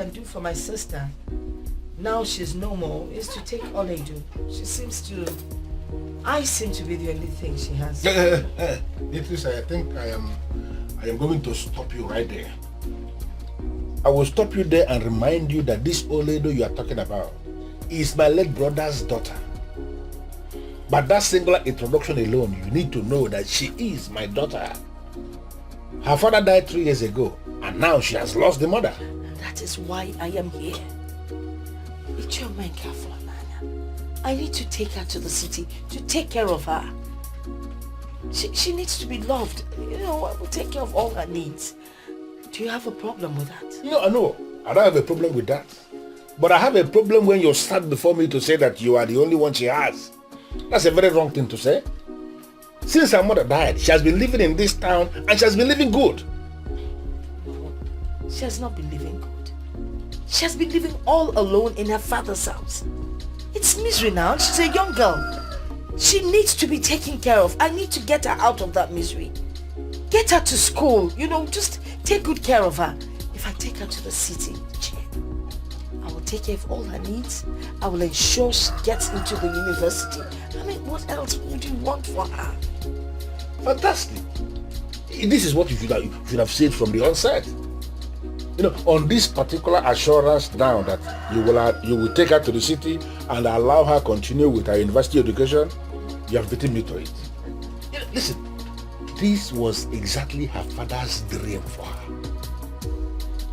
can do for my sister, now she's no more, is to take Oledo. I seem to be the only thing she has. Beatrice, I think I am going to stop you right there. I will stop you there and remind you that this Oledo you are talking about is my late brother's daughter. But that singular introduction alone, you need to know that she is my daughter. Her father died 3 years ago, and now she has lost the mother. That is why I am here. I need to take her to the city to take care of her. She needs to be loved. I will take care of all her needs. Do you have a problem with that? No, I don't have a problem with that. But I have a problem when you stand before me to say that you are the only one she has. That's a very wrong thing to say. Since her mother died, she has been living in this town and she has been living good. She has not been living good. She has been living all alone in her father's house. It's misery now. She's a young girl. She needs to be taken care of. I need to get her out of that misery. Get her to school. Just take good care of her. If I take her to the city, I will take care of all her needs. I will ensure she gets into the university. What else would you want for her? Fantastic. This is what you should have said from the onset. On this particular assurance now that you will take her to the city and allow her continue with her university education, you have beaten me to it. Listen, this was exactly her father's dream for her.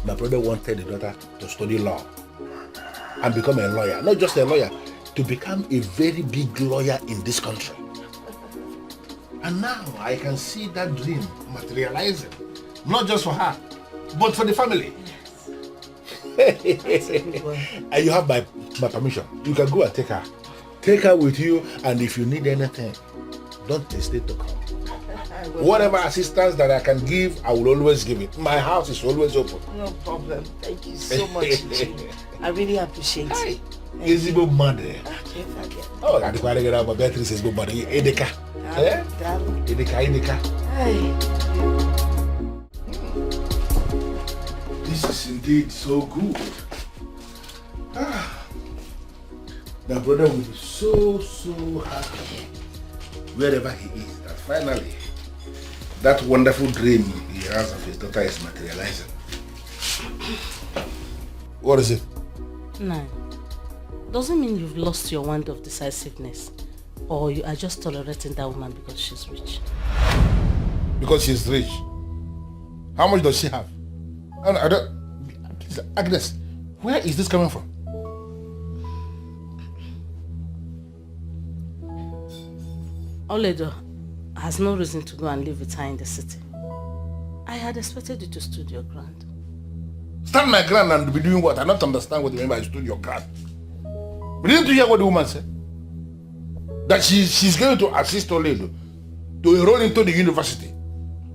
My brother wanted the daughter to study law and become a lawyer. Not just a lawyer, to become a very big lawyer in this country. And now I can see that dream materializing. Not just for her, but for the family. That's a good one. And you have my permission. You can go and take her. Take her with you, and if you need anything, don't hesitate to come. Whatever assistance that I can give, I will always give it. My house is always open. No problem. Thank you so much, Jimmy. I really appreciate it. Ezigbo mother. Okay, forget. Oh, I declare that my Beatrice is good mother. Edeka. Edeka. Hey. This is indeed so good. My brother will be so happy wherever he is that finally that wonderful dream he has of his daughter is materializing. What is it? No. Doesn't mean you've lost your wand of decisiveness, or you are just tolerating that woman because she's rich. Because she's rich. How much does she have? I don't. Please, Agnes, where is this coming from? Oledo has no reason to go and live with her in the city. I had expected you to stood your ground. Stand my ground and be doing what? I don't understand what you mean by stood your ground. But didn't you hear what the woman said? That she's going to assist Oledo to enroll into the university.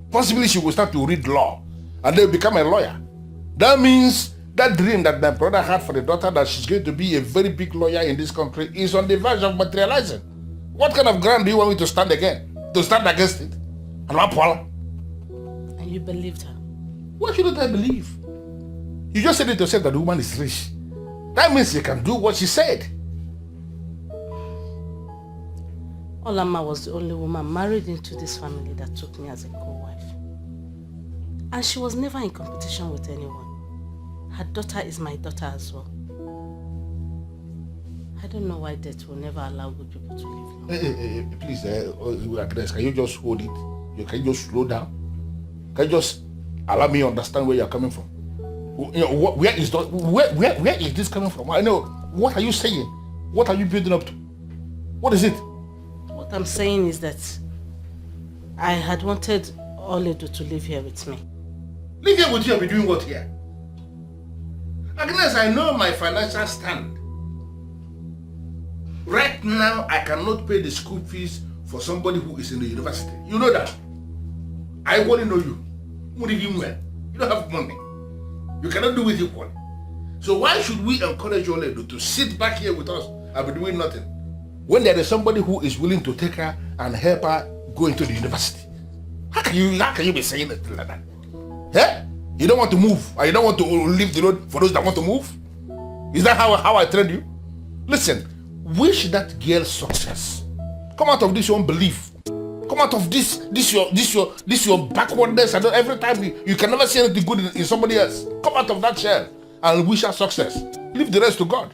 Possibly she will start to read law and then become a lawyer. That means that dream that my brother had for the daughter that she's going to be a very big lawyer in this country is on the verge of materializing. What kind of ground do you want me to stand again? To stand against it? And you believed her? Why shouldn't I believe? You just said it to say that the woman is rich. That means you can do what she said. Olamma was the only woman married into this family that took me as a co-wife. And she was never in competition with anyone. Her daughter is my daughter as well. I don't know why death will never allow good people to live long. Please, Agnes, can you just hold it? Can you just slow down? Can you just allow me to understand where you're coming from? Where is this coming from? I know. What are you saying? What are you building up to? What is it? What I'm saying is that I had wanted Oledo to live here with me. Live here with you and be doing what here? Agnes, I know my financial stand. Right now, I cannot pay the school fees for somebody who is in the university. You know that. I only know you. You don't have money. You cannot do it equally. So why should we encourage Oledo to sit back here with us and be doing nothing when there is somebody who is willing to take her and help her go into the university? How can you be saying it like that? You don't want to move, and you don't want to leave the road for those that want to move? Is that how I trained you? Listen, wish that girl success. Come out of this your unbelief. Come out of this your backwardness, and every time you can never see anything good in somebody else. Come out of that shell and wish her success. Leave the rest to God.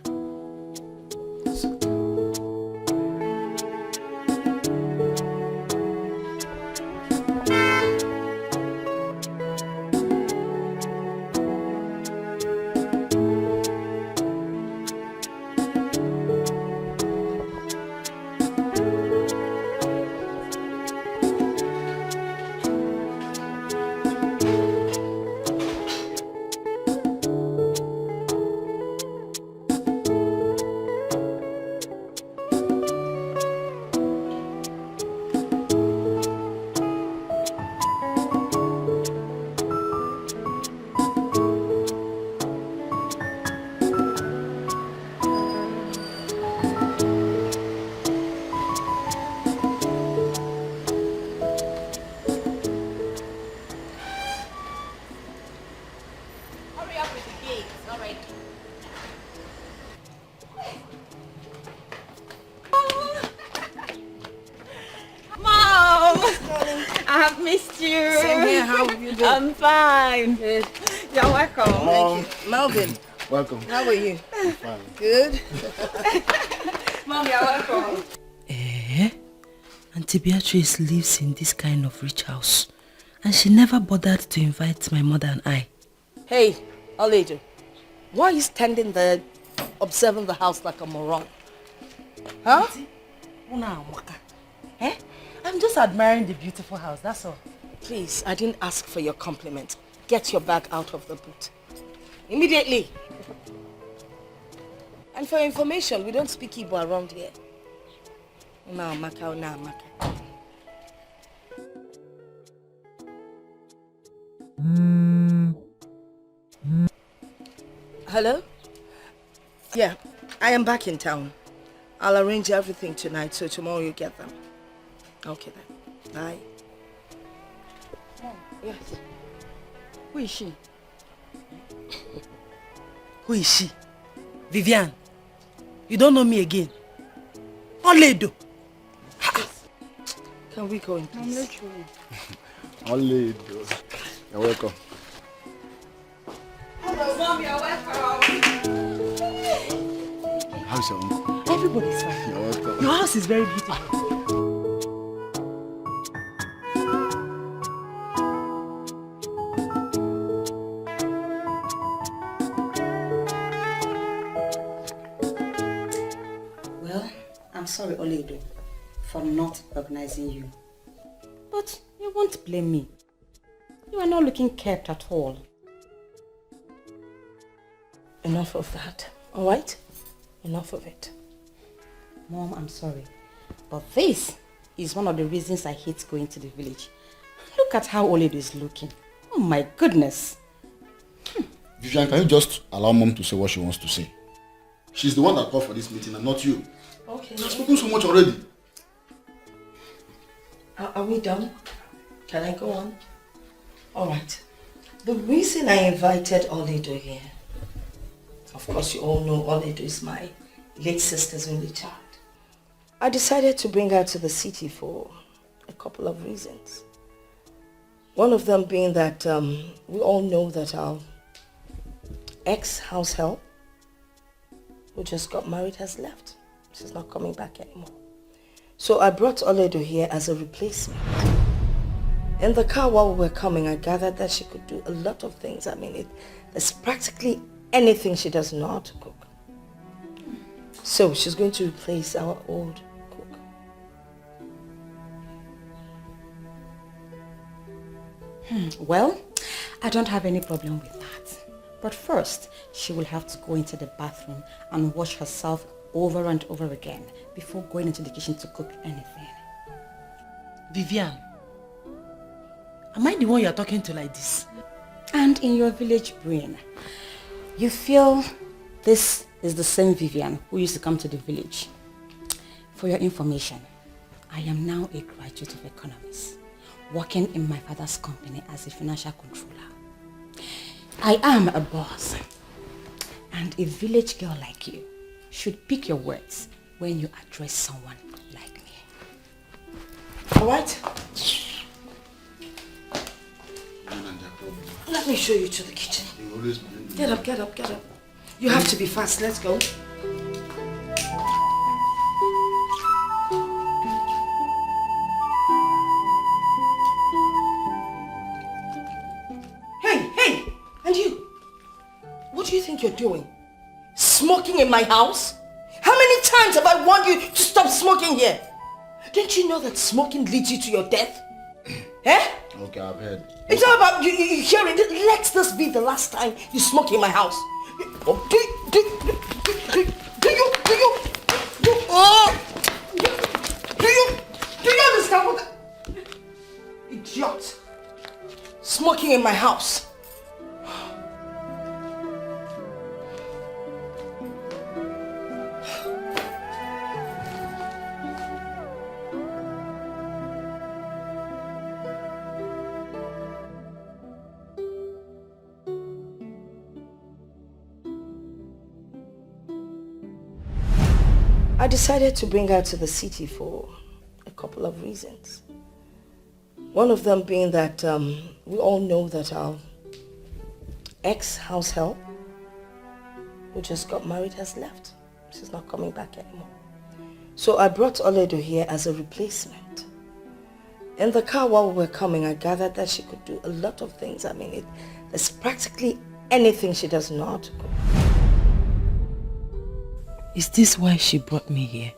I'm fine. Good. You're welcome. Thank you. Melvin. Welcome. How are you? I'm fine. Good. Mom, you're welcome. Auntie Beatrice lives in this kind of rich house, and she never bothered to invite my mother and I. Hey, Oledo, why are you standing there observing the house like a moron? Huh? I'm just admiring the beautiful house, that's all. Please, I didn't ask for your compliment. Get your bag out of the boot. Immediately. And for information, we don't speak Igbo around here. Hello? Yeah, I am back in town. I'll arrange everything tonight, so tomorrow you get them. Okay then. Bye. Yes. Who is she? Who is she? Vivian. You don't know me again. Oledo. Can we go in, please? Oledo. You're welcome. Hello, Mom, you're welcome. How's your uncle? Everybody's fine. You're welcome. Your house is very beautiful. Sorry, Oledo, for not recognizing you. But you won't blame me. You are not looking kept at all. Enough of that, alright? Enough of it. Mom, I'm sorry. But this is one of the reasons I hate going to the village. Look at how Oledo is looking. Oh my goodness. Vivian, can you just allow Mom to say what she wants to say? She's the one that called for this meeting and not you. Okay. You've spoken so much already. Are we done? Can I go on? Alright. The reason I invited Oledo here, of course you all know Oledo is my late sister's only child. I decided to bring her to the city for a couple of reasons. One of them being that we all know that our ex-house help, who just got married, has left. She's not coming back anymore. So I brought Oledo here as a replacement. In the car while we were coming, I gathered that she could do a lot of things. I mean, there's practically anything she doesn't know how to cook. So she's going to replace our old cook. Well, I don't have any problem with that. But first, she will have to go into the bathroom and wash herself over and over again before going into the kitchen to cook anything. Vivian, am I the one you're talking to like this? And in your village brain, you feel this is the same Vivian who used to come to the village. For your information, I am now a graduate of economics, working in my father's company as a financial controller. I am a boss. And a village girl like you should pick your words when you address someone like me. Alright? Let me show you to the kitchen. Get up, get up, get up. You have to be fast. Let's go. Hey! And you? What do you think you're doing? Smoking in my house? How many times have I warned you to stop smoking here? Don't you know that smoking leads you to your death? Eh? Okay, I've heard. It's not about you hearing. Let this be the last time you smoke in my house. Do you understand what idiot? Smoking in my house. I decided to bring her to the city for a couple of reasons. One of them being that we all know that our ex-house help, who just got married, has left. She's not coming back anymore. So I brought Oledo here as a replacement. In the car while we were coming, I gathered that she could do a lot of things. I mean, there's practically anything she does not do. Is this why she brought me here?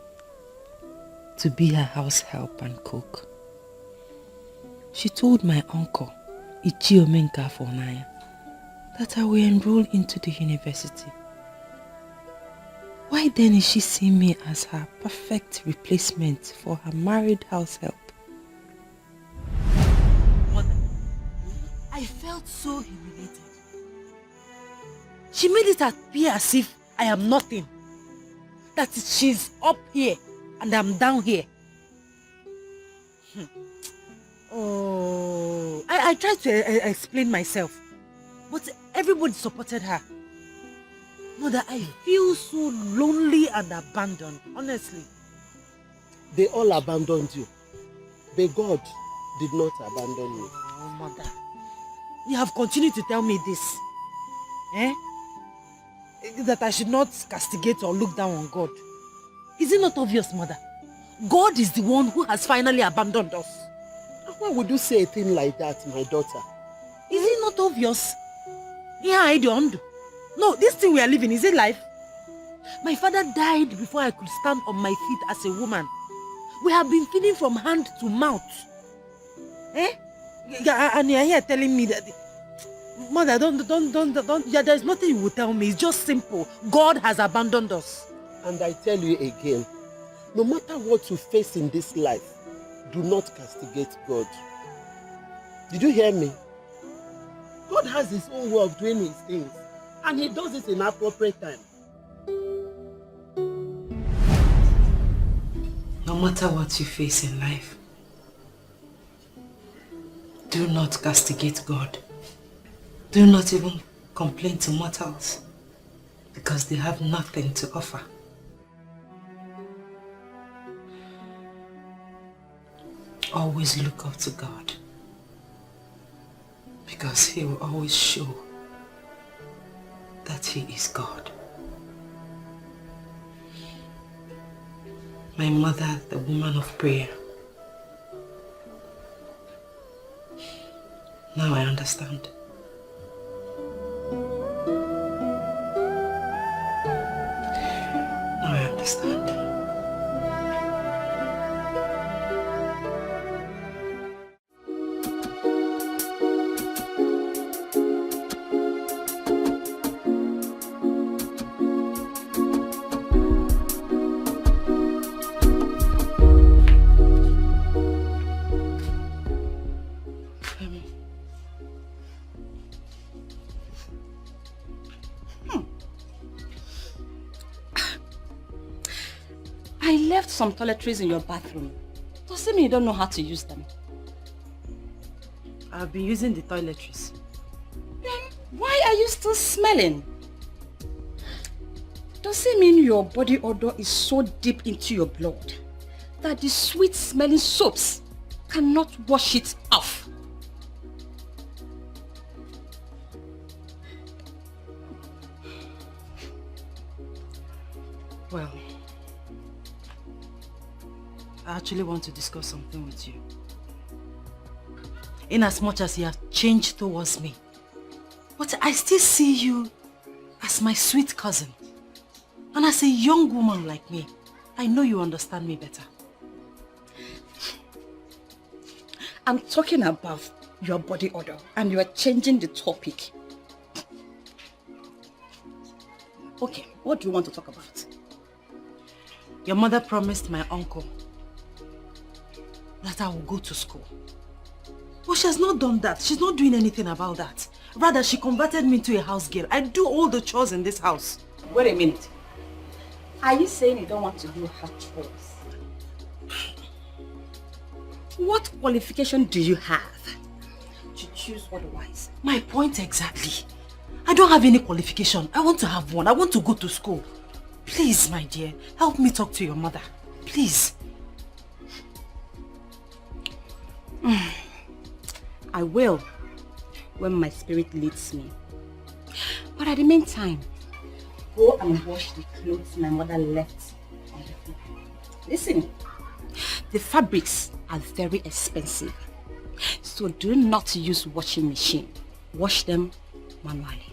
To be her house help and cook? She told my uncle, Ichiomenka Fonaya, that I will enroll into the university. Why then is she seeing me as her perfect replacement for her married house help? Mother, I felt so humiliated. She made it appear as if I am nothing. That she's up here and I'm down here. Oh, I tried to explain myself, but everybody supported her. Mother, I feel so lonely and abandoned, honestly. They all abandoned you, but God did not abandon you. Oh, Mother, you have continued to tell me this. Eh? That I should not castigate or look down on God. Is it not obvious, Mother? God is the one who has finally abandoned us. Why would you say a thing like that, my daughter? Is it not obvious? Yeah, I don't. No, this thing we are living, is it life? My father died before I could stand on my feet as a woman. We have been feeding from hand to mouth. Eh? And you are here telling me that... Mother, don't. Yeah, there's nothing you will tell me. It's just simple. God has abandoned us. And I tell you again, no matter what you face in this life, do not castigate God. Did you hear me? God has his own way of doing his things, and he does it in appropriate time. No matter what you face in life, do not castigate God. Do not even complain to mortals, because they have nothing to offer. Always look up to God, because he will always show that he is God. My mother, the woman of prayer. Now I understand. Now I understand. I left some toiletries in your bathroom. Doesn't mean you don't know how to use them. I've been using the toiletries. Then Why are you still smelling? Does it mean your body odor is so deep into your blood that the sweet smelling soaps cannot wash it off? Well, I actually want to discuss something with you. In as much as you have changed towards me, but I still see you as my sweet cousin. And as a young woman like me, I know you understand me better. I'm talking about your body odor and you are changing the topic. Okay, what do you want to talk about? Your mother promised my uncle that I will go to school. But she has not done that. She's not doing anything about that. Rather, she converted me into a house girl. I do all the chores in this house. Wait a minute. Are you saying you don't want to do her chores? What qualification do you have to choose otherwise? My point exactly. I don't have any qualification. I want to have one. I want to go to school. Please, my dear, help me talk to your mother. Please. I will, when my spirit leads me. But at the meantime, go and wash the clothes my mother left on the floor. Listen, the fabrics are very expensive, so do not use washing machine. Wash them manually.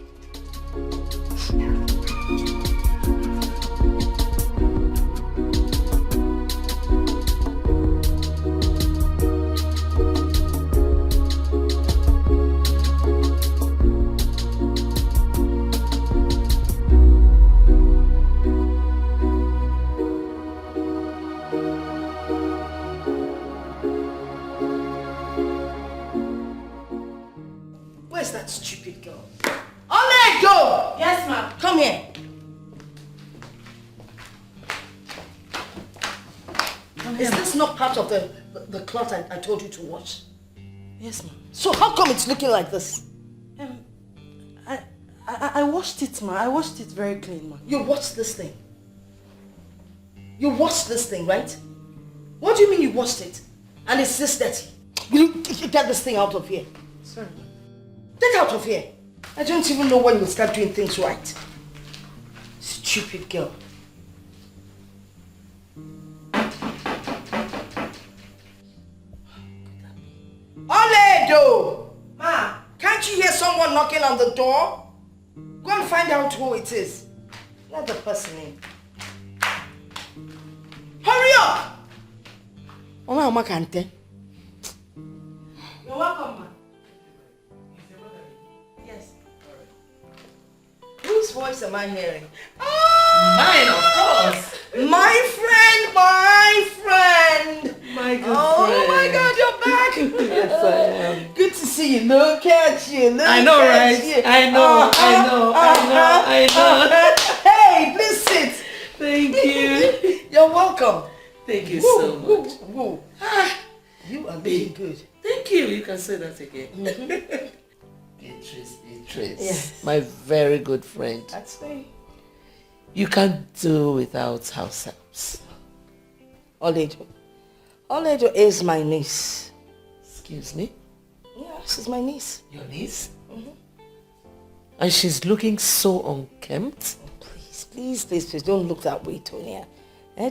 Where's that stupid girl? Oledo! Yes, ma'am. Come here. Is this not part of the cloth I told you to wash? Yes, ma'am. So how come it's looking like this? I washed it, ma'am. I washed it very clean, ma'am. You washed this thing? You washed this thing, right? What do you mean you washed it? And it's this dirty? Will you get this thing out of here? Sorry. Get out of here. I don't even know when you will start doing things right. Stupid girl. Oledo! Ma, can't you hear someone knocking on the door? Go and find out who it is. Let the person in. Hurry up! Oma Kante. You're welcome, ma'am. Yes. Whose voice am I hearing? Mine, of course. My friend, my friend. My good Oh my God, you're back. Yes, I am. Good to see you. Look at you. Look I know, at right? you. I know, I know. Hey, please sit. Thank you. You're welcome. Thank you so much. Woo. You are looking good. Thank you. You can say that again. Beatrice, Yes. my very good friend. That's me. You can't do without house helps. Oledo. Oledo is my niece. Excuse me? Yeah, she's my niece. Your niece? And she's looking so unkempt. Please, don't look that way, Tonya.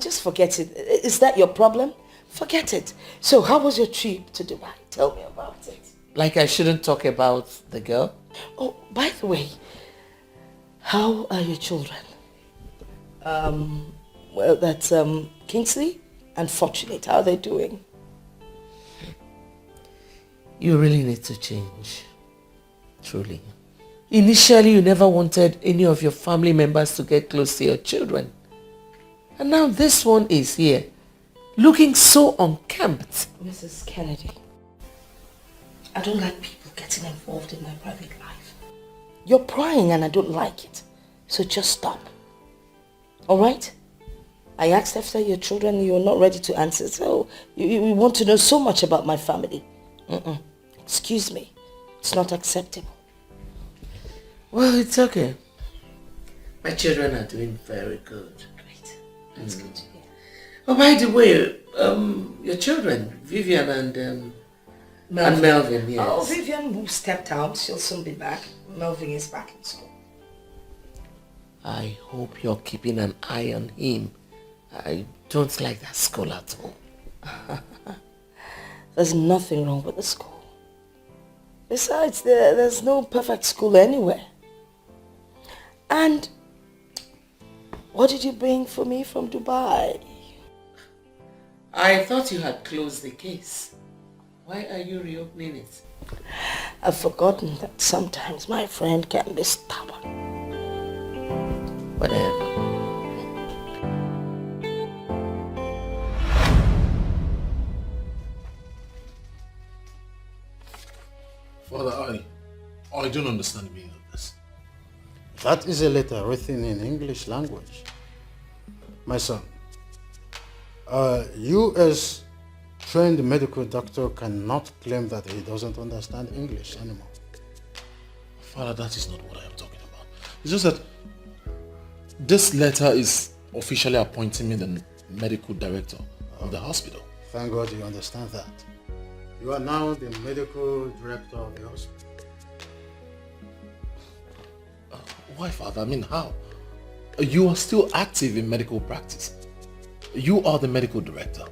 Just forget it. Is that your problem? Forget it. So how was your trip to Dubai? Tell me about it. Like I shouldn't talk about the girl. Oh, by the way, how are your children? Well, that's Kingsley and Fortunate. How are they doing? You really need to change. Truly. Initially, you never wanted any of your family members to get close to your children. And now this one is here, looking so unkempt. Mrs. Kennedy, I don't like people getting involved in my private life. You're prying and I don't like it. So just stop. Alright? I asked after your children, you're not ready to answer. So you want to know so much about my family. Excuse me. It's not acceptable. Well, it's okay. My children are doing very good. Great. That's good to hear. Oh, by the way, your children, Vivian and Melvin, yes. Oh, Vivian who stepped out. She'll soon be back. Melvin is back in school. I hope you're keeping an eye on him. I don't like that school at all. There's nothing wrong with the school. Besides, there's no perfect school anywhere. And what did you bring for me from Dubai? I thought you had closed the case. Why are you reopening it? I've forgotten that sometimes my friend can be stubborn. Whatever. Father, I don't understand the meaning of this. That is a letter written in English language. My son, you as trained medical doctor cannot claim that he doesn't understand English anymore. Father, that is not what I am talking about. It's just that this letter is officially appointing me the medical director of the hospital. Thank God you understand that. You are now the medical director of the hospital. Why, Father? I mean, how? You are still active in medical practice. You are the medical director.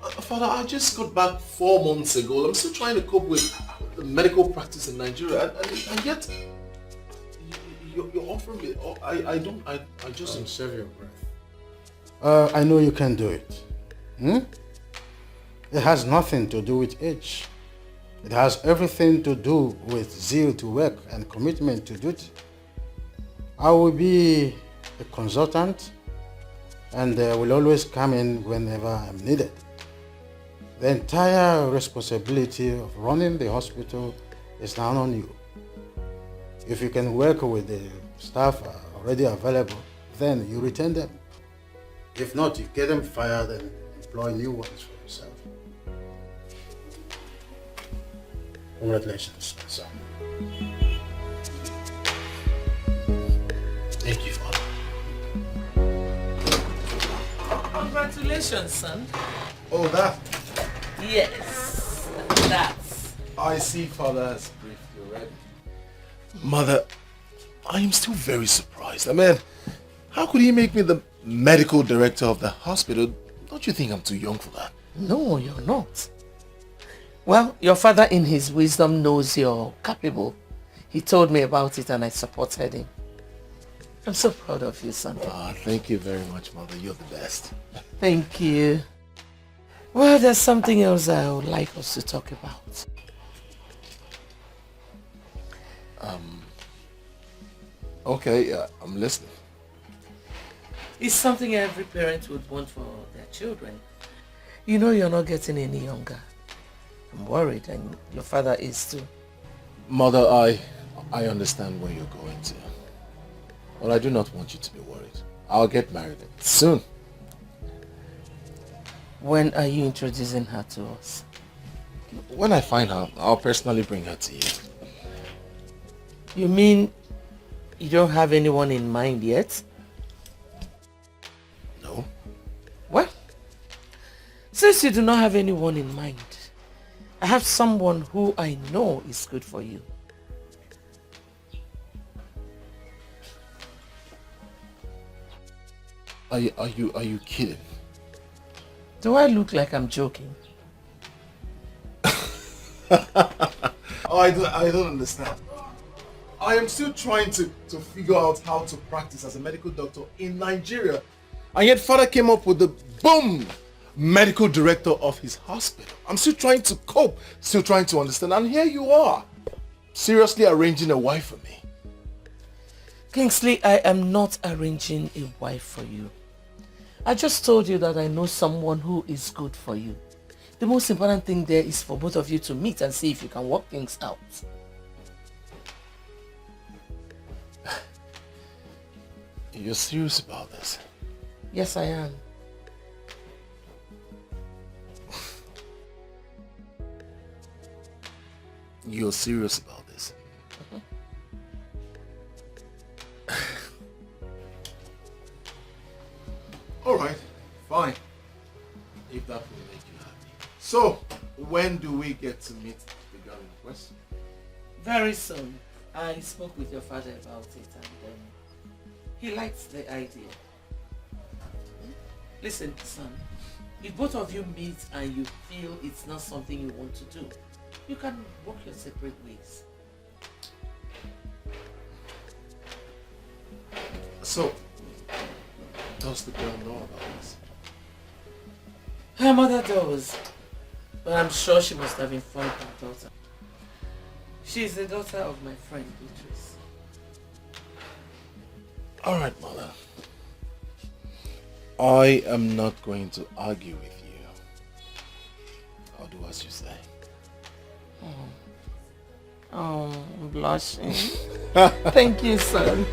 Father, I just got back 4 months ago. I'm still trying to cope with the medical practice in Nigeria. And yet, you're offering me... I just... Save your breath. I know you can do it. It has nothing to do with age. It has everything to do with zeal to work and commitment to duty. I will be a consultant and will always come in whenever I'm needed. The entire responsibility of running the hospital is now on you. If you can work with the staff already available, then you retain them. If not, you get them fired and employ new ones for yourself. Congratulations, son. Thank you, Father. Congratulations, son. Oh, that? Yes, that's... I see Father has briefed you already. Mother, I am still very surprised. I mean, how could he make me the medical director of the hospital? Don't you think I'm too young for that? No, you're not. Well, your father in his wisdom knows you're capable. He told me about it and I supported him. I'm so proud of you, son. Thank you very much, Mother. You're the best. Thank you. Well, there's something else I would like us to talk about. Okay, I'm listening. It's something every parent would want for their children. You know you're not getting any younger. I'm worried and your father is too. Mother, I understand where you're going to. But I do not want you to be worried. I'll get married soon. When are you introducing her to us? When I find her, I'll personally bring her to you. You mean you don't have anyone in mind yet? No. Well, since you do not have anyone in mind, I have someone who I know is good for you. Are you kidding? Do I look like I'm joking? I don't understand. I am still trying to figure out how to practice as a medical doctor in Nigeria. And yet Father came up with the boom medical director of his hospital. I'm still trying to cope, still trying to understand. And here you are, seriously arranging a wife for me. Kingsley, I am not arranging a wife for you. I just told you that I know someone who is good for you. The most important thing there is for both of you to meet and see if you can work things out. You're serious about this? Yes, I am. You're serious about this? So, when do we get to meet the girl in question? Very soon. I spoke with your father about it and he likes the idea. Listen, son, if both of you meet and you feel it's not something you want to do, you can walk your separate ways. So, does the girl know about this? Her mother does, but I'm sure she must have informed her daughter. She's the daughter of my friend Beatrice. Alright, mother. I am not going to argue with you. I'll do as you say. Oh, I'm blushing. Thank you, son.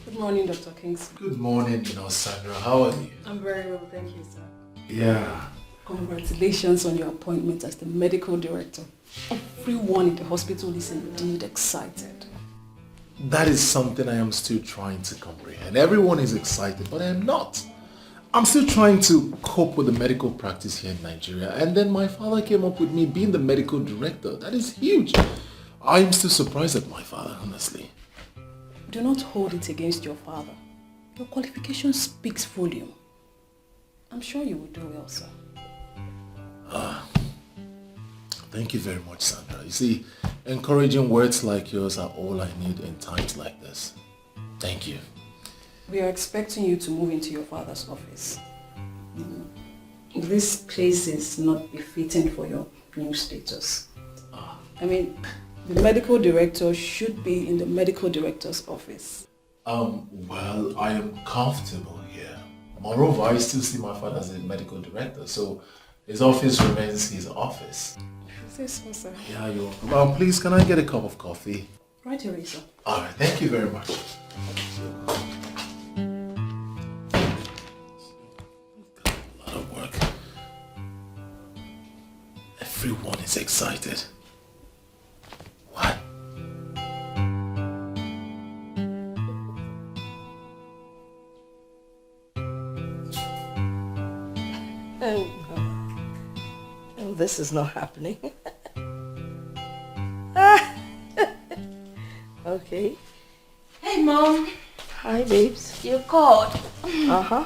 Good morning, Dr. Kingsley. Good morning, Sandra. How are you? I'm very well, thank you, sir. Yeah. Congratulations on your appointment as the medical director. Everyone in the hospital is indeed excited. That is something I am still trying to comprehend. Everyone is excited, but I am not. I'm still trying to cope with the medical practice here in Nigeria, and then my father came up with me being the medical director. That is huge. I am still surprised at my father, honestly. Do not hold it against your father. Your qualification speaks volume. I'm sure you will do well, sir. Thank you very much, Sandra. You see, encouraging words like yours are all I need in times like this. Thank you. We are expecting you to move into your father's office. This place is not befitting for your new status. I mean, the medical director should be in the medical director's office. Well, I am comfortable here. Moreover, I still see my father as a medical director, so his office remains his office. Is this so, sir? Yeah, you're welcome. Please, can I get a cup of coffee? Right away, sir. Alright, thank you very much. A lot of work. Everyone is excited. What? Oh, this is not happening. Okay. Hey, Mom. Hi, babes. You called. Uh-huh.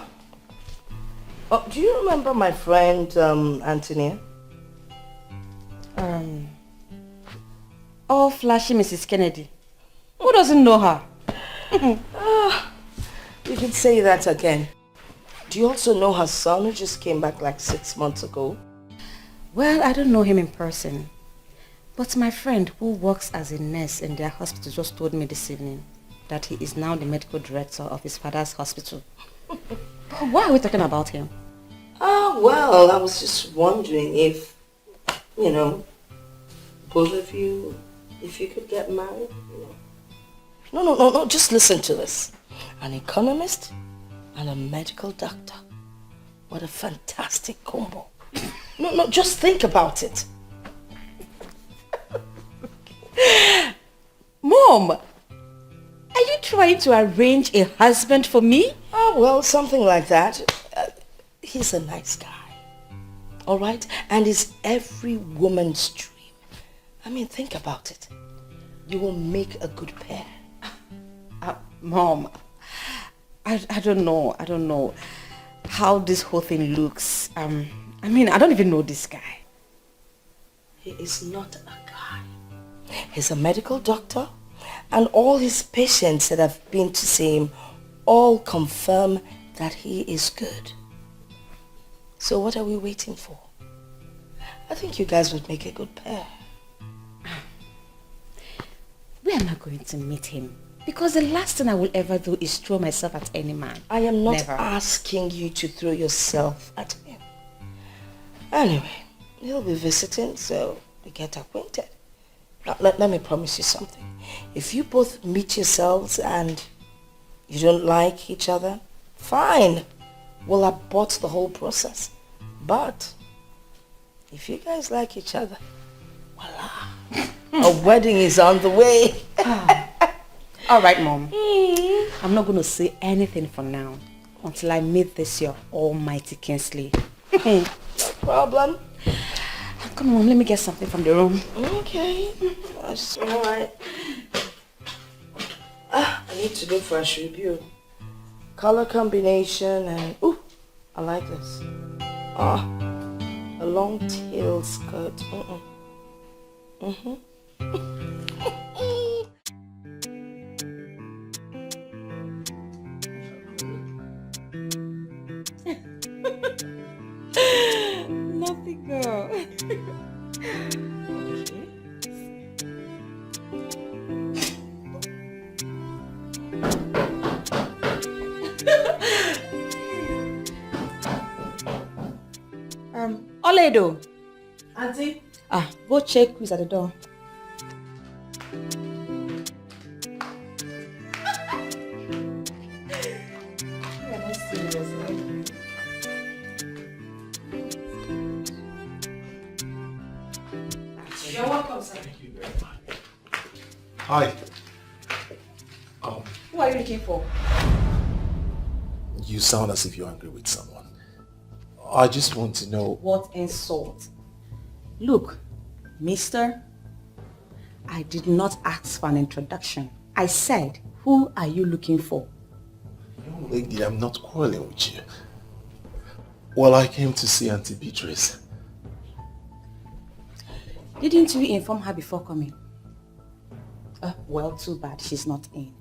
Oh, do you remember my friend, Antonia? Oh, flashy Mrs. Kennedy. Who doesn't know her? You can say that again. Do you also know her son who just came back like 6 months ago? Well, I don't know him in person. But my friend who works as a nurse in their hospital just told me this evening that he is now the medical director of his father's hospital. But why are we talking about him? Well, I was just wondering if, both of you, if you could get married. No, just listen to this. An economist and a medical doctor. What a fantastic combo. No, just think about it. Mom, are you trying to arrange a husband for me? Oh, well, something like that. He's a nice guy. All right? And he's every woman's dream. I mean, think about it. You will make a good pair. Mom, I don't know how this whole thing looks. I mean, I don't even know this guy. He is not a guy. He's a medical doctor, and all his patients that have been to see him all confirm that he is good. So what are we waiting for? I think you guys would make a good pair. Where am I going to meet him? Because the last thing I will ever do is throw myself at any man. I am not Never. asking you to throw yourself at him. Anyway, he'll be visiting, so we get acquainted. Now, let me promise you something. If you both meet yourselves and you don't like each other, fine. We'll abort the whole process. But if you guys like each other, voila. A wedding is on the way. All right, Mom. I'm not going to say anything for now until I meet this your almighty Kingsley. No problem. Come on, Mom, let me get something from the room. Okay. That's all right. I need to do fresh review. Color combination and... Ooh, I like this. A long tail skirt. Nothing, girl. Oledo. Auntie? Go check who's at the door. You're welcome, sir. Thank you very much. Hi. Who are you looking for? You sound as if you're angry with someone. I just want to know... What insult? Look, mister, I did not ask for an introduction. I said, who are you looking for? Young lady, I'm not quarreling with you. Well, I came to see Auntie Beatrice. Didn't you inform her before coming? Well, too bad she's not in.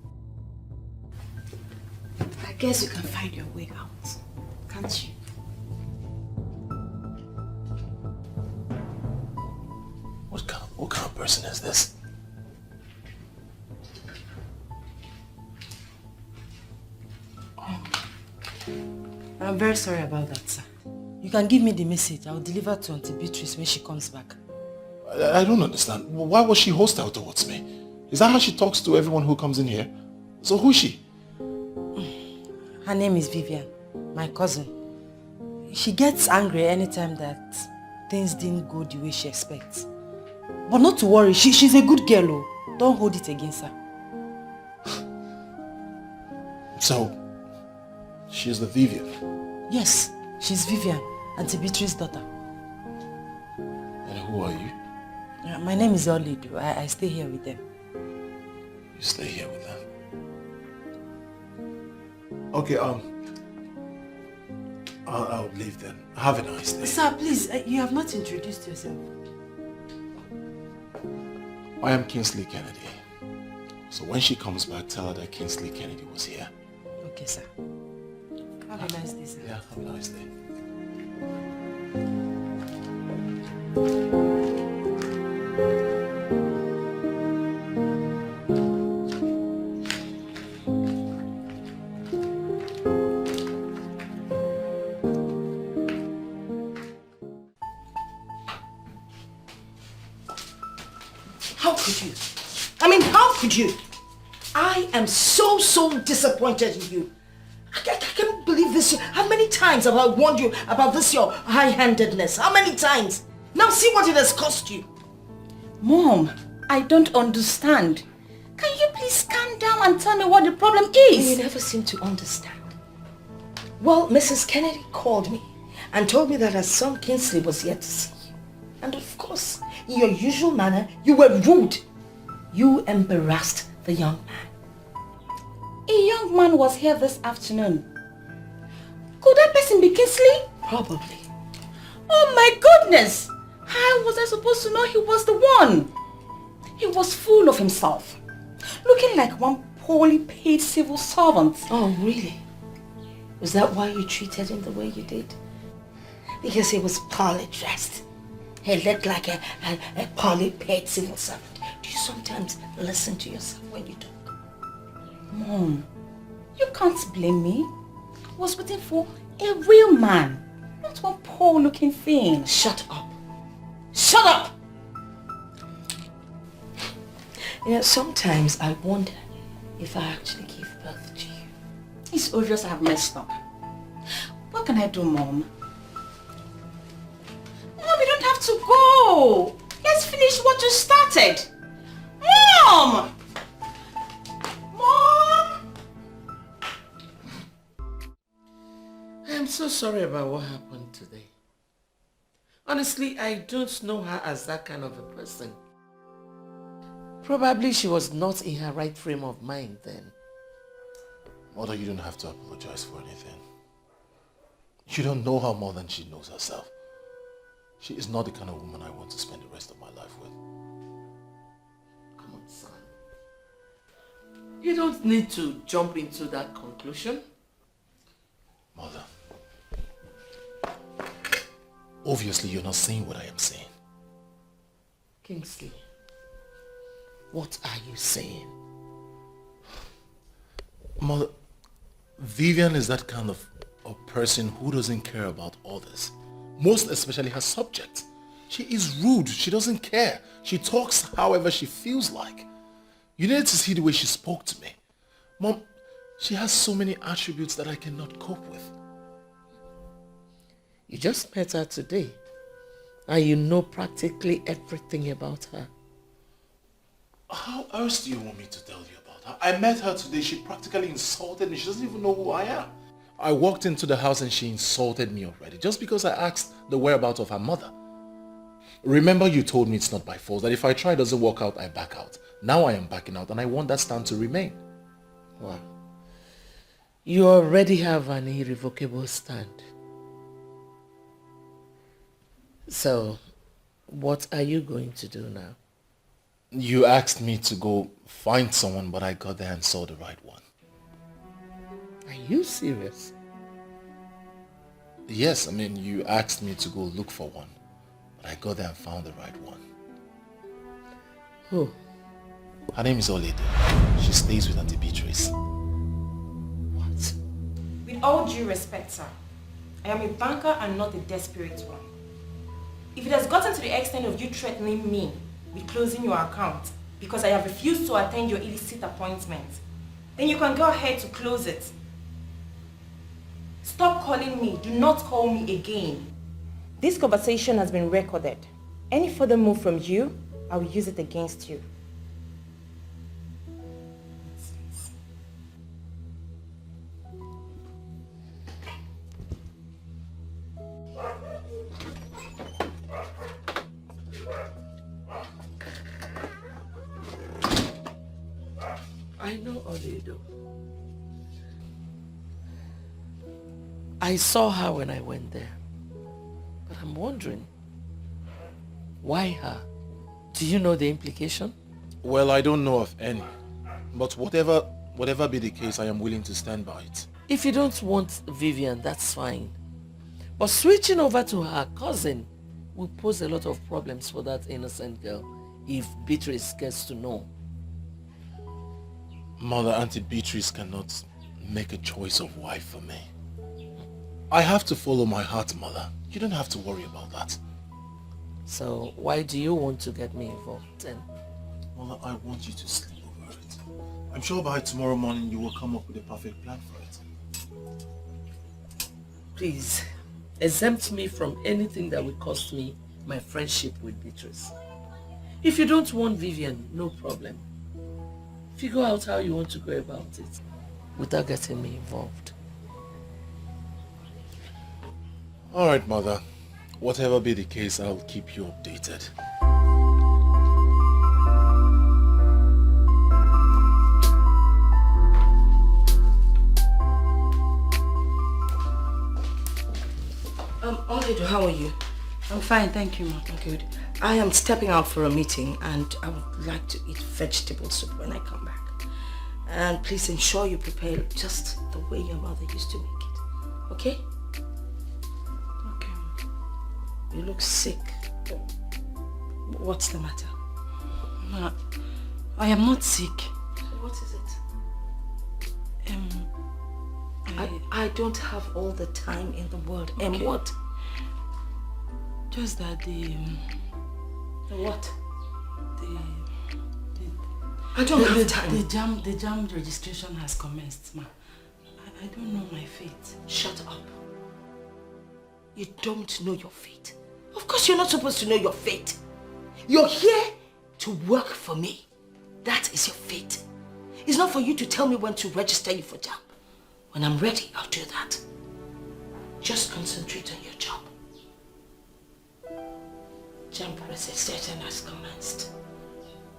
I guess you can find your way out, can't you? What kind of person is this? I'm very sorry about that, sir. You can give me the message. I'll deliver to Auntie Beatrice when she comes back. I don't understand. Why was she hostile towards me? Is that how she talks to everyone who comes in here? So who is she? Her name is Vivian, my cousin. She gets angry anytime that things didn't go the way she expects. But not to worry, she's a good girl. Oh. Don't hold it against her. So, she's the Vivian? Yes, she's Vivian, Auntie Beatrice's daughter. And who are you? My name is Oledo. I stay here with them. You stay here with them? Okay, I'll leave then. Have a nice day. Sir, please, you have not introduced yourself. I am Kingsley Kennedy. So when she comes back, tell her that Kingsley Kennedy was here. Okay, sir. Have a nice day, sir. Yeah, have a nice day. How could you? I mean, how could you? I am so disappointed in you. I can't believe this. How many times have I warned you about this, your high-handedness? How many times? Now see what it has cost you. Mom, I don't understand. Can you please calm down and tell me what the problem is? You never seem to understand. Well, Mrs. Kennedy called me and told me that her son Kingsley was here to see you. And of course, in your usual manner, you were rude. You embarrassed the young man. A young man was here this afternoon. Could that person be Kingsley? Probably. Oh my goodness! How was I supposed to know he was the one? He was full of himself, looking like one poorly paid civil servant. Oh, really? Was that why you treated him the way you did? Because he was poorly dressed. He looked like a poorly paid civil servant. Do you sometimes listen to yourself when you talk? Mom, you can't blame me. I was waiting for a real man, not one poor looking thing. Shut up. Shut up! You know, sometimes I wonder if I actually gave birth to you. It's obvious I have messed up. What can I do, Mom? Mom, you don't have to go. Let's finish what you started. so sorry about what happened today. Honestly, I don't know her as that kind of a person. Probably she was not in her right frame of mind then. Mother, you don't have to apologize for anything. You don't know her more than she knows herself. She is not the kind of woman I want to spend the rest of my life with. Come on, son. You don't need to jump into that conclusion. Mother, obviously you're not saying what I am saying. Kingsley, what are you saying? Mother, Vivian is that kind of a person who doesn't care about others. Most especially her subject. She is rude. She doesn't care. She talks however she feels like. You need to see the way she spoke to me. Mom, she has so many attributes that I cannot cope with. You just met her today, and you know practically everything about her. How else do you want me to tell you about her? I met her today. She practically insulted me. She doesn't even know who I am. I walked into the house and she insulted me already just because I asked the whereabouts of her mother. Remember you told me it's not by force, that if I try it doesn't work out, I back out. Now I am backing out and I want that stand to remain. Wow. You already have an irrevocable stand. So, what are you going to do now? You asked me to go find someone, but I got there and saw the right one. Are you serious? Yes, I mean, you asked me to go look for one, but I got there and found the right one. Who? Her name is Oledo. She stays with Auntie Beatrice. What? With all due respect, sir, I am a banker and not a desperate one. If it has gotten to the extent of you threatening me with closing your account because I have refused to attend your illicit appointment, then you can go ahead to close it. Stop calling me. Do not call me again. This conversation has been recorded. Any further move from you, I will use it against you. I know Oledo. I saw her when I went there. But I'm wondering, why her? Do you know the implication? Well, I don't know of any. But whatever be the case, I am willing to stand by it. If you don't want Vivian, that's fine. But switching over to her cousin will pose a lot of problems for that innocent girl if Beatrice gets to know. Mother, Auntie Beatrice cannot make a choice of wife for me. I have to follow my heart, Mother. You don't have to worry about that. So why do you want to get me involved then? Mother, I want you to sleep over it. I'm sure by tomorrow morning you will come up with a perfect plan for it. Please, exempt me from anything that will cost me my friendship with Beatrice. If you don't want Vivian, no problem. Figure out how you want to go about it without getting me involved. Alright, Mother. Whatever be the case, I'll keep you updated. Oledo, how are you? I'm fine, thank you, ma. Good. I am stepping out for a meeting and I would like to eat vegetable soup when I come back. And please ensure you prepare it just the way your mother used to make it. Okay? Okay. You look sick. What's the matter? Ma, I am not sick. What is it? I don't have all the time in the world. Okay. And what? Just that the what? I don't have time. The jam registration has commenced, ma. I don't know my fate. Shut up. You don't know your fate. Of course you're not supposed to know your fate. You're here to work for me. That is your fate. It's not for you to tell me when to register you for jam. When I'm ready, I'll do that. Just concentrate on your job. Jam processing has commenced.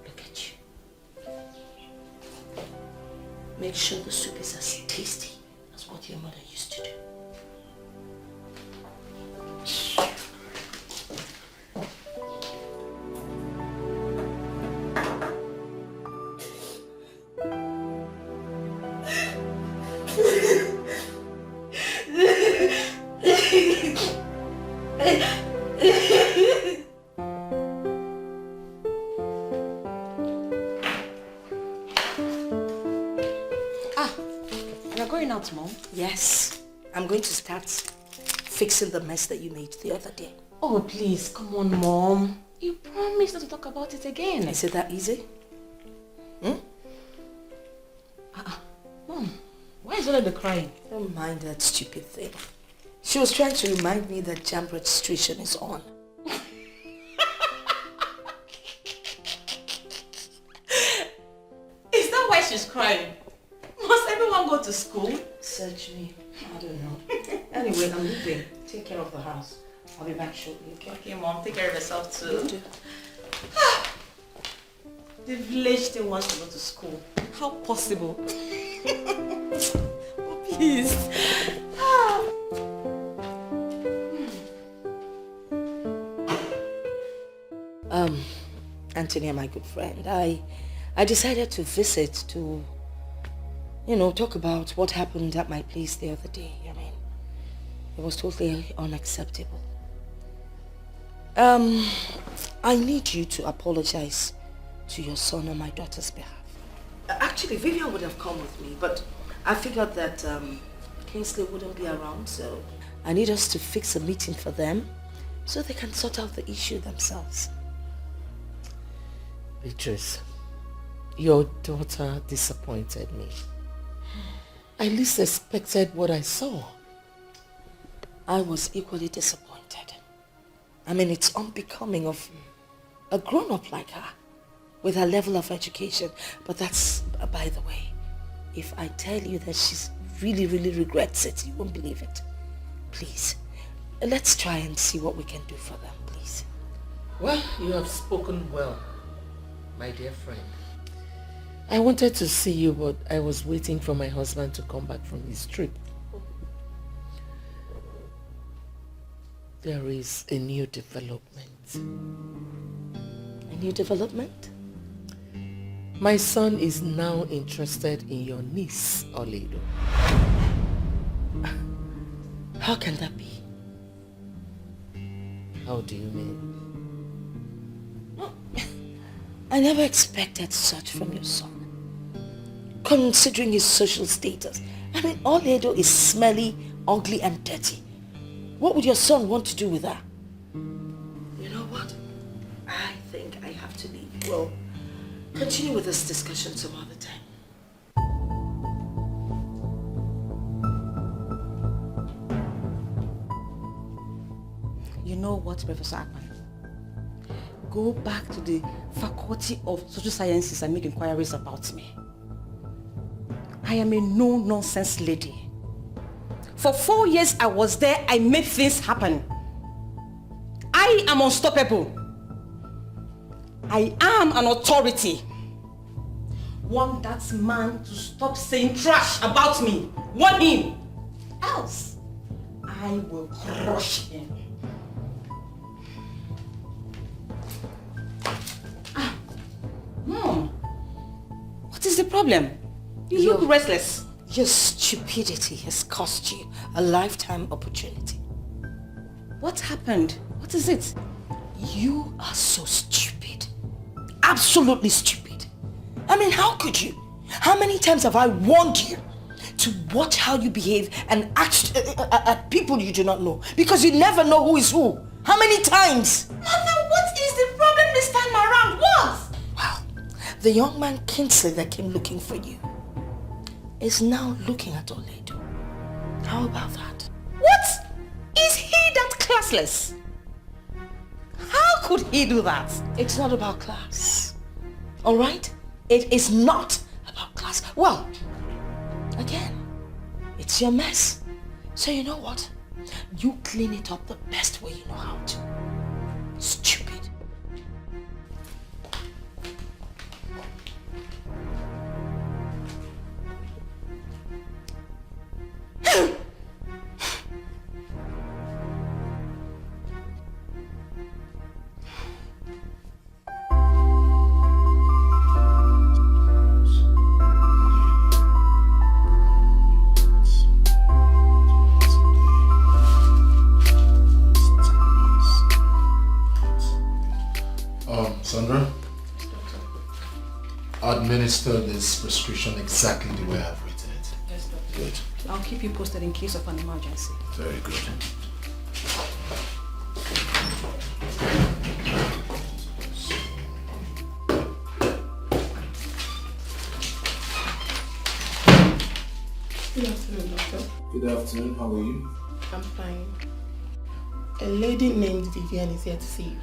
Look at you. Make sure the soup is as tasty as what your mother used to do. You're going out, Mom? Yes, I'm going to start fixing the mess that you made the other day. Oh, please, come on, Mom. You promised not to talk about it again. Is it that easy? Mom, why is Oledo crying? Don't mind that stupid thing. She was trying to remind me that jam registration is on. Is that why she's crying? Must everyone go to school? Search me. I don't know. Anyway, I'm leaving. Take care of the house. I'll be back shortly, okay? Okay, Mom, take care of yourself too. You too. The village still wants to go to school. How possible? Oh, please. Anthony, my good friend, I decided to visit to, talk about what happened at my place the other day. I mean, it was totally unacceptable. I need you to apologize to your son on my daughter's behalf. Actually, Vivian would have come with me, but I figured that Kingsley wouldn't be around, so I need us to fix a meeting for them so they can sort out the issue themselves. Beatrice, your daughter disappointed me. I least expected what I saw. I was equally disappointed. I mean, it's unbecoming of a grown-up like her with her level of education. But that's by the way. If I tell you that she's really regrets it, you won't believe it. Please, let's try and see what we can do for them, please. Well, you have spoken well, my dear friend. I wanted to see you, but I was waiting for my husband to come back from his trip. There is a new development. A new development? My son is now interested in your niece, Oledo. How can that be? How do you mean? I never expected such from your son. Considering his social status. I mean, Oledo is smelly, ugly and dirty. What would your son want to do with her? You know what? I think I have to leave. We'll continue with this discussion some other time. You know what, Professor Akpan? Go back to the Faculty of Social Sciences and make inquiries about me. I am a no-nonsense lady. For 4 years I was there, I made things happen. I am unstoppable. I am an authority. Want that man to stop saying trash about me. Want him. Else, I will crush him. Mom, what is the problem? You look restless. Your stupidity has cost you a lifetime opportunity. What happened? What is it? You are so stupid. Absolutely stupid. I mean, how could you? How many times have I warned you to watch how you behave and act at people you do not know? Because you never know who is who. How many times? Mother, what is the problem this time around? What? Well, the young man Kingsley that came looking for you is now looking at Oledo. How about that? What? Is he that classless? How could he do that? It's not about class. Alright? It is not about class. Well, again, it's your mess. So you know what? You clean it up the best way you know how to. Stupid. Sandra, administer this prescription exactly the way I've written it. Yes, doctor. Good. I'll keep you posted in case of an emergency. Very good. Good afternoon, doctor. Good afternoon, how are you? I'm fine. A lady named Vivian is here to see you.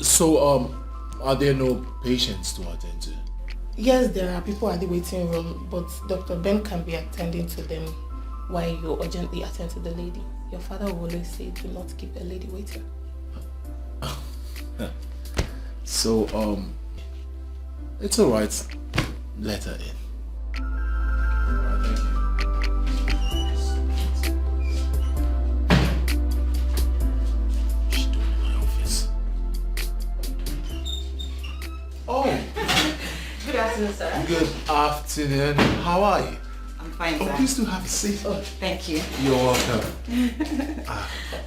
So, are there no patients to attend to? Yes, there are people at the waiting room, but Dr. Ben can be attending to them while you urgently attend to the lady. Your father will always say, do not keep a lady waiting. So, it's alright. Let her in. Oh, Good afternoon, sir. good afternoon. How are you? I'm fine, Oh, sir. please do have a seat. Oh, thank you. You're welcome.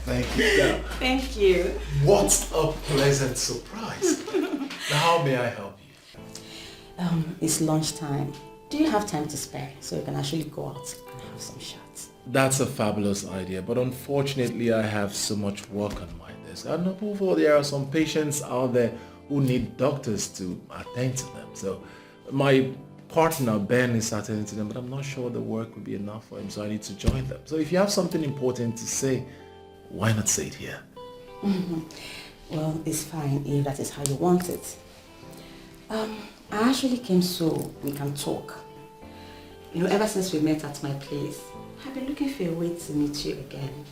Thank you. Now, Thank you. what a pleasant surprise. Now, how may I help you? It's lunchtime. Do you have time to spare so you can actually go out and have some shots? That's a fabulous idea, but unfortunately I have so much work on my desk. And above all, there are some patients out there who need doctors to attend to them. So my partner Ben is attending to them, but I'm not sure the work will be enough for him, so I need to join them. So if you have something important to say, why not say it here? Well, it's fine if that is how you want it. I actually came so we can talk. You know, ever since we met at my place, I've been looking for a way to meet you again.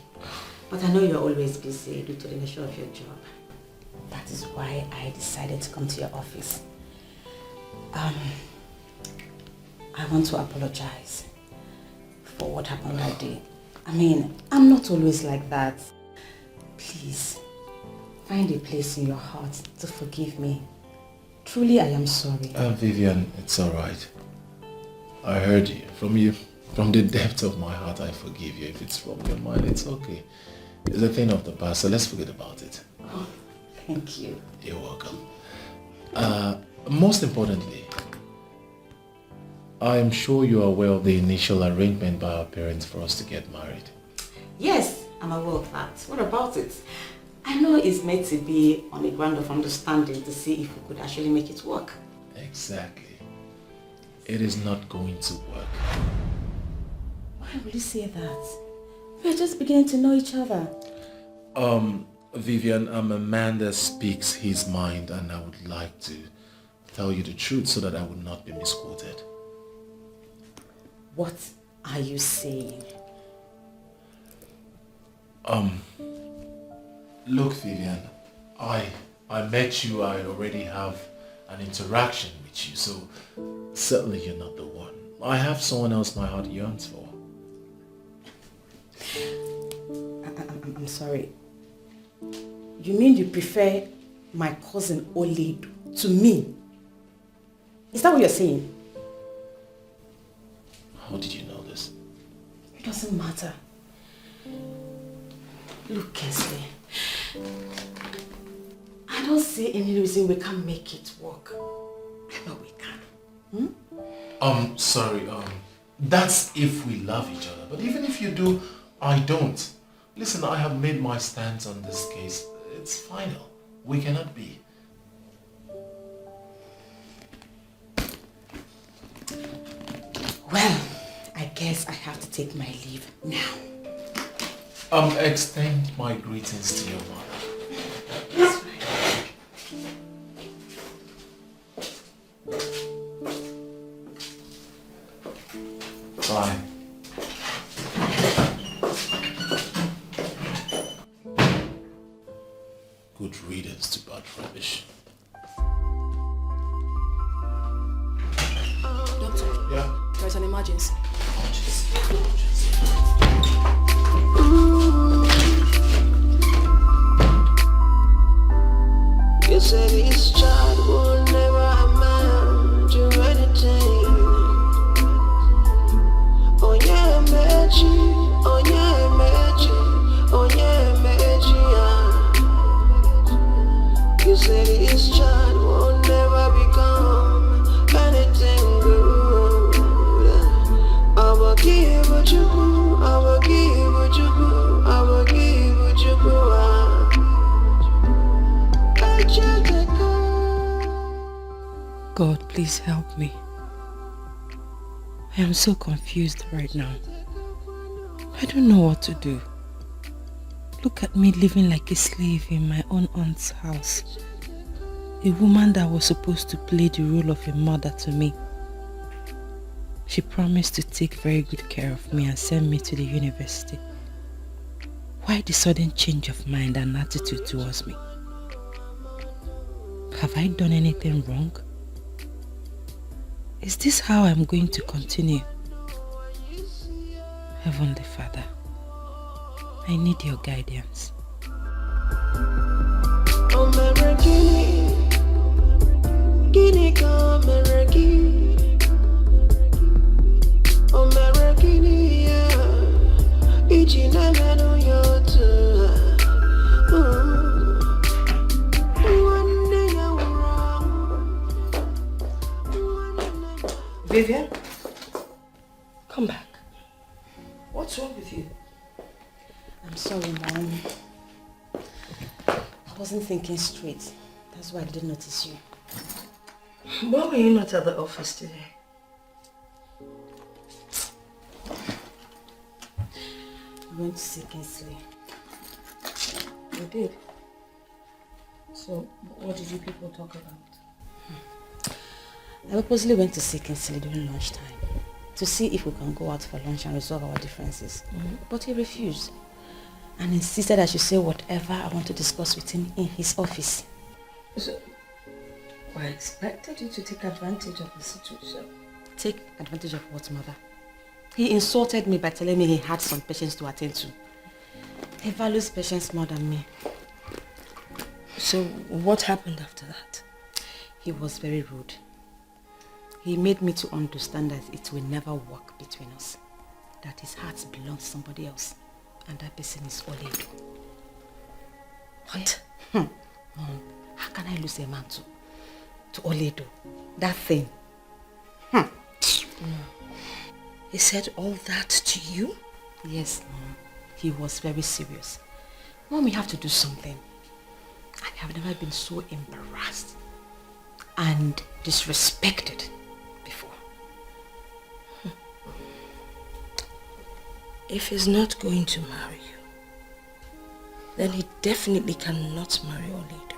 But I know you're always busy due to the nature of your job. That is why I decided to come to your office. I want to apologize for what happened that day. I mean, I'm not always like that. Please, find a place in your heart to forgive me. Truly, I am sorry. Vivian, it's alright. I heard you. From the depth of my heart, I forgive you. If it's from your mind, it's okay. It's a thing of the past, so let's forget about it. Oh, thank you. You're welcome. Most importantly, I am sure you are aware of the initial arrangement by our parents for us to get married. Yes, I'm aware of that. What about it? I know it's meant to be on the ground of understanding to see if we could actually make it work. Exactly. It is not going to work. Why would you say that? We're just beginning to know each other. Vivian, I'm a man that speaks his mind, and I would like to tell you the truth so that I would not be misquoted. What are you saying? Look, Vivian, I met you, I already have an interaction with you, so certainly you're not the one. I have someone else my heart yearns for. I'm sorry. You mean you prefer my cousin Oledo to me? Is that what you're saying? How did you know this? It doesn't matter. Look, Kingsley, I don't see any reason we can't make it work. I know we can. Sorry, that's if we love each other. But even if you do, I don't. Listen, I have made my stance on this case. It's final. We cannot be. Well, I guess I have to take my leave now. Extend my greetings to your mother. That's fine. Bye. Good riddance to bad rubbish. Doctor, Yeah? there's an emergency. You said this child will never amount to anything. Oh yeah, magic. Oh yeah, magic. Oh yeah, magic. You said this child will never become anything good. I will give what you do. I will give what you do. I will give what you do. God, please help me. I am so confused right now. I don't know what to do. Look at me living like a slave in my own aunt's house. A woman that was supposed to play the role of a mother to me. She promised to take very good care of me and send me to the university. Why the sudden change of mind and attitude towards me? Have I done anything wrong? Is this how I'm going to continue? Heavenly Father, I need your guidance. Vivian, come back. What's wrong with you? I'm sorry, Mom. I wasn't thinking straight. That's why I didn't notice you. Why were you not at the office today? I went to see Kingsley. You did? So, what did you people talk about? I purposely went to see Kingsley during lunchtime to see if we can go out for lunch and resolve our differences. But he refused and insisted I should say whatever I want to discuss with him in his office. So, I expected you to take advantage of the situation. Take advantage of what, Mother? He insulted me by telling me he had some patients to attend to. He values patients more than me. So, what happened after that? He was very rude. He made me to understand that it will never work between us. That his heart belongs to somebody else. And that person is Oledo. What? Mom, how can I lose a man to Oledo? That thing. No. He said all that to you? Yes, Mom. He was very serious. Mom, we have to do something. I have never been so embarrassed and disrespected before. If he's not going to marry you, then he definitely cannot marry Oledo.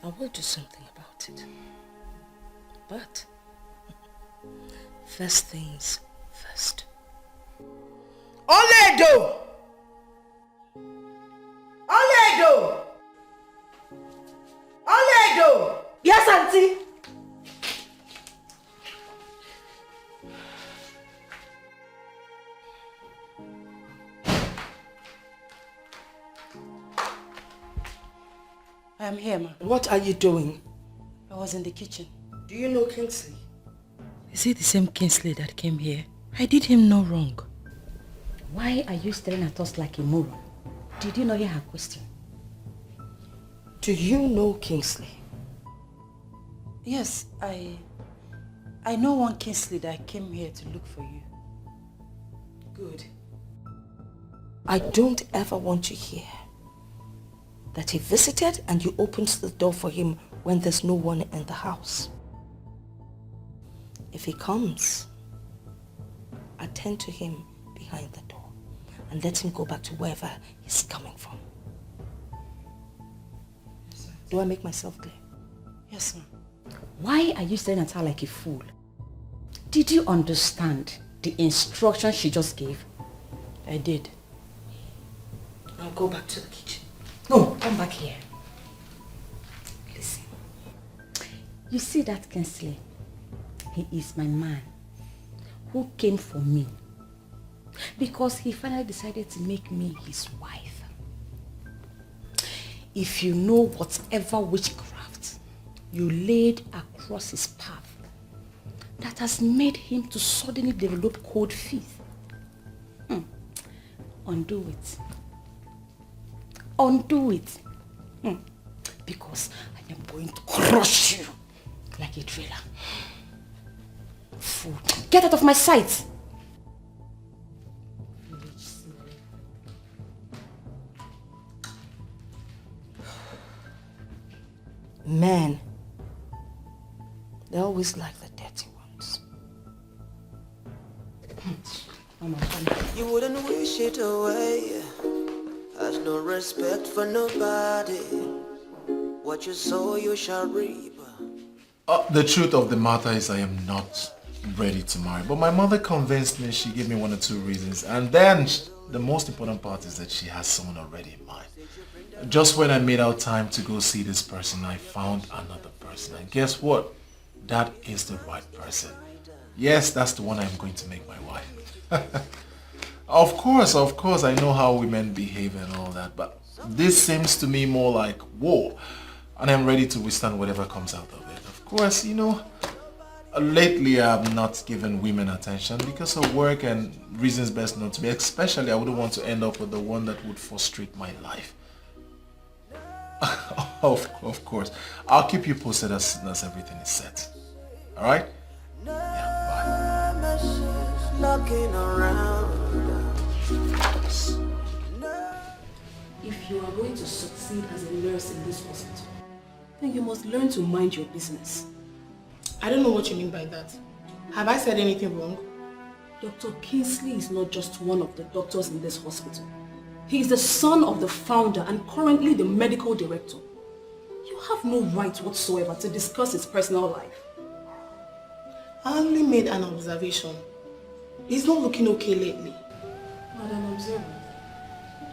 I will do something about it. But first things first. Oledo! Oledo! Oledo! Yes, Auntie! I am here, Ma. What are you doing? I was in the kitchen. Do you know Kingsley? Is it the same Kingsley that came here? I did him no wrong. Why are you staring at us like a moron? Did you not hear her question? Do you know Kingsley? Yes, I know one Kingsley that came here to look for you. Good. I don't ever want to hear that he visited and you opened the door for him when there's no one in the house. If he comes, attend to him behind the door and let him go back to wherever he's coming from. Do I make myself clear? Yes, ma'am. Why are you staring at her like a fool? Did you understand the instruction she just gave? I did. I'll go back to the kitchen. No, come back here. Listen. You see that Kingsley? He is my man who came for me because he finally decided to make me his wife. If you know whatever witchcraft you laid across his path that has made him to suddenly develop cold feet, undo it. Undo it. Because I am going to crush you like a trailer. Fool. Get out of my sight! Men, they always like the dirty ones. You wouldn't wish it away. Has no respect for nobody. What you sow, you shall reap. The truth of the matter is I am not ready to marry. But my mother convinced me. She gave me 1 or 2 reasons. And then the most important part is that she has someone already in mind. Just when I made out time to go see this person, I found another person. And guess what? That is the right person. Yes, that's the one I'm going to make my wife. Of course, I know how women behave and all that, but this seems to me more like war, and I'm ready to withstand whatever comes out of it. Of course, lately I've not given women attention because of work and reasons best known to me. Especially, I wouldn't want to end up with the one that would frustrate my life. Of course, I'll keep you posted as soon as everything is set. All right? Yeah, bye. Looking around. If you are going to succeed as a nurse in this hospital, then you must learn to mind your business. I don't know what you mean by that. Have I said anything wrong? Dr. Kingsley is not just one of the doctors in this hospital. He is the son of the founder and currently the medical director. You have no right whatsoever to discuss his personal life. I only made an observation. He's not looking okay lately. Madam Observer.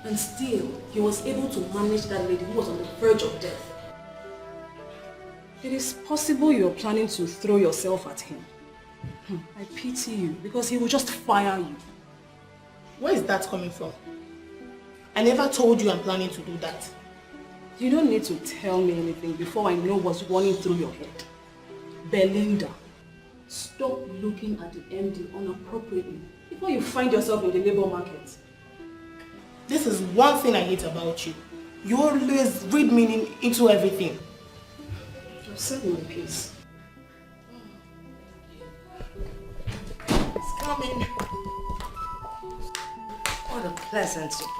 And still, he was able to manage that lady who was on the verge of death. It is possible you are planning to throw yourself at him. I pity you because he will just fire you. Where is that coming from? I never told you I'm planning to do that. You don't need to tell me anything before I know what's running through your head. Belinda, stop looking at the MD inappropriately before you find yourself in the labor market. This is one thing I hate about you. You always read meaning into everything. I've said my piece. It's coming. What a pleasant surprise.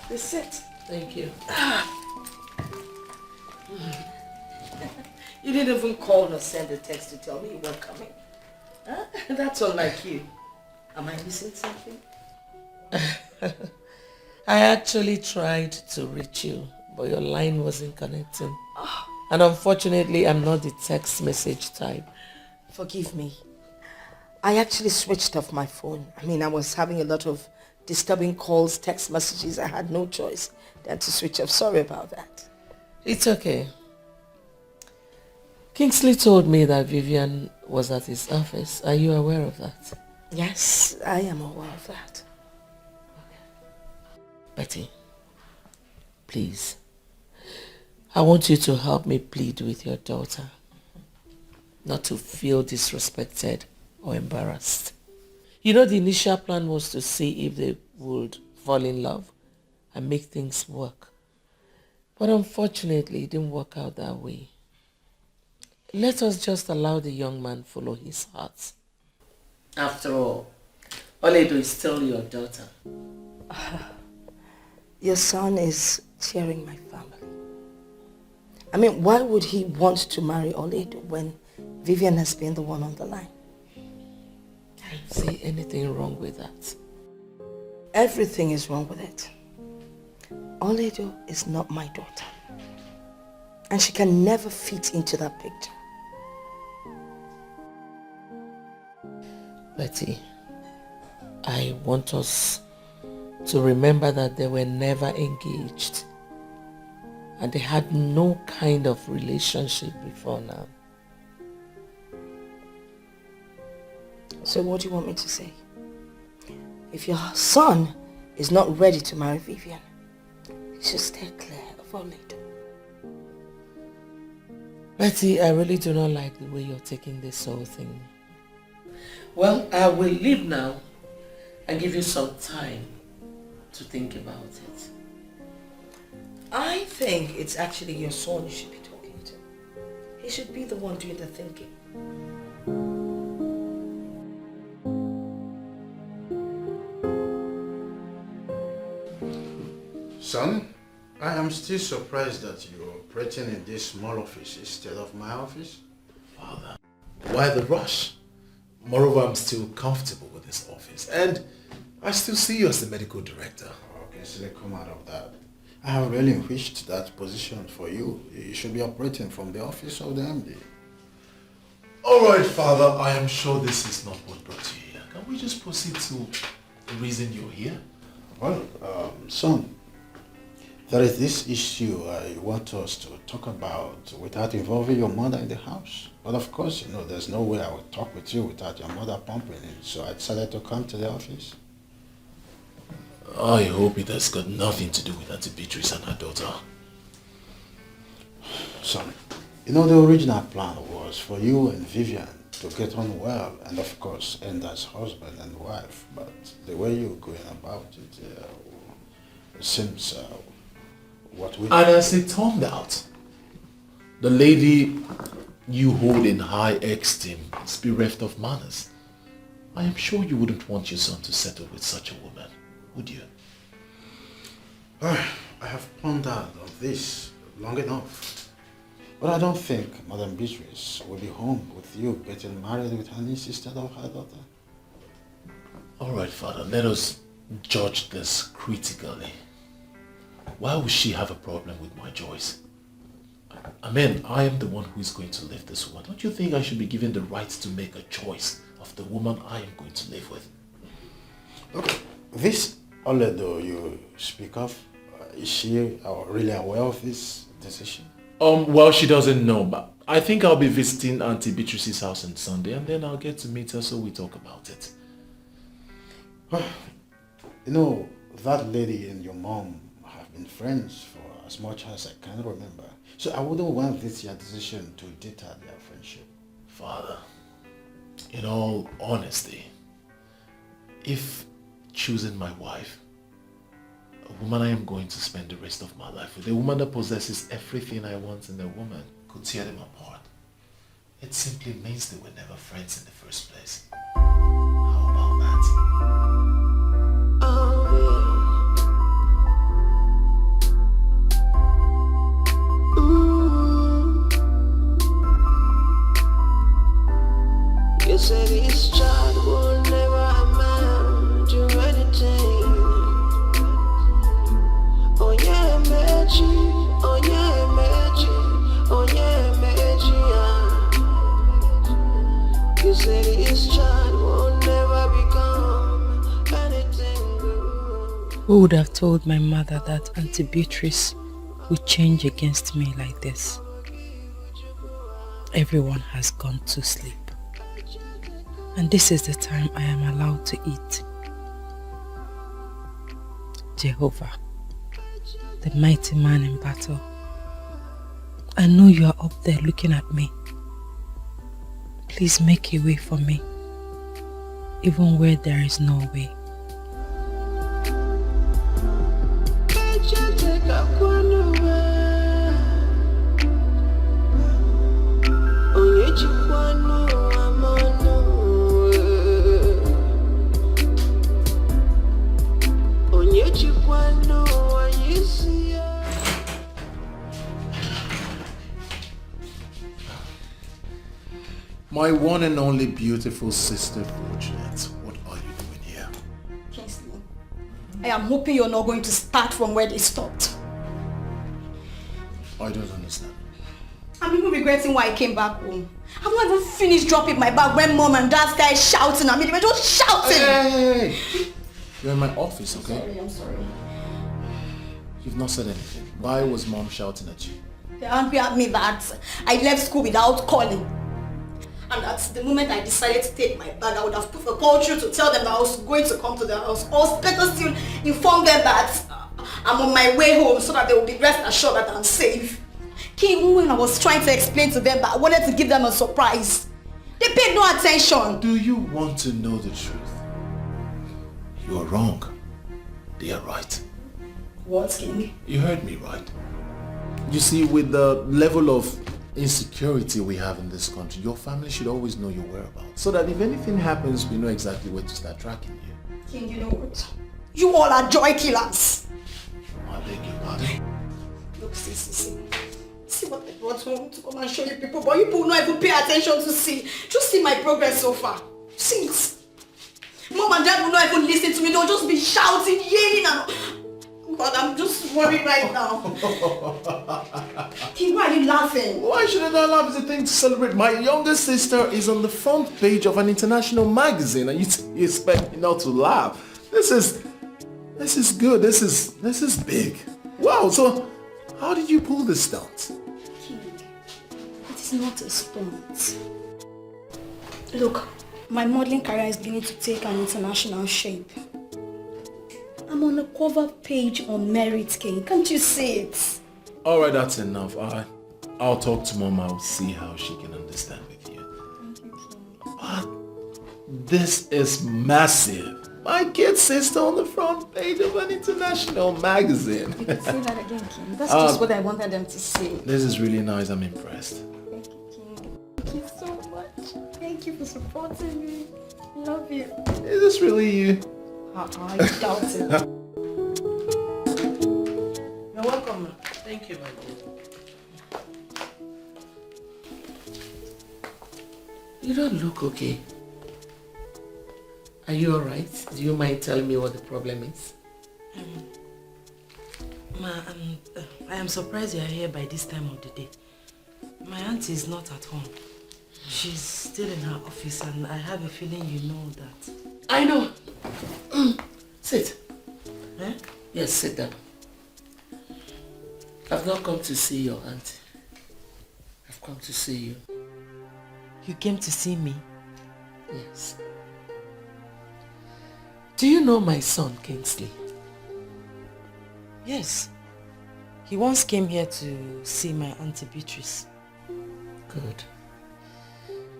They sit. Thank you. You didn't even call or send a text to tell me you weren't coming. Huh? That's unlike you. Am I missing something? I actually tried to reach you, but your line wasn't connecting. And unfortunately, I'm not the text message type. Forgive me. I actually switched off my phone. I was having a lot of disturbing calls, text messages. I had no choice than to switch off. Sorry about that. It's okay. Kingsley told me that Vivian was at his office. Are you aware of that? Yes, I am aware of that. Betty, please, I want you to help me plead with your daughter not to feel disrespected or embarrassed. The initial plan was to see if they would fall in love and make things work. But unfortunately, it didn't work out that way. Let us just allow the young man follow his heart. After all, Oledo is still your daughter. Your son is cheering my family. Why would he want to marry Oledo when Vivian has been the one on the line? I don't see anything wrong with that. Everything is wrong with it. Oledo is not my daughter. And she can never fit into that picture. Betty, I want us to remember that they were never engaged. And they had no kind of relationship before now. So what do you want me to say? If your son is not ready to marry Vivian, he should stay clear of Oledo. Betty, I really do not like the way you're taking this whole thing. Well, I will leave now and give you some time to think about it. I think it's actually your son you should be talking to. He should be the one doing the thinking. Son, I am still surprised that you're operating in this small office instead of my office. Father, why the rush? Moreover, I'm still comfortable with this office, and I still see you as the medical director. Okay, so come out of that. I have relinquished that position for you. You should be operating from the office of the MD. All right, Father, I am sure this is not what brought you here. Can we just proceed to the reason you're here? Well, son, there is this issue I want us to talk about without involving your mother in the house. But of course, you know, there's no way I would talk with you without your mother pumping in. So I decided to come to the office. I hope it has got nothing to do with Auntie Beatrice and her daughter. Son, you know, the original plan was for you and Vivian to get on well and of course end as husband and wife. But the way you're going about it seems what we... And as it turned out, the lady you hold in high esteem is bereft of manners. I am sure you wouldn't want your son to settle with such a woman, would you? I have pondered on this long enough. But I don't think Madam Beatrice will be home with you getting married with her niece instead of her daughter. All right, Father, let us judge this critically. Why would she have a problem with my choice? I mean, I am the one who is going to live this woman. Don't you think I should be given the right to make a choice of the woman I am going to live with? Okay, this Oledo you speak of, is she really aware of this decision? Well, she doesn't know, but I think I'll be visiting Auntie Beatrice's house on Sunday, and then I'll get to meet her so we talk about it. You know, that lady and your mom have been friends for as much as I can remember. So I wouldn't want this your decision to deter their friendship. Father, in all honesty, if choosing my wife, a woman I am going to spend the rest of my life with, a woman that possesses everything I want in a woman, could tear them apart, it simply means they were never friends in the first place. How about that? You say this child will never amount to anything. Oh yeah, magic. Oh yeah, magic. Oh yeah, magic. You say this child will never become anything good. Who would have told my mother that Auntie Beatrice would change against me like this? Everyone has gone to sleep. And this is the time I am allowed to eat. Jehovah, the mighty man in battle, I know you are up there looking at me. Please make a way for me, even where there is no way. My one and only beautiful sister, Fortunate, what are you doing here? Kingsley, I am hoping you're not going to start from where they stopped. I don't understand. I'm even regretting why I came back home. I've not even finished dropping my bag when mom and dad started shouting at me. They were just shouting. Hey. You're in my office, okay? I'm sorry. You've not said anything. Why was mom shouting at you? They're angry at me that I left school without calling. And that the moment I decided to take my bag, I would have put a call through to tell them that I was going to come to their house. Or better still, inform them that I'm on my way home so that they will be rest assured that I'm safe. Even when I was trying to explain to them that I wanted to give them a surprise, they paid no attention. Do you want to know the truth? You are wrong. They are right. What, King? You heard me right. You see, with the level of insecurity we have in this country, your family should always know your whereabouts. So that if anything happens, we know exactly where to start tracking you. King, you know what? You all are joy killers. I beg your pardon? Look, see. See what I brought home to come and show you people, but you people not even pay attention to see. Just see my progress so far. See it. Mom and dad will not even listen to me. They'll just be shouting, yelling and... God, I'm just worried right now. King, why are you laughing? Why shouldn't I laugh? It's a thing to celebrate. My younger sister is on the front page of an international magazine and you expect me not to laugh. This is good. This is big. Wow, so how did you pull this stunt? King, it is not a stunt. Look, my modeling career is beginning to take an international shape. I'm on a cover page on Merit, King. Can't you see it? Alright, that's enough. I'll talk to Mom. I'll see how she can understand with you. Thank you, King. But this is massive. My kid sister on the front page of an international magazine. You can say that again, King. That's just what I wanted them to see. This is really nice. I'm impressed. Thank you, King. Thank you so much. Thank you for supporting me. Love you. Is this really you? I doubt it. You're welcome. Thank you, my dear. You don't look okay. Are you alright? Do you mind telling me what the problem is? Ma, I am surprised you are here by this time of the day. My auntie is not at home. She's still in her office and I have a feeling you know that. I know. Sit. Eh? Yes, sit down. I've not come to see your auntie. I've come to see you. You came to see me? Yes. Do you know my son, Kingsley? Yes. He once came here to see my auntie Beatrice. Good.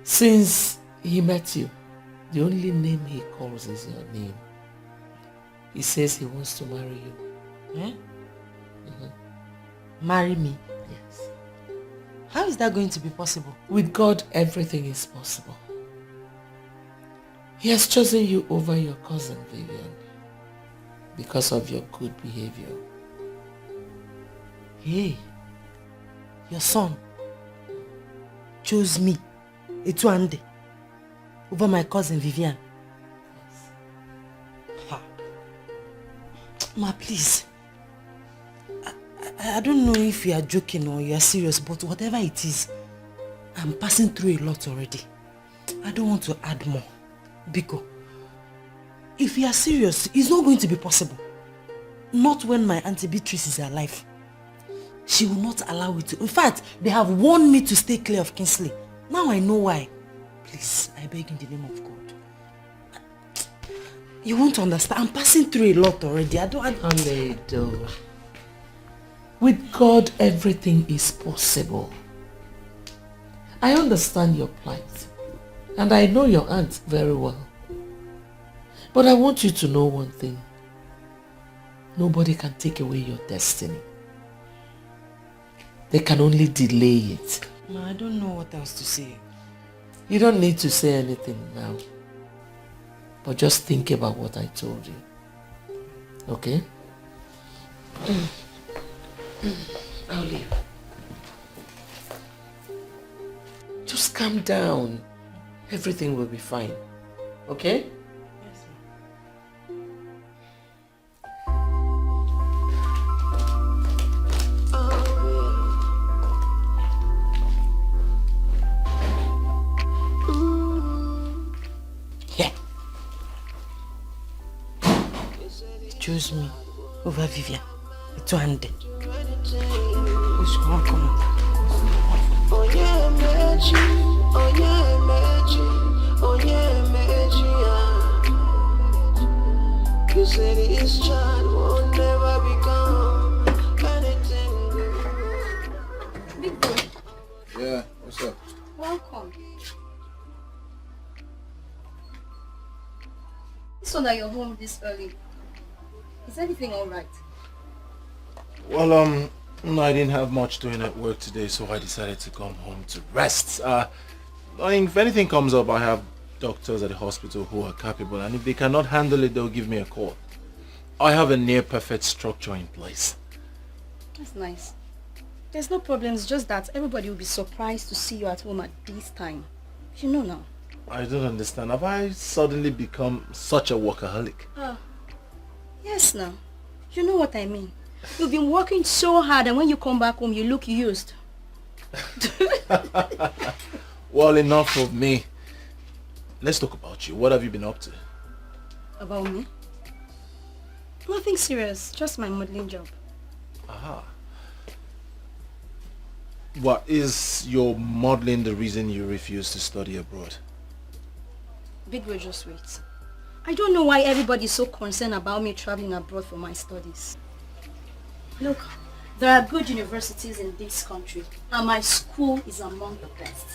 Since he met you, the only name he calls is your name. He says he wants to marry you. Eh? Marry me? Yes. How is that going to be possible? With God, everything is possible. He has chosen you over your cousin, Vivian, because of your good behavior. Hey, your son chose me, Etuande, over my cousin Vivian. Ha. Ma, please. I don't know if you are joking or you are serious, but whatever it is, I'm passing through a lot already. I don't want to add more. Biko, if you are serious, it's not going to be possible. Not when my auntie Beatrice is alive. She will not allow it to. In fact, they have warned me to stay clear of Kingsley. Now I know why. Please, I beg in the name of God. You won't understand. I'm passing through a lot already. Oledo. With God, everything is possible. I understand your plight. And I know your aunt very well. But I want you to know one thing. Nobody can take away your destiny. They can only delay it. Ma, I don't know what else to say. You don't need to say anything now. But just think about what I told you. Okay? I'll leave. Just calm down. Everything will be fine. Okay? Yes, Here. Choose me over Vivian. It's one day. Come on. You said his child will never become anything good. Big boy, Yeah, what's up? welcome. So that you're home this early. Is everything alright? Well, no, I didn't have much doing at work today, so I decided to come home to rest. I mean, if anything comes up, I have doctors at the hospital who are capable, and if they cannot handle it, they'll give me a call. I have a near-perfect structure in place. That's nice. There's no problem, it's just that everybody will be surprised to see you at home at this time. You know now. I don't understand. Have I suddenly become such a workaholic? Yes now. You know what I mean. You've been working so hard and when you come back home you look used. Well, enough of me. Let's talk about you. What have you been up to? About me? Nothing serious, just my modeling job. Aha. What, is your modeling the reason you refuse to study abroad? Big Bro, just wait. I don't know why everybody is so concerned about me traveling abroad for my studies. Look, there are good universities in this country and my school is among the best.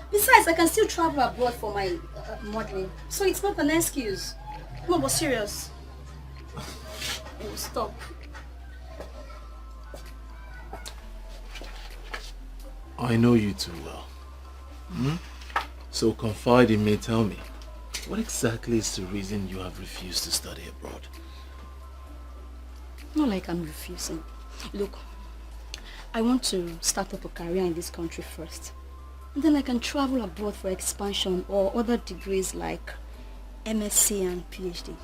Besides, I can still travel abroad for my modeling, so it's not an excuse. No, but serious. Oh, stop. I know you too well. So confide in me, tell me, what exactly is the reason you have refused to study abroad? Not like I'm refusing. Look, I want to start up a career in this country first. And then I can travel abroad for expansion or other degrees like MSc and PhD.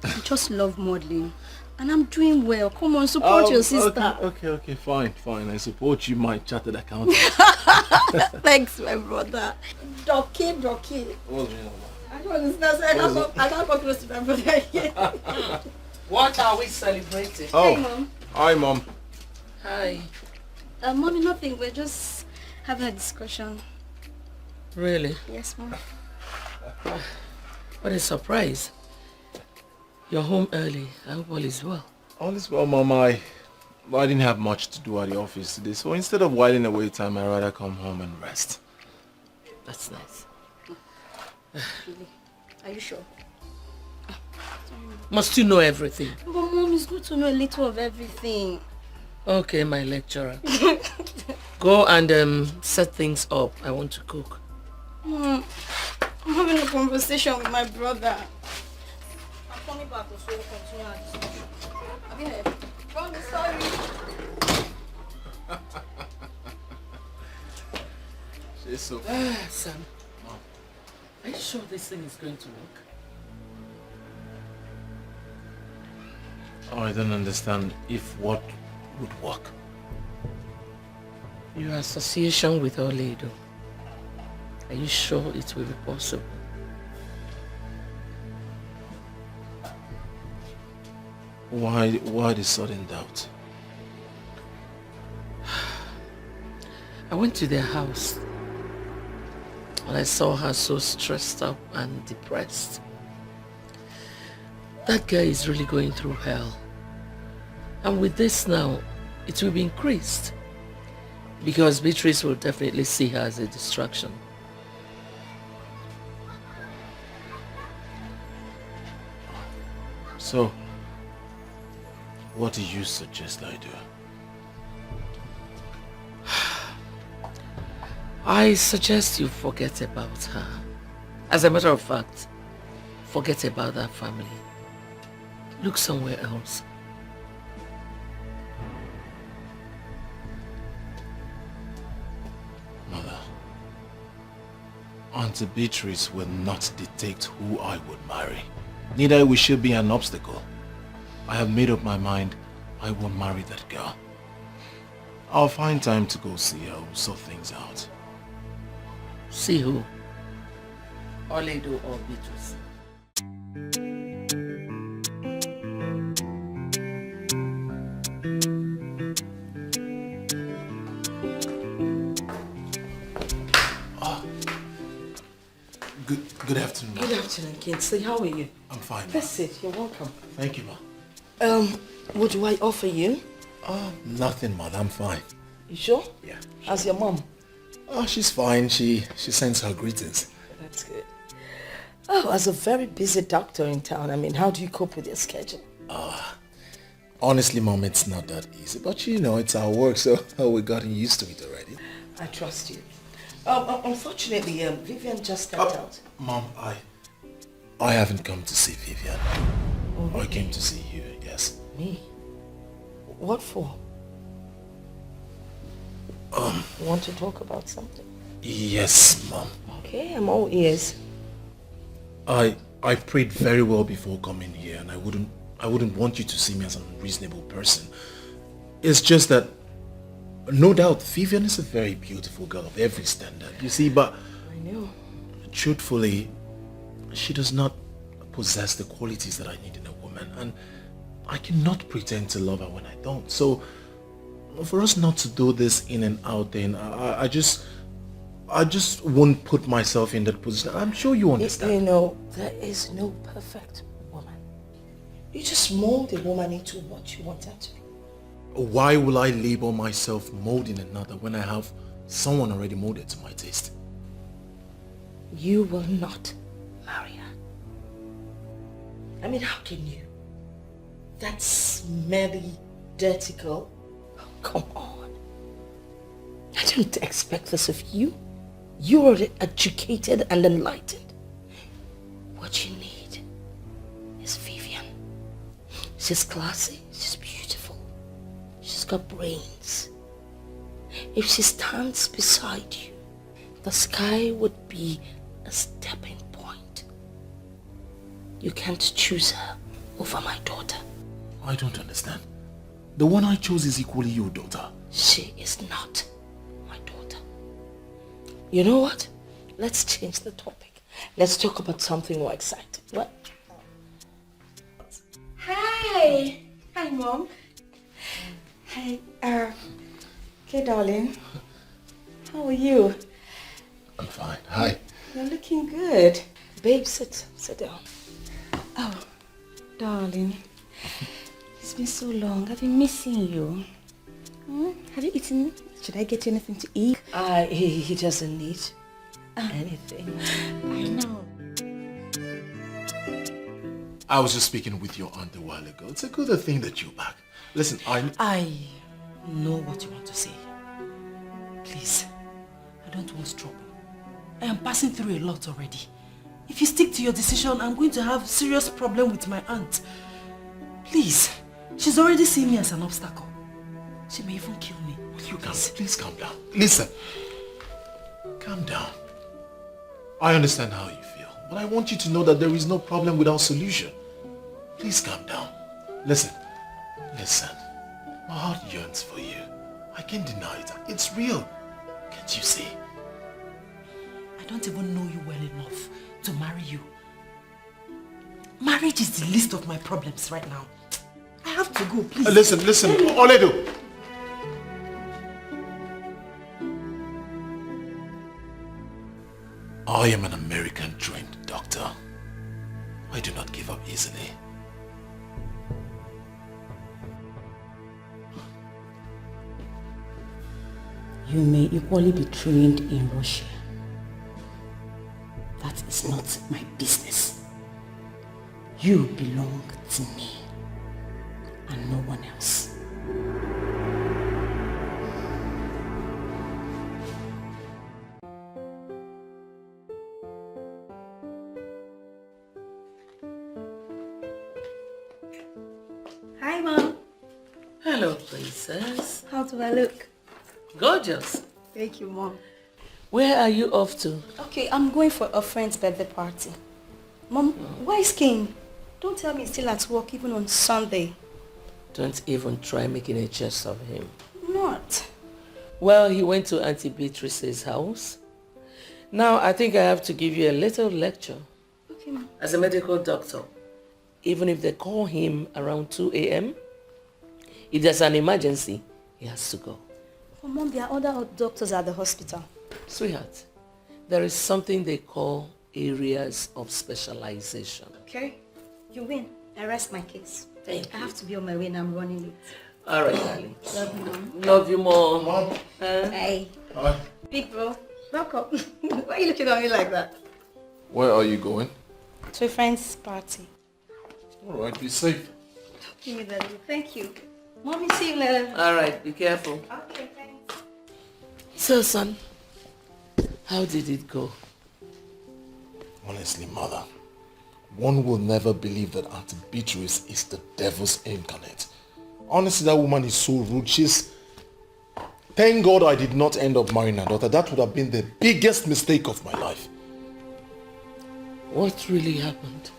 I just love modeling. And I'm doing well. Come on, support your sister. Okay, fine. I support you, my chartered accountant. Thanks, my brother. Doki. What's your name? I don't understand. I can't come close to my brother again. What are we celebrating? Oh, Hey, Mom. hi, Mom. Hi. Mommy, nothing. We're just having a discussion. Really? Yes, Mom. What a surprise. You're home early. I hope all is well. All is well, Mom. I didn't have much to do at the office today, so instead of whiling away time, I'd rather come home and rest. That's nice. Really? Are you sure? Must you know everything? But Mom, it's good to know a little of everything. Okay, my lecturer. Go and set things up. I want to cook. Mom, I'm having a conversation with my brother. I'm coming back to so we'll continue our discussion. Have you heard? Mom, sorry. She's so... Sam, are you sure this thing is going to work? Oh, I don't understand if what would work. Your association with Oledo. Are you sure it will be possible? Why the sudden doubt? I went to their house and I saw her so stressed up and depressed. That guy is really going through hell. And with this now, it will be increased. Because Beatrice will definitely see her as a distraction. So, what do you suggest I do? I suggest you forget about her. As a matter of fact, forget about that family. Look somewhere else. Mother, Auntie Beatrice will not dictate who I would marry. Neither will she be an obstacle. I have made up my mind I will marry that girl. I'll find time to go see her, we'll sort things out. See who? Oledo or Beatrice. Good afternoon, Ma. Good afternoon, Kingsley. How are you? I'm fine, Ma. That's it. You're welcome. Thank you, Ma. What do I offer you? Nothing, Ma. I'm fine. You sure? Yeah. How's your mom? Oh, she's fine. She sends her greetings. That's good. Oh, as a very busy doctor in town, I mean, how do you cope with your schedule? Honestly, Mom, it's not that easy. But you know, it's our work, so we've gotten used to it already. I trust you. Unfortunately, Vivian just stepped out. Mom, I haven't come to see Vivian. Oh, really? I came to see you, yes. Me? What for? You want to talk about something? Yes, Mom. Okay, I'm all ears. I prayed very well before coming here, and I wouldn't want you to see me as an unreasonable person. It's just that, no doubt, Vivian is a very beautiful girl of every standard, you see, but I know. Truthfully, she does not possess the qualities that I need in a woman, and I cannot pretend to love her when I don't. So, for us not to do this in and out thing, I just won't put myself in that position. I'm sure you understand. You know, there is no perfect woman. You just mold a woman into what you want her to be. Why will I label myself molding another when I have someone already molded to my taste? You will not marry her. I mean, how can you? That smelly, dirty girl? Oh, come on. I don't expect this of you. You are educated and enlightened. What you need is Vivian. She's classy, she's beautiful, she's got brains. If she stands beside you, the sky would be a stepping point. You can't choose her over my daughter. I don't understand. The one I chose is equally your daughter. She is not my daughter. You know what? Let's change the topic. Let's talk about something more exciting. What? Hi! Hi, Mom. Hi, okay, darling. How are you? I'm fine. Hi. You're looking good. Babe, sit down. Oh, darling. It's been so long. I've been missing you. Have you eaten? Should I get you anything to eat? He doesn't need anything. I know. I was just speaking with your aunt a while ago. It's a good thing that you're back. Listen, I know what you want to say. Please, I don't want trouble. I am passing through a lot already. If you stick to your decision, I'm going to have serious problem with my aunt. Please, she's already seen me as an obstacle. She may even kill me. Please calm down. Listen, calm down. I understand how you feel, but I want you to know that there is no problem without solution. Please calm down. Listen, my heart yearns for you. I can't deny it. It's real. Can't you see? I don't even know you well enough to marry you. Marriage is the least of my problems right now. I have to go, please. Listen, Oledo. I am an American-trained doctor. I do not give up easily. You may equally be trained in Russia. That is not my business. You belong to me and no one else. Hi, Mom. Hello, princess. How do I look? Gorgeous. Thank you, Mom. Where are you off to? Okay, I'm going for a friend's birthday party. Mom, where is King? Don't tell me he's still at work even on Sunday. Don't even try making a jest of him. Not. Well, he went to Auntie Beatrice's house. Now, I think I have to give you a little lecture. Okay, Mom. As a medical doctor, even if they call him around 2 a.m., if there's an emergency, he has to go. But Mom, there are other doctors at the hospital. Sweetheart, there is something they call areas of specialization. Okay, you win. I rest my case. Thank I you. have to be on my way now. I'm running late. All right, darling. Love you, Mom. Love you more. Mom. Hey. Hi. Big bro. Welcome. Why are you looking at me like that? Where are you going? To a friend's party. All right, be safe. Give me that. Thank you. Mommy, see you later. All right, be careful. Okay, thanks. So, son, how did it go? Honestly, Mother, one will never believe that Auntie Beatrice is the devil's incarnate. Honestly, that woman is so rude. Thank God I did not end up marrying her daughter. That would have been the biggest mistake of my life. What really happened?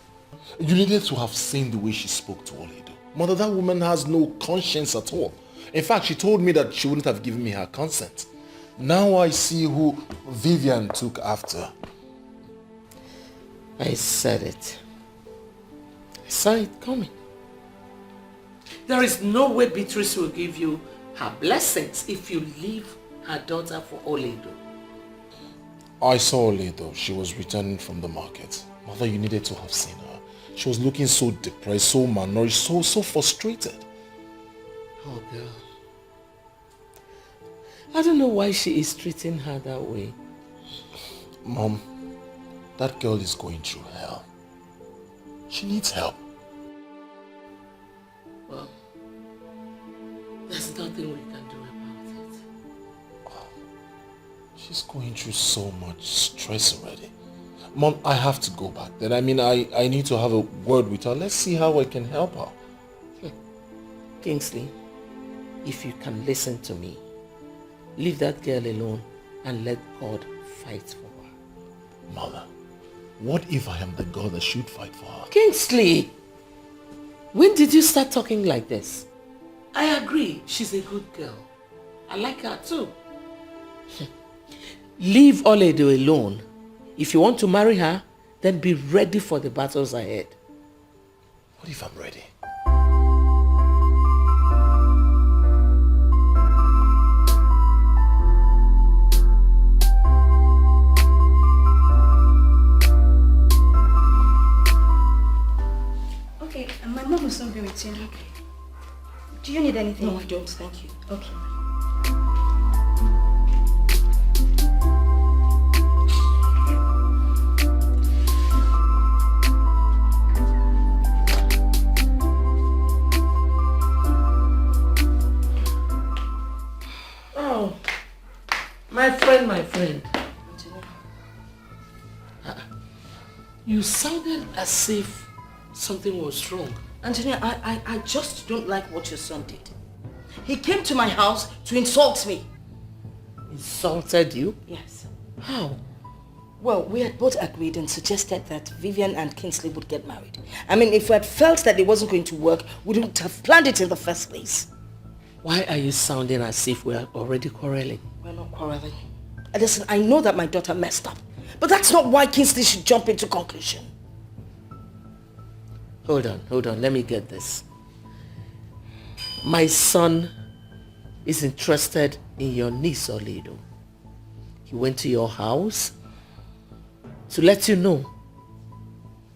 You needed to have seen the way she spoke to Oledo. Mother, that woman has no conscience at all. In fact, she told me that she wouldn't have given me her consent. Now I see who Vivian took after. I said it. I saw it coming. There is no way Beatrice will give you her blessings if you leave her daughter for Oledo. I saw Oledo. She was returning from the market. Mother, you needed to have seen her. She was looking so depressed, so malnourished, so frustrated. Oh, girl. I don't know why she is treating her that way. Mom, that girl is going through hell. She needs help. Well, there's nothing we can do about it. She's going through so much stress already. Mom, I have to go back. Then I need to have a word with her. Let's see how I can help her. Kingsley, if you can listen to me, leave that girl alone and let God fight for her. Mother, what if I am the God that should fight for her? Kingsley, when did you start talking like this? I agree, she's a good girl. I like her too. Leave Oledo alone. If you want to marry her, then be ready for the battles ahead. What if I'm ready? Okay, and my mom will soon be with you. Okay. Do you need anything? No, I don't, thank you. Okay. Oh, my friend. You sounded as if something was wrong. Antonia, I just don't like what your son did. He came to my house to insult me. Insulted you? Yes. How? Well, we had both agreed and suggested that Vivian and Kingsley would get married. I mean, if we had felt that it wasn't going to work, we wouldn't have planned it in the first place. Why are you sounding as if we are already quarreling? We're not quarreling. Listen, I know that my daughter messed up, but that's not why Kingsley should jump into conclusion. Hold on, let me get this. My son is interested in your niece, Oledo. He went to your house to let you know.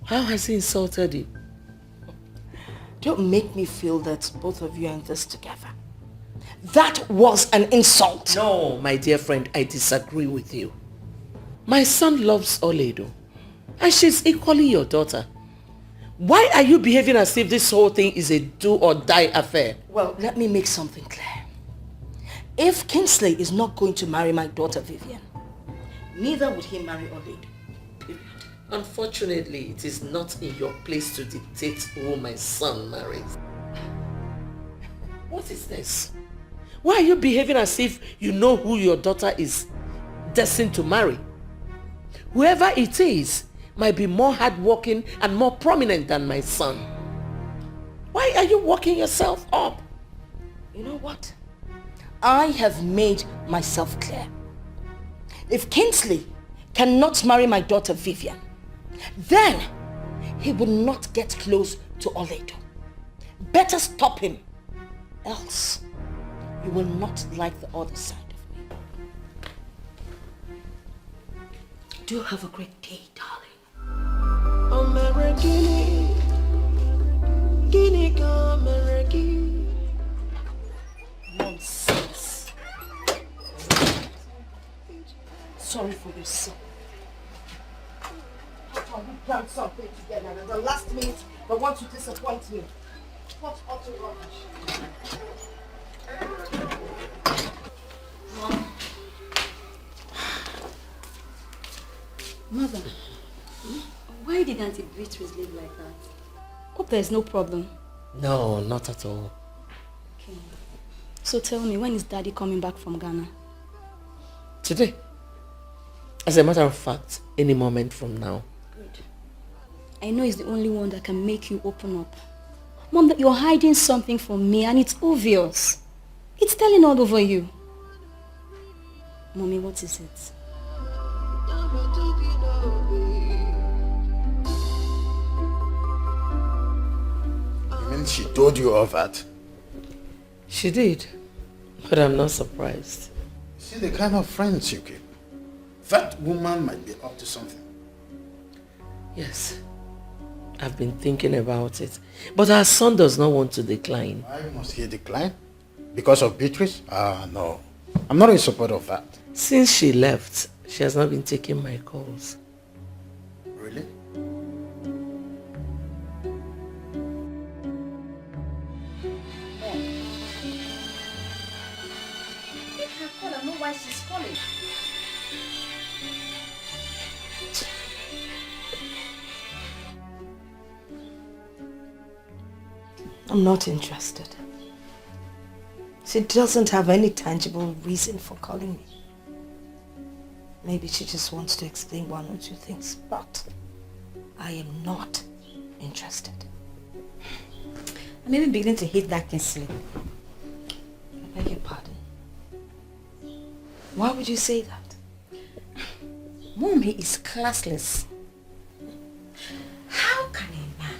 How has he insulted you? Don't make me feel that both of you are in this together. That was an insult. No, my dear friend, I disagree with you. My son loves Oledo, and she's equally your daughter. Why are you behaving as if this whole thing is a do-or-die affair? Well, let me make something clear. If Kingsley is not going to marry my daughter Vivian, neither would he marry Oledo. Unfortunately, it is not in your place to dictate who my son marries. What is this? Why are you behaving as if you know who your daughter is destined to marry? Whoever it is might be more hardworking and more prominent than my son. Why are you working yourself up? You know what? I have made myself clear. If Kingsley cannot marry my daughter Vivian, then he will not get close to Oledo. Better stop him, else you will not like the other side of me. Do have a great day, darling. Nonsense. Sorry for your son. How can we plan something together and at the last minute they want to disappoint me? What utter rubbish. Mom. Mother, why did Auntie Beatrice live like that? Hope there's no problem. No, not at all. Okay. So tell me, when is Daddy coming back from Ghana? Today. As a matter of fact, any moment from now. Good. I know he's the only one that can make you open up. Mom, that you're hiding something from me and it's obvious. It's telling all over you. Mommy, what is it? You mean she told you all that? She did, but I'm not surprised. See the kind of friends you keep. That woman might be up to something. Yes, I've been thinking about it, but our son does not want to decline. Why must he decline? Because of Beatrice? Ah, no. I'm not in support of that. Since she left, she has not been taking my calls. Really? Take her call and know why she's calling. I'm not interested. She doesn't have any tangible reason for calling me. Maybe she just wants to explain one or two things, but I am not interested. I'm even beginning to hate that Kingsley. I beg your pardon. Why would you say that? Mom, he is classless. How can a man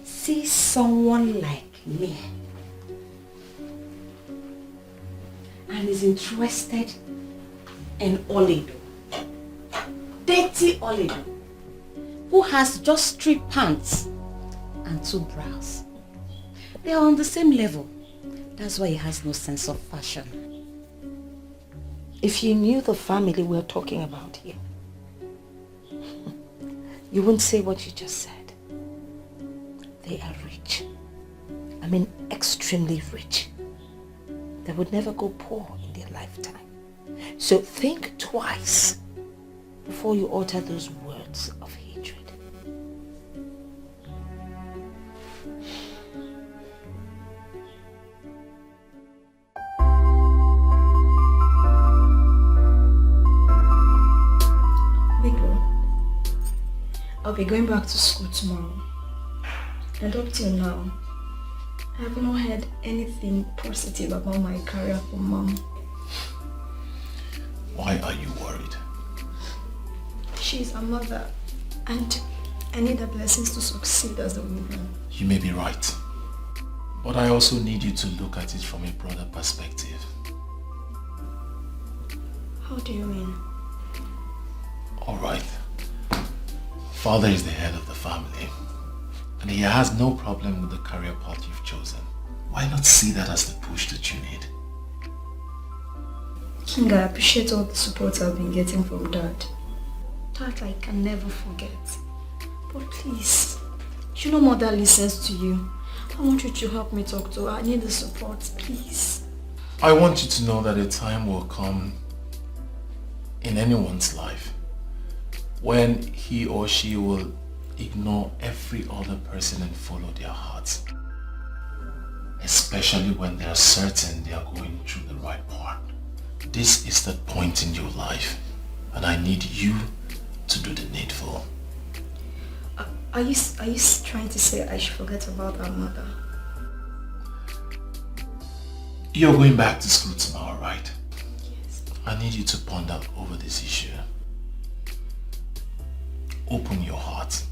see someone like me and is interested in Oledo? Dirty Oledo, who has just 3 pants and 2 bras. They are on the same level. That's why he has no sense of fashion. If you knew the family we're talking about here, you wouldn't say what you just said. They are rich. I mean, extremely rich. They would never go poor in their lifetime. So think twice before you utter those words of hatred. I'll be going back to school tomorrow. And up till now, I have not heard anything positive about my career from Mom. Why are you worried? She's a mother, and I need her blessings to succeed as a woman. You may be right. But I also need you to look at it from a broader perspective. How do you mean? Alright. Father is the head of the family, and he has no problem with the career path you've chosen. Why not see that as the push that you need? King, I appreciate all the support I've been getting from Dad. That I can never forget. But please, you know Mother listens to you. I want you to help me talk to her. I need the support, please. I want you to know that a time will come in anyone's life when he or she will ignore every other person and follow their hearts. Especially when they are certain they are going through the right path. This is the point in your life, and I need you to do the needful. Are you trying to say I should forget about our mother? You're going back to school tomorrow, right? Yes. I need you to ponder over this issue. open your heart.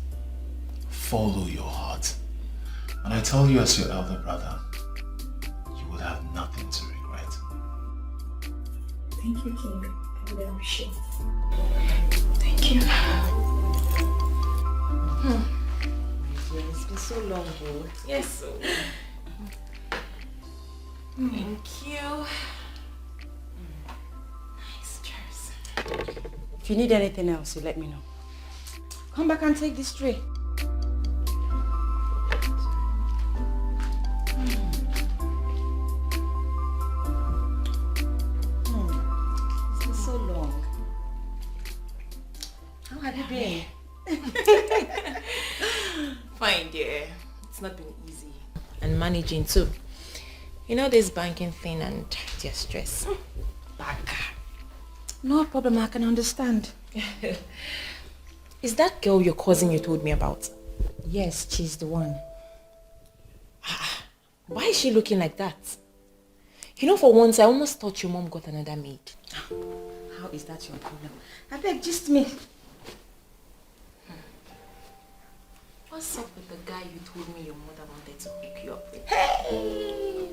Follow your heart. And I tell you as your elder brother, you will have nothing to regret. Thank you, King. I really appreciate it. Thank you. It's been so long, though. Yes. Thank you. Nice dress. If you need anything else, you let me know. Come back and take this tray. It's been so long. How have you been? Fine, dear. It's not been easy. And managing too. You know this banking thing and their stress. Banker. No problem, I can understand. Is that girl your cousin you told me about? Yes, she's the one. Why is she looking like that? You know, for once I almost thought your mom got another maid. How is that your problem? I beg, just me. What's up with the guy you told me your mother wanted to hook you up with? Hey,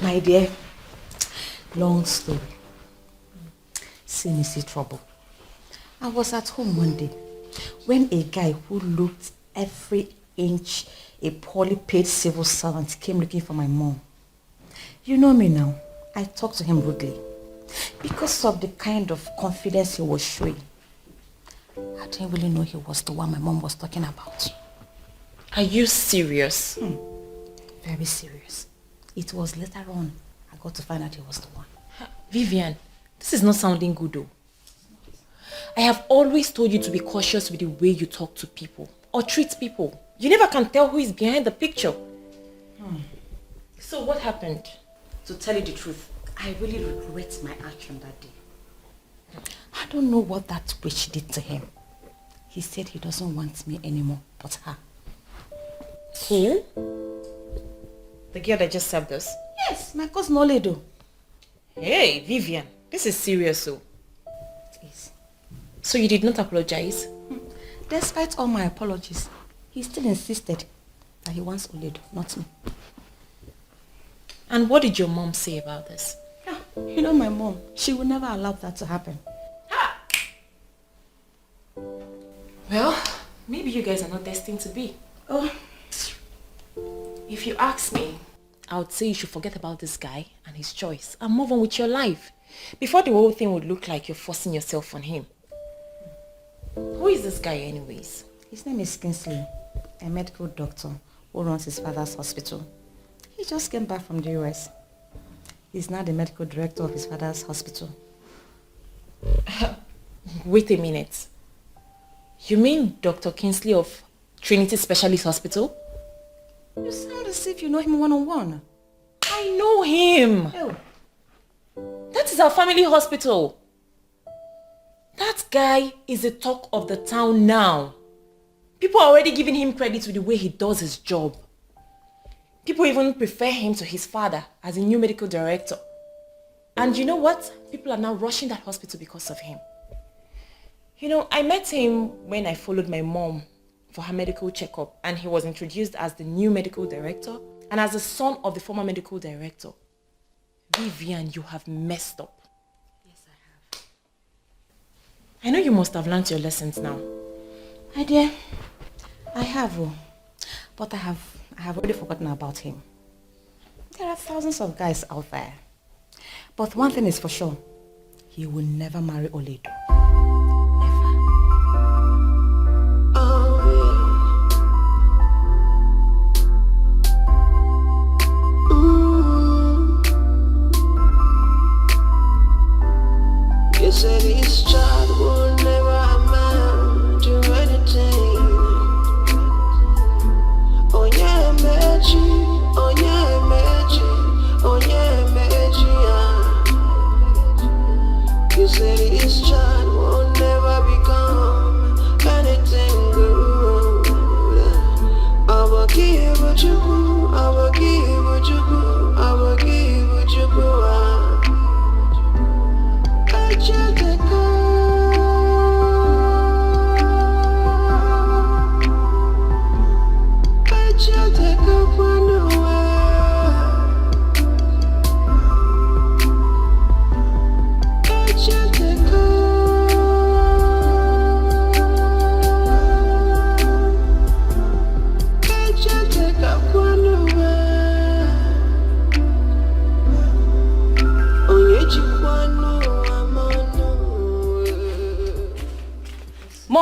my dear. Long story. See trouble. I was at home one day when a guy who looked every inch a poorly paid civil servant came looking for my mom. You know me now. I talked to him rudely because of the kind of confidence he was showing. I didn't really know he was the one my mom was talking about. Are you serious? Very serious. It was later on I got to find out he was the one. Vivian, this is not sounding good though. I have always told you to be cautious with the way you talk to people or treat people. You never can tell who is behind the picture. So what happened? To tell you the truth, I really regret my action that day. I don't know what that witch did to him. He said he doesn't want me anymore, but her. Who? The girl that just served us? Yes, my cousin Oledo. Hey, Vivian, this is serious, so. It is. So you did not apologize? Despite all my apologies, he still insisted that he wants Oledo, not me. And what did your mom say about this? You know my mom, she would never allow that to happen. Well, maybe you guys are not destined to be. Oh. If you ask me, I would say you should forget about this guy and his choice and move on with your life before the whole thing would look like you're forcing yourself on him. Who is this guy anyways? His name is Kingsley, a medical doctor who runs his father's hospital. He just came back from the US. He's now the medical director of his father's hospital. Wait a minute. You mean Dr. Kingsley of Trinity Specialist Hospital? You sound as if you know him one-on-one. I know him. Oh. That is our family hospital. That guy is the talk of the town now. People are already giving him credit with the way he does his job. People even prefer him to his father as a new medical director. And you know what? People are now rushing that hospital because of him. You know, I met him when I followed my mom for her medical checkup, and he was introduced as the new medical director and as the son of the former medical director. Vivian, you have messed up. Yes, I have. I know you must have learned your lessons now. My dear, I have, but I have already forgotten about him. There are thousands of guys out there. But one thing is for sure, he will never marry Oledo. You said this child will never amount to anything. Oh yeah, magic. Oh yeah, magic. Oh yeah, magic. You said this child will never become anything good. I will give what you do. I will give what you do. I will give what you do. I just go.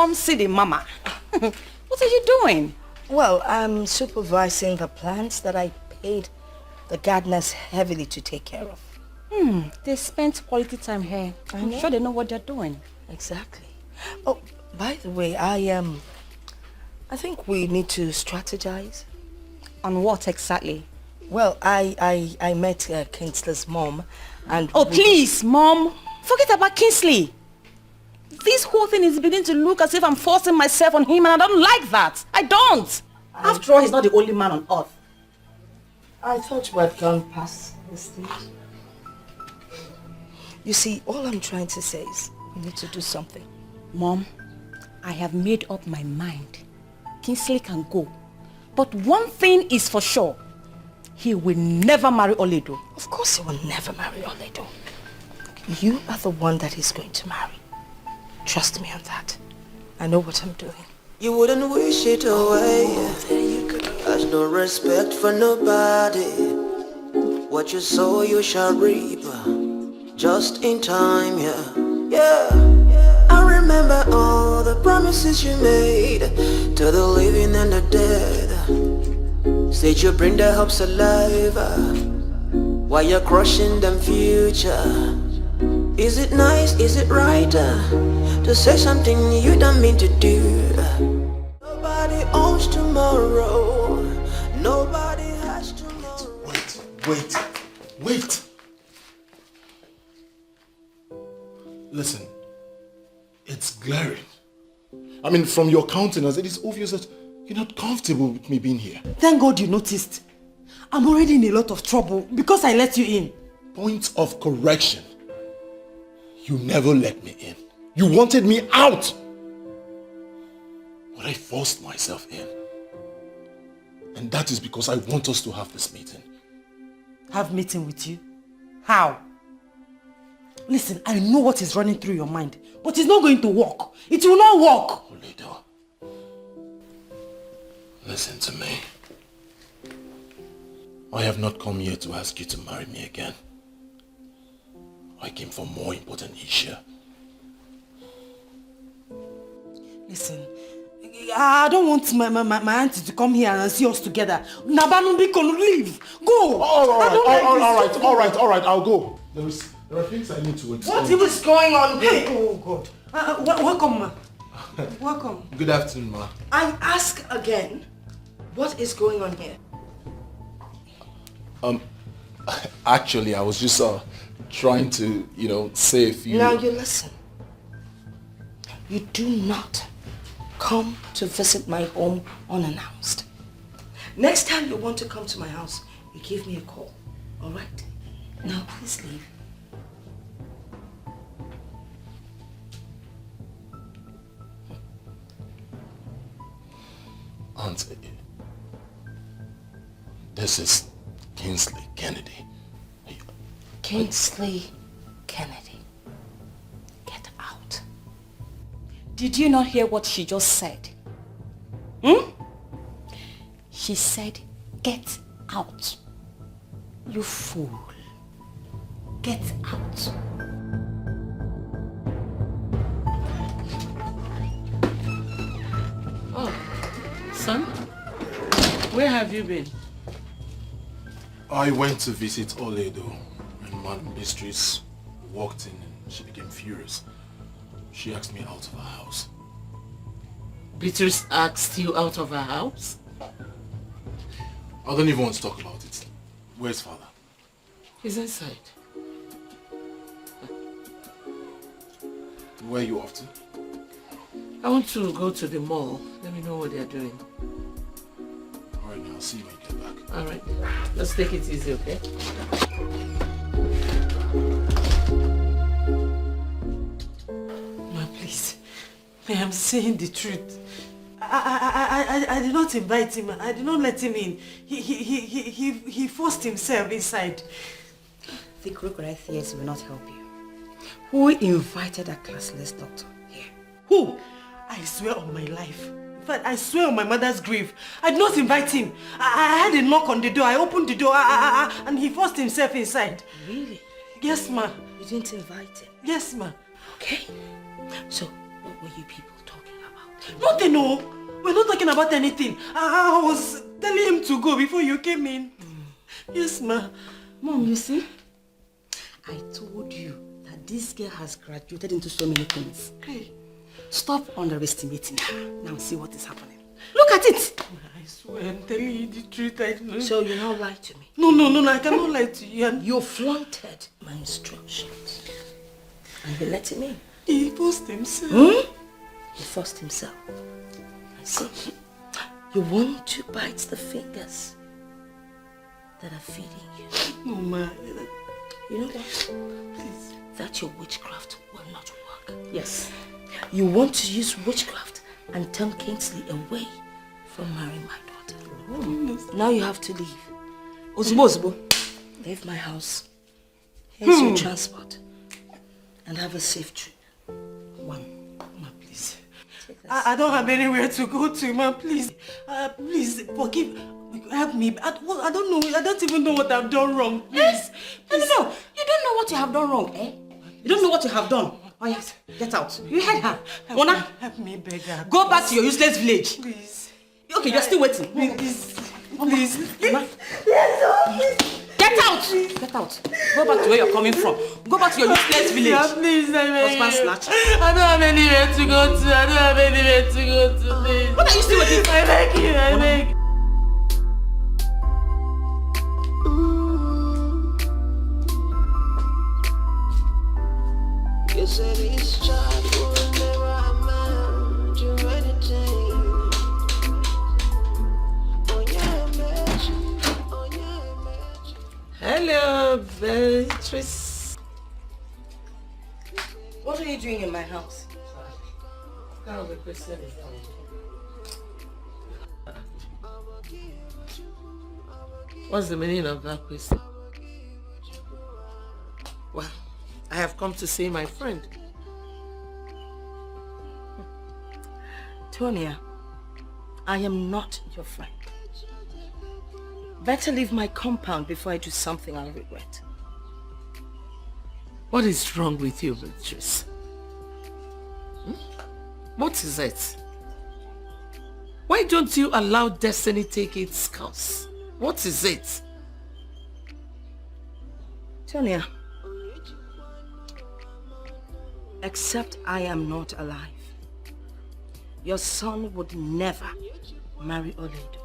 Come see the mama. What are you doing? Well, I'm supervising the plants that I paid the gardeners heavily to take care of. They spent quality time here. I'm sure they know what they're doing. Exactly. Oh, by the way, I think we need to strategize. On what exactly? Well, I met Kingsley's mom and... Oh, please, Mom. Forget about Kingsley. This whole thing is beginning to look as if I'm forcing myself on him, and I don't like that. I don't. After all, he's not the only man on earth. I thought you had gone past this stage. You see, all I'm trying to say is we need to do something. Mom, I have made up my mind. Kingsley can go. But one thing is for sure. He will never marry Oledo. Of course he will never marry Oledo. You are the one that he's going to marry. Trust me on that. I know what I'm doing. You wouldn't wish it away. Has no respect for nobody. What you sow you shall reap. Just in time, yeah. I remember all the promises you made to the living and the dead. Said you bring their hopes alive while you're crushing them future. Is it nice, is it right to say something you don't mean to do? Nobody owns tomorrow. Nobody has tomorrow. Wait. Listen, it's glaring. I mean, from your countenance, it is obvious that you're not comfortable with me being here. Thank God you noticed. I'm already in a lot of trouble because I let you in. Point of correction. You never let me in. You wanted me out. But I forced myself in. And that is because I want us to have this meeting. Have meeting with you? How? Listen, I know what is running through your mind, but it's not going to work. It will not work. Oledo, listen to me. I have not come here to ask you to marry me again. I came for more important issue. Listen, I don't want my auntie to come here and see us together. Nabanumbi can leave. Go. All right, I'll go. There are things I need to explain. What is going on here? Oh God. Welcome, ma. Welcome. Good afternoon, ma. I ask again, what is going on here? Actually, I was just trying to, say a few... Now you listen. You do not come to visit my home unannounced. Next time you want to come to my house, you give me a call. All right? Now please leave. Auntie, this is Kingsley Kennedy. Kingsley Kennedy. Get out. Did you not hear what she just said? She said, get out. You fool. Get out. Oh, son, where have you been? I went to visit Oledo, and Madam Mistress walked in and she became furious. She asked me out of her house. Beatrice asked you out of her house? I don't even want to talk about it. Where's father? He's inside. Where are you off to? I want to go to the mall. Let me know what they're doing. Alright, now I'll see you when you get back. Alright, let's take it easy, okay? Ma, please. I am saying the truth. I did not invite him. I did not let him in. He forced himself inside. The crocodile tears will not help you. Who invited a classless doctor here? Who? I swear on my life. In fact, I swear on my mother's grave. I did not invite him. I had a knock on the door. I opened the door and he forced himself inside. Really? Yes, ma. You didn't invite him? Yes, ma. Okay. So, what were you people talking about? Nothing, no. We're not talking about anything. I was telling him to go before you came in. Yes, ma. Mom, you see? I told you that this girl has graduated into so many things. Hey. Stop underestimating her. Now see what is happening. Look at it! I swear I'm telling you the truth. I know. So you now lie to me? No, I cannot lie to you. You flaunted my instructions. And you let him in. He forced himself. He forced himself. I see. You want to bite the fingers that are feeding you. No, ma. You know what? Please. That your witchcraft will not work. Yes. You want to use witchcraft and turn Kingsley away from marrying my daughter. Now you have to leave. Osbo. Leave my house. Here's your transport. And have a safe trip. Ma, please. I don't have anywhere to go to, ma. Please. Please, forgive. Help me. I don't know. I don't even know what I've done wrong. Please. No. You don't know what you have done wrong, eh? You don't know what you have done. Oh yes, get out. You heard her. Mona, help me, beggar. Go back to your useless village. Please. Okay, you're still waiting. Please. Mama. Get out! Get out. Go back to where you're coming from. Go back to your useless village. Please, Husband snatch. I don't have anywhere to go to. Please. What are you still waiting for? I beg you, I beg. You said this child will never amount to anything. Hello, Beatrice. What are you doing in my house? What kind of a question is that? What's the meaning of that question? Well, I have come to see my friend. Tonia, I am not your friend. Better leave my compound before I do something I'll regret. What is wrong with you, Beatrice? What is it? Why don't you allow destiny take its course? What is it? Tonia, except I am not alive, your son would never marry Oledo.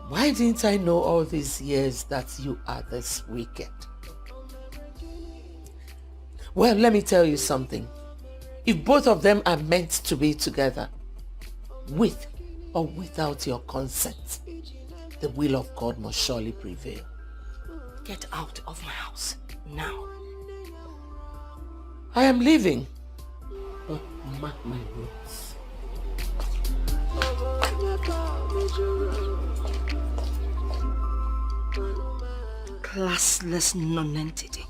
Why didn't I know all these years that you are this wicked? Well, let me tell you something. If both of them are meant to be together, with or without your consent, the will of God must surely prevail. Get out of my house now. I am leaving. But mark my words. Classless nonentity,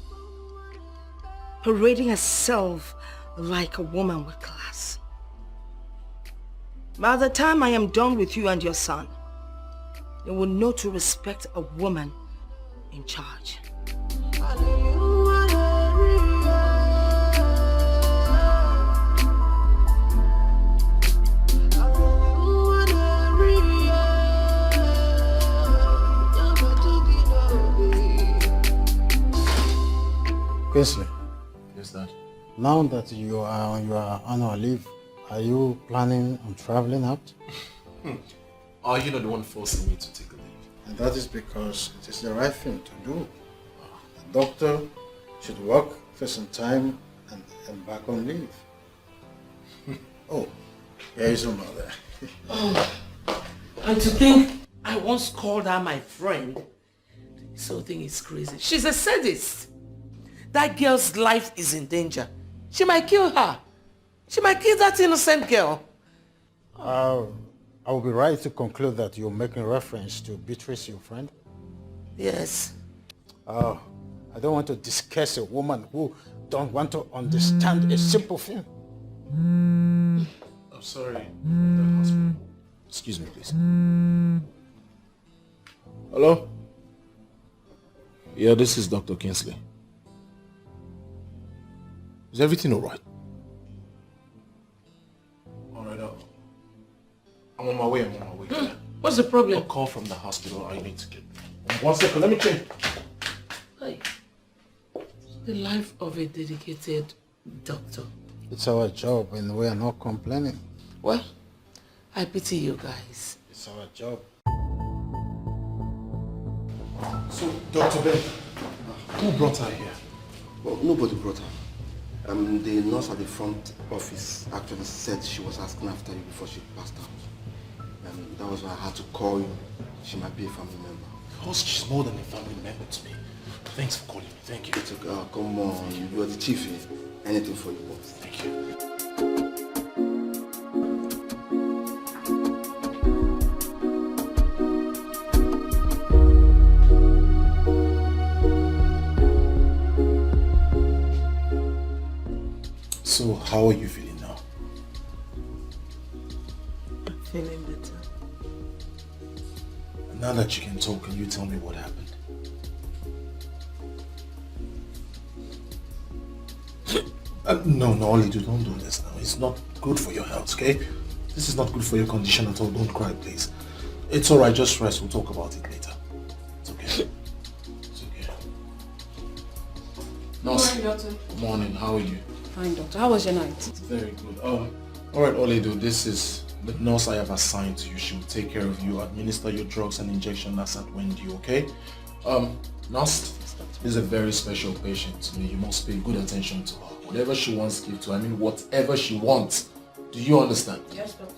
parading herself like a woman with class. By the time I am done with you and your son, you will know to respect a woman in charge. Kingsley. Yes, Dad. Now that you are on your annual leave, are you planning on traveling out? Are you not the one forcing me to take a leave? And that is because it is the right thing to do. The doctor should work for some time and back on leave. Oh, here is your mother. And to think I once called her my friend. This whole thing is crazy. She's a sadist. That girl's life is in danger. She might kill her. She might kill that innocent girl. I will be right to conclude that you're making reference to Beatrice, your friend? Yes. I don't want to discuss a woman who don't want to understand a simple thing. I'm sorry. Excuse me, please. Hello? Yeah, this is Dr. Kingsley. Is everything all right? I'm on my way. What's the problem? A call from the hospital. I need to get. 1 second, let me change. Hey, the life of a dedicated doctor. It's our job and we are not complaining. Well, I pity you guys. It's our job. So, Dr. Ben, who brought her here? Well, nobody brought her. The nurse at the front office actually said she was asking after you before she passed out. That was why I had to call you. She might be a family member. Because she's more than a family member to me. Thanks for calling me. Thank you. It's okay. Come on. You are the chief here. Anything for you, boss. Thank you. So, how are you feeling now? I'm feeling better. Now that you can talk, can you tell me what happened? No, Oledo, don't do this now. It's not good for your health, okay? This is not good for your condition at all. Don't cry, please. It's alright, just rest. We'll talk about it later. It's okay. It's okay. Nurse. Good morning, doctor. Good morning. How are you? Fine, doctor. How was your night? Very good. Alright, Oledo, this is the nurse I have assigned to you. She will take care of you, administer your drugs and injection as at when due, okay? Nurse, this is a very special patient to me. You must pay good attention to her. Whatever she wants, give to her. I mean, whatever she wants. Do you understand? Yes, doctor.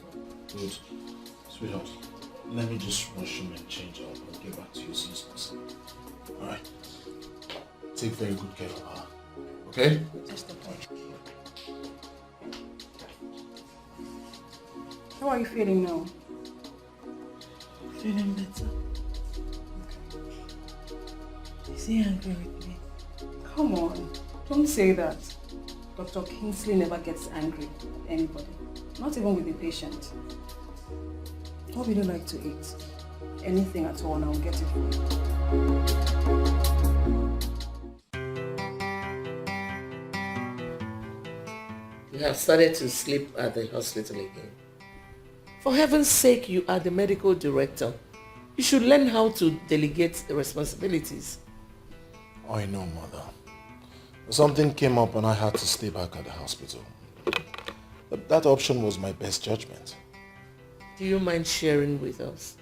Good. Sweetheart, let me just rush him and change out. I'll get back to you as soon as possible. Alright? Take very good care of her. Okay? Yes, doctor. How are you feeling now? Feeling better. Is he angry with me? Come on. Don't say that. Dr. Kingsley never gets angry with anybody. Not even with a patient. What would you like to eat? Anything at all and I'll get it for you. You have started to sleep at the hospital again. For heaven's sake, you are the medical director. You should learn how to delegate the responsibilities. I know, Mother. Something came up and I had to stay back at the hospital. That option was my best judgment. Do you mind sharing with us?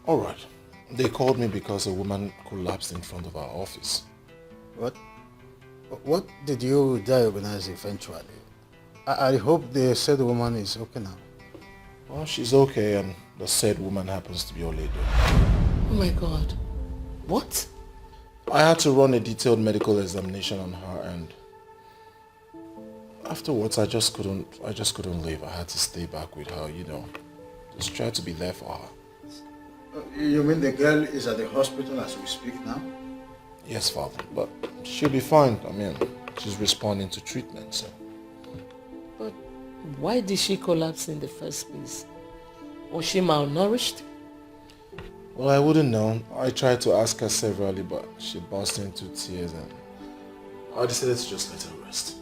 Alright. They called me because a woman collapsed in front of our office. What? What did you diagnose eventually? I hope the said woman is okay now. Well, she's okay and the said woman happens to be Oledo. Oh my God. What? I had to run a detailed medical examination on her and afterwards I just couldn't leave. I had to stay back with her, just try to be there for her. You mean the girl is at the hospital as we speak now? Yes, Father, but she'll be fine. I mean, she's responding to treatment, so. But why did she collapse in the first place? Was she malnourished? Well, I wouldn't know. I tried to ask her severally, but she burst into tears and I decided to just let her rest.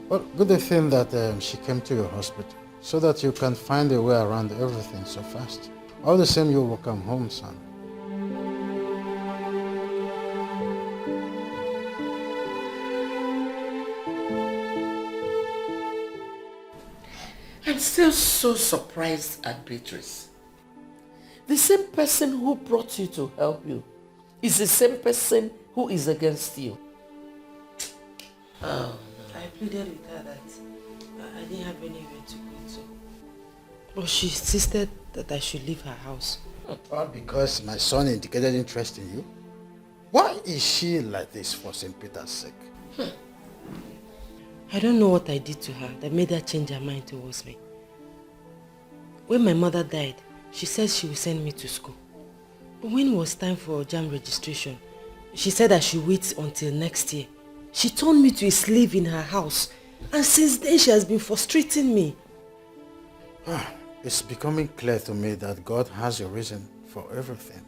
Well, good thing that she came to your hospital so that you can find a way around everything so fast. All the same, you will come home, son. I'm still so surprised at Beatrice. The same person who brought you to help you is the same person who is against you. I pleaded with her that I didn't have anywhere to go to. But she insisted that I should leave her house. All because my son indicated interest in you? Why is she like this for St. Peter's sake? I don't know what I did to her that made her change her mind towards me. When my mother died, she said she would send me to school. But when it was time for JAM registration, she said I should wait until next year. She turned me to a slave in her house, and since then she has been frustrating me. It's becoming clear to me that God has a reason for everything.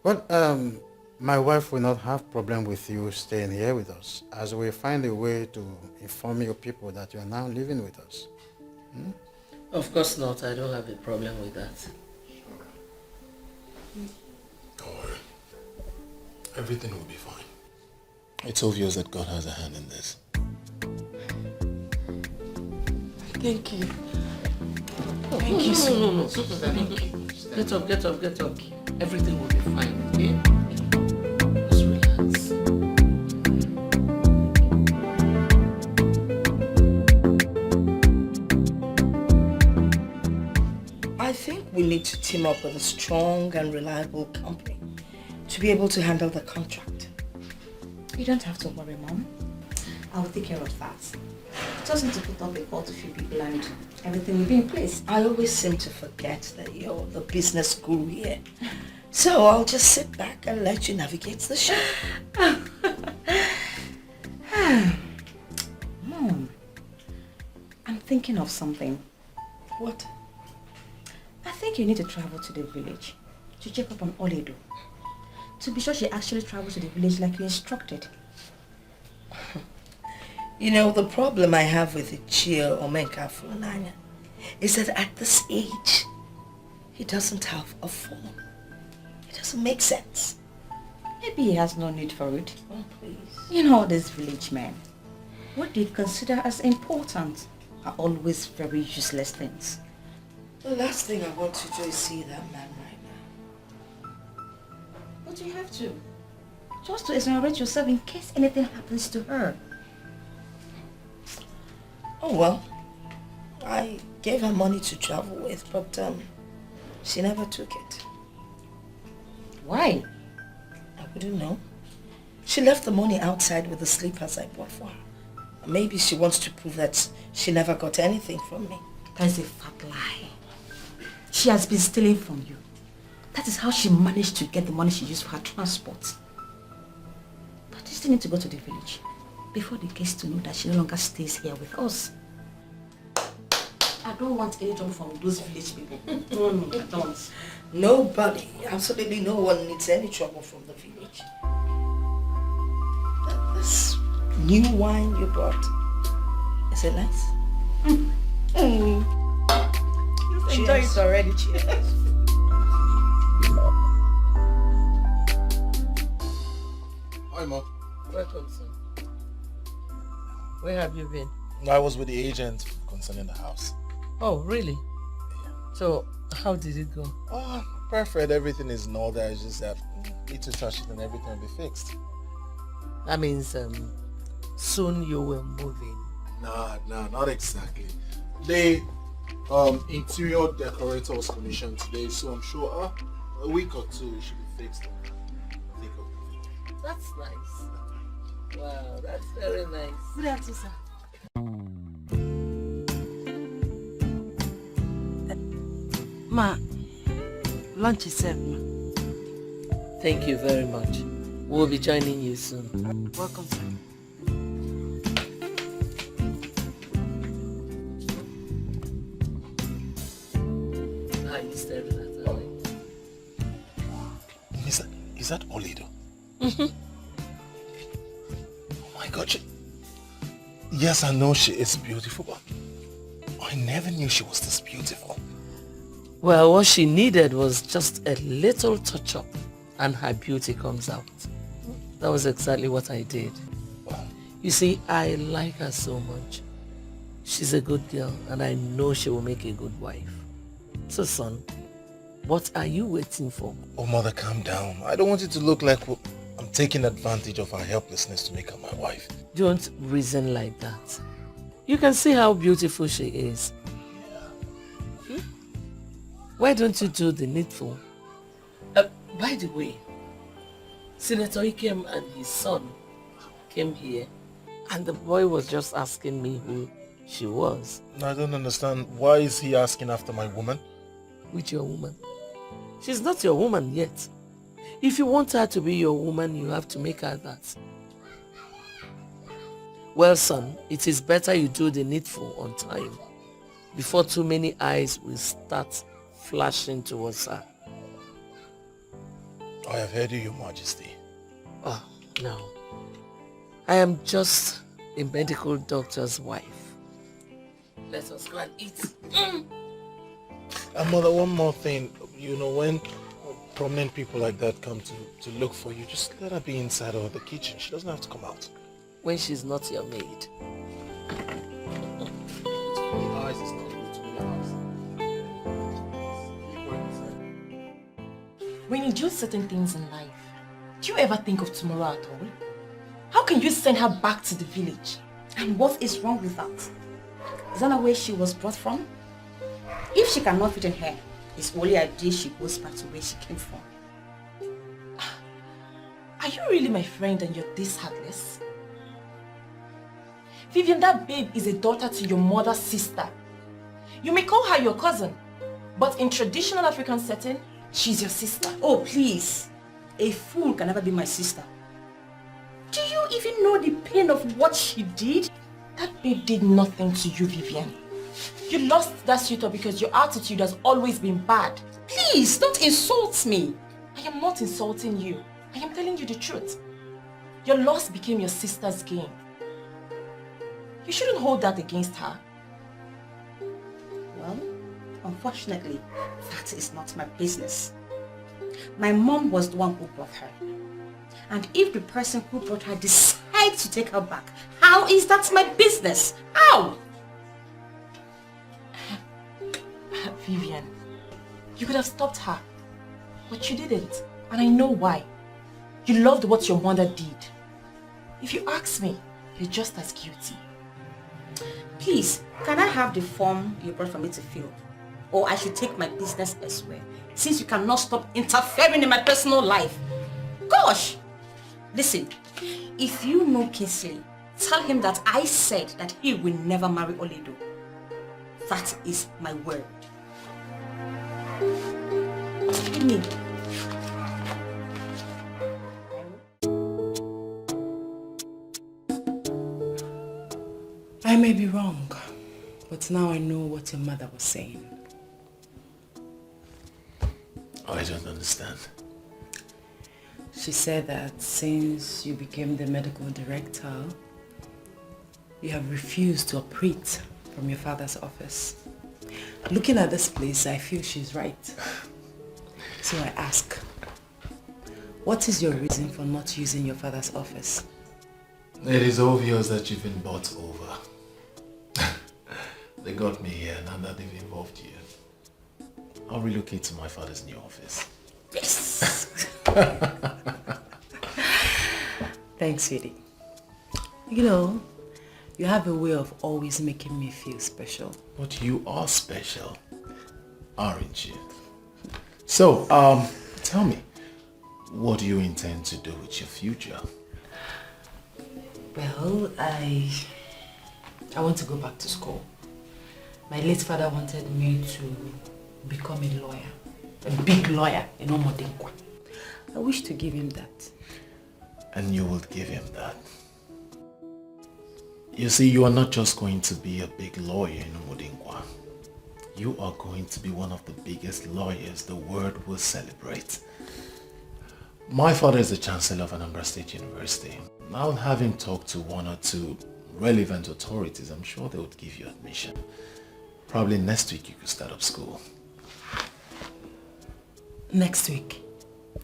Well, my wife will not have problem with you staying here with us, as we find a way to inform your people that you are now living with us. Of course not. I don't have a problem with that. Don't worry. Everything will be fine. It's obvious that God has a hand in this. Thank you. Thank you so much. Thank you. Get up. Everything will be fine, okay? Just relax. I think we need to team up with a strong and reliable company to be able to handle the contract. You don't have to worry, Mom. I will take care of that. Just need to put up a call to a few people and everything will be in place. I always seem to forget that you're the business guru here. So I'll just sit back and let you navigate the show. Mom, I'm thinking of something. What? I think you need to travel to the village to check up on Oledo. To be sure she actually travels to the village like you instructed. You know, the problem I have with Ichia Omenka Funanya is that at this age, he doesn't have a phone. It doesn't make sense. Maybe he has no need for it. Oh, please. You know, these village men, what they consider as important are always very useless things. The last thing I want to do is see that man right now. But you have to. Just to exonerate yourself in case anything happens to her. Oh well, I gave her money to travel with, but she never took it. Why? I wouldn't know. She left the money outside with the slippers I bought for her. Maybe she wants to prove that she never got anything from me. That's a fat lie. She has been stealing from you. That is how she managed to get the money she used for her transport. But you still need to go to the village before they get to know that she no longer stays here with us. I don't want any trouble from those village people. No, I don't. Nobody, absolutely no one needs any trouble from the village. This new wine you brought, is it nice? Just enjoy it already. Cheers. Hi, Mom. Welcome, son. Where have you been? I was with the agent concerning the house. Oh, really? So, how did it go? Oh, perfect. Everything is in order. I just have to touch it and everything will be fixed. That means soon you will move in. Nah, not exactly. The interior decorator was commissioned today, so I'm sure a week or two it should be fixed. That's nice. Wow, that's very nice. Good afternoon, sir. Ma, lunch is served, ma. Thank you very much. We'll be joining you soon. Welcome, sir. How are you staring at her? Is that Oledo? Mm-hmm. Oh my God. Yes, I know she is beautiful, but I never knew she was this beautiful. Well, what she needed was just a little touch-up and her beauty comes out. That was exactly what I did. You see, I like her so much. She's a good girl and I know she will make a good wife. So son, what are you waiting for? Oh mother, calm down. I don't want it to look like I'm taking advantage of her helplessness to make her my wife. Don't reason like that. You can see how beautiful she is. Why don't you do the needful? By the way, Senator Ikem and his son came here and the boy was just asking me who she was. I don't understand. Why is he asking after my woman? Which your woman? She's not your woman yet. If you want her to be your woman, you have to make her that. Well, son, it is better you do the needful on time before too many eyes will start flashing towards her. I have heard you, Your Majesty. Oh, no. I am just a medical doctor's wife. Let us go and eat. Mother, one more thing. You know, when prominent people like that come to look for you, just let her be inside or the kitchen. She doesn't have to come out. When she's not your maid. When you do certain things in life, do you ever think of tomorrow at all? How can you send her back to the village? And what is wrong with that? Is that not where she was brought from? If she cannot fit in here, it's only a day she goes back to where she came from. Are you really my friend and you're this heartless? Vivian, that babe is a daughter to your mother's sister. You may call her your cousin, but in traditional African setting, she's your sister. Oh, please. A fool can never be my sister. Do you even know the pain of what she did? That babe did nothing to you, Vivian. You lost that suitor because your attitude has always been bad. Please, don't insult me. I am not insulting you. I am telling you the truth. Your loss became your sister's gain. You shouldn't hold that against her. Well, unfortunately, that is not my business. My mom was the one who brought her. And if the person who brought her decides to take her back, how is that my business? How? Vivian, you could have stopped her, but you didn't. And I know why. You loved what your mother did. If you ask me, you're just as guilty. Please, can I have the form you brought for me to fill? Or I should take my business elsewhere, since you cannot stop interfering in my personal life. Gosh! Listen, if you know Kingsley, tell him that I said that he will never marry Oledo. That is my word. Give me. I may be wrong, but now I know what your mother was saying. Oh, I don't understand. She said that since you became the medical director, you have refused to operate from your father's office. Looking at this place, I feel she's right. So I ask, what is your reason for not using your father's office? It is obvious that you've been bought over. They got me here, now that they've involved you. I'll relocate to my father's new office. Yes! Thanks, sweetie. You know, you have a way of always making me feel special. But you are special, aren't you? So, tell me, what do you intend to do with your future? Well, I want to go back to school. My late father wanted me to become a lawyer, a big lawyer in Omodinkwa. I wish to give him that. And you will give him that. You see, you are not just going to be a big lawyer in Omodinkwa. You are going to be one of the biggest lawyers the world will celebrate. My father is the Chancellor of Anambra State University. I'll have him talk to one or two relevant authorities. I'm sure they would give you admission. Probably next week you could start up school. Next week?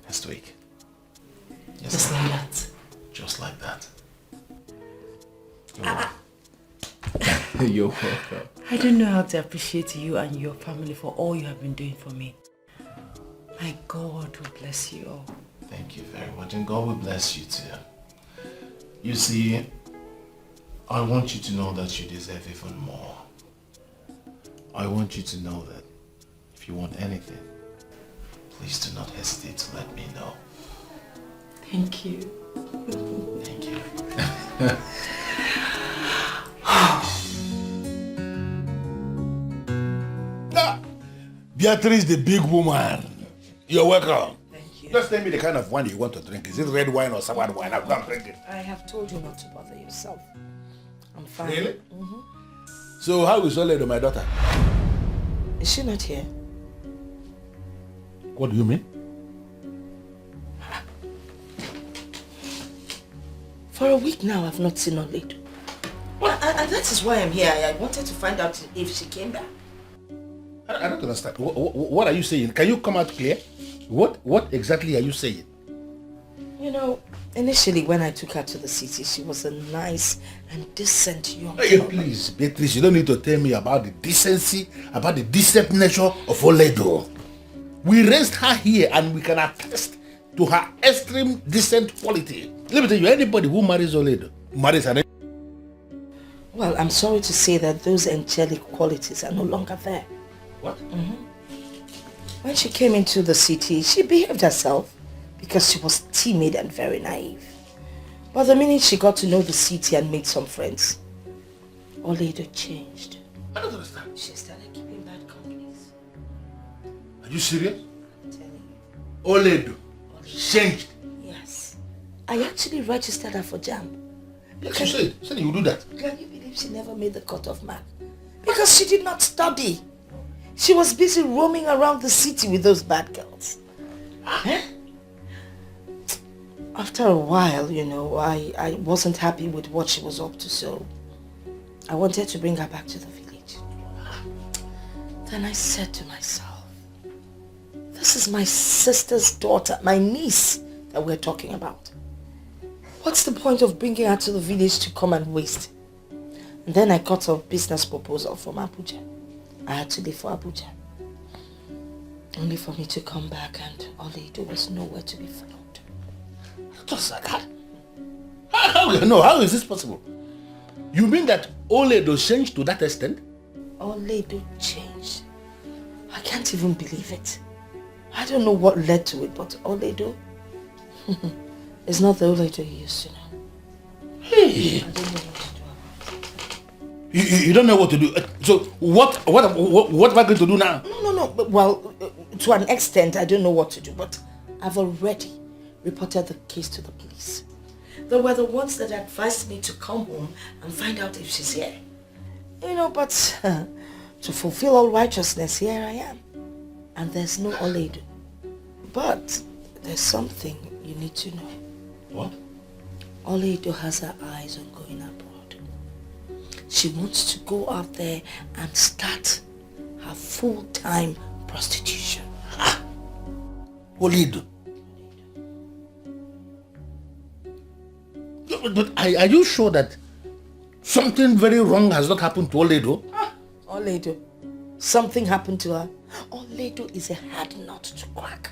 Next week. Yes, just like that? Just like that. You're welcome. I don't know how to appreciate you and your family for all you have been doing for me. My God will bless you all. Thank you very much, and God will bless you too. You see, I want you to know that you deserve even more. I want you to know that if you want anything, please do not hesitate to let me know. Thank you. Thank you. Beatrice, the big woman. You're welcome. Thank you. Just tell me the kind of wine you want to drink. Is it red wine or sour wine? I'll go and drink it. I have told you not to bother yourself. I'm fine. Really? So how is Oledo, my daughter? Is she not here? What do you mean? For a week now, I've not seen Oledo. And that is why I'm here. I wanted to find out if she came back. I don't understand. What are you saying? Can you come out clear? What exactly are you saying? You know, initially when I took her to the city, she was a nice and decent young Hey, woman. please, Beatrice, you don't need to tell me about the decency, about the decent nature of Oledo. We raised her here and we can attest to her extreme decent quality. Let me tell you, anybody who marries Oledo marries an... Well, I'm sorry to say that those angelic qualities are no longer there. What? When she came into the city, she behaved herself because she was timid and very naive. But the minute she got to know the city and made some friends, Oledo changed. I don't understand. She started keeping bad companies. Are you serious? I'm telling you. Oledo changed. Yes. I actually registered her for JAMB. Yes, you said you would do that. Can you believe she never made the cutoff mark? Because she did not study. She was busy roaming around the city with those bad girls. Huh? After a while, you know, I wasn't happy with what she was up to, so I wanted to bring her back to the village. Then I said to myself, this is my sister's daughter, my niece that we're talking about. What's the point of bringing her to the village to come and waste? And then I got a business proposal from Abuja. I had to leave for Abuja. Only for me to come back and Oledo was nowhere to be found. Just like that. How is this possible? You mean that Oledo changed to that extent? Oledo changed. I can't even believe it. I don't know what led to it, but Oledo is not the Oledo you used to know. Hey. I don't know what to do about it. You don't know what to do. So what am I going to do now? No. Well, to an extent, I don't know what to do, but I've already reported the case to the police. They were the ones that advised me to come home and find out if she's here. You know, but to fulfill all righteousness, here I am. And there's no Oledo. But there's something you need to know. What? Oledo has her eyes on going abroad. She wants to go out there and start her full-time prostitution. Oledo. But are you sure that something very wrong has not happened to Oledo? Oledo. Something happened to her. Oledo is a hard nut to crack.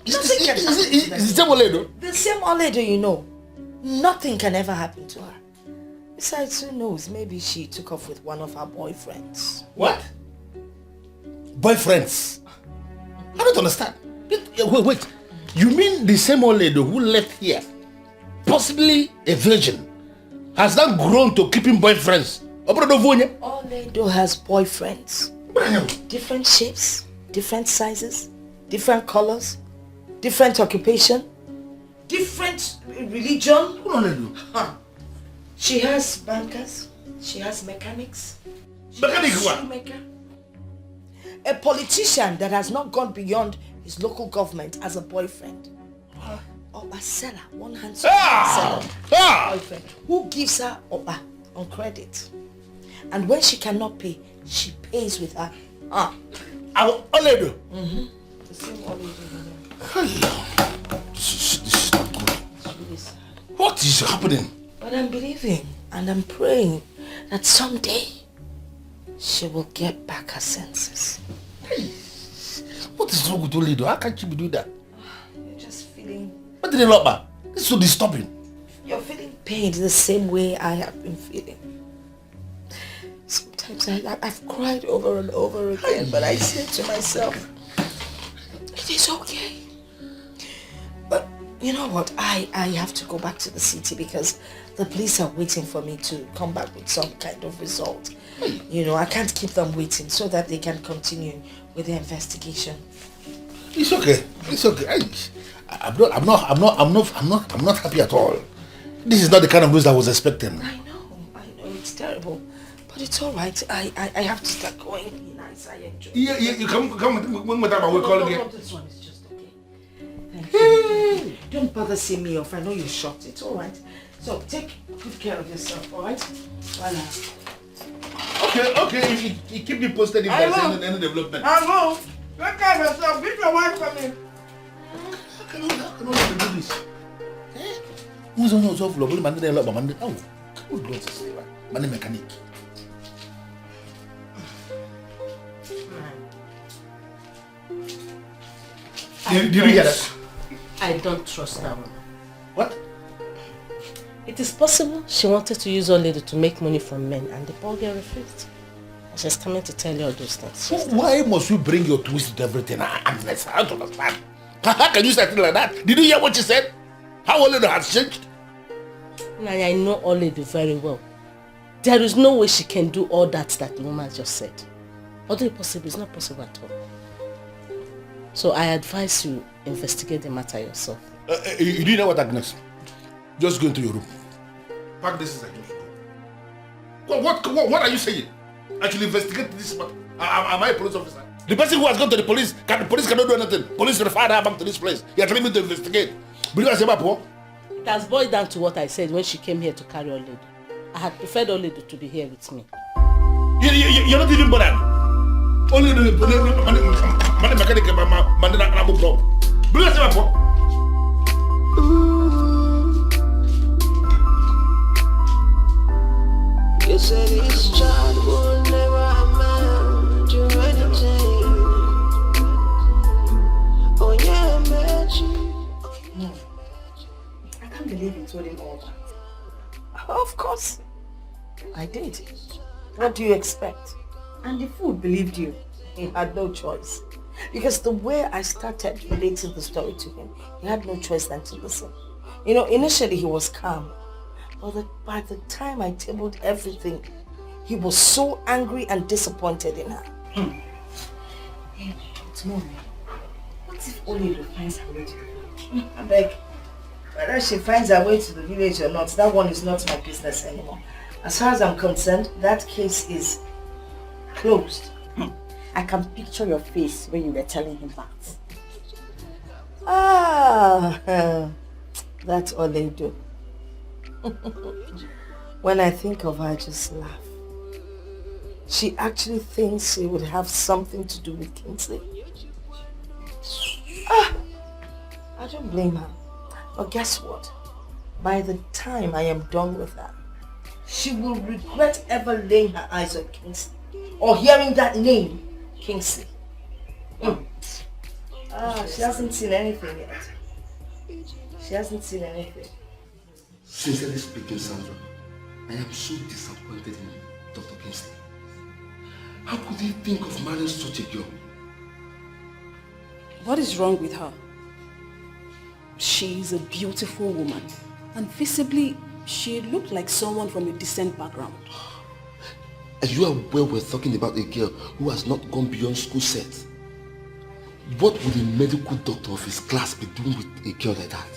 Is it the same Oledo? The same Oledo, you know. Nothing can ever happen to her. Besides, who knows? Maybe she took off with one of her boyfriends. What? Boyfriends? I don't understand. Wait. You mean the same Oledo who left here, possibly a virgin, has now grown to keeping boyfriends? Oledo has boyfriends. Different shapes, different sizes, different colors, different occupation, different religion. She has bankers, she has mechanics. Mechanic what? Shoemaker. A politician that has not gone beyond his local government as a boyfriend. Oba seller, one handsome seller, boyfriend, who gives her Oba on credit. And when she cannot pay, she pays with her. Our Oledo. The same Oledo. This is not good. It's really sad. What is happening? But I'm believing and I'm praying that someday she will get back her senses. Hey, what is wrong with Oledo? How can she be doing that? You're just feeling... What did they love her? This is so disturbing. You're feeling pain the same way I have been feeling. Sometimes I've cried over and over again, but I say to myself, it is okay. But you know what? I have to go back to the city because the police are waiting for me to come back with some kind of result. You know, I can't keep them waiting so that they can continue with the investigation. It's okay. It's okay. I'm not happy at all. This is not the kind of news that I was expecting. I know, it's terrible. But it's all right. I have to start going. Be nice. I enjoy it. Yeah, you come with that, we'll call again. No, this one is just okay. Thank you. Don't bother seeing me off. I know you're shocked. It's all right. So take good care of yourself, all right? Voila. Okay. Okay. You keep me posted if there's any development. I will. Take care of yourself. Give your wife for me. I cannot do this. Who's on your soft level? Man, they love man. Oh, good God, sister. Man, mechanic. Did you hear that? I don't trust that woman. What? It is possible she wanted to use Oledo to make money from men and the poor girl refused. And she's coming to tell you all those things. Why must you bring your twist to everything? I don't understand. How can you say it like that? Did you hear what she said? How Oledo has changed? I know Oledo very well. There is no way she can do all that the woman just said. Although it's possible, it's not possible at all. So I advise you investigate the matter yourself. You do know what, Agnes? Just go into your room. Pack this and just go. What are you saying? I should investigate this matter. Am I a police officer? The person who has gone to the police, the police cannot do anything. Police refer her back to this place. You are telling me to investigate. Because it has boiled down to what I said when she came here to carry Oledo. I had preferred Oledo to be here with me. You're not even bothered. Oledo, man, mechanic, man, na move. You said this child will never amount to anything. Oh yeah, I met you. I can't believe you told him all that. Of course, I did. What do you expect? And the fool believed you. He had no choice. Because the way I started relating the story to him, he had no choice than to listen. You know, initially he was calm. But by the time I tabled everything, he was so angry and disappointed in her. Hey, tomorrow, what if Oledo finds her way to the village? I beg, whether she finds her way to the village or not, that one is not my business anymore. As far as I'm concerned, that case is closed. I can picture your face when you were telling him that. That's all they do. When I think of her, I just laugh. She actually thinks she would have something to do with Kingsley. I don't blame her. But guess what? By the time I am done with her, she will regret ever laying her eyes on Kingsley or hearing that name, Kingsley. She hasn't seen anything yet. She hasn't seen anything. Sincerely speaking, Sandra, I am so disappointed in Dr. Kingsley. How could he think of marrying such a girl? What is wrong with her? She is a beautiful woman, and visibly, she looked like someone from a decent background. Are you aware we're talking about a girl who has not gone beyond school set? What would a medical doctor of his class be doing with a girl like that?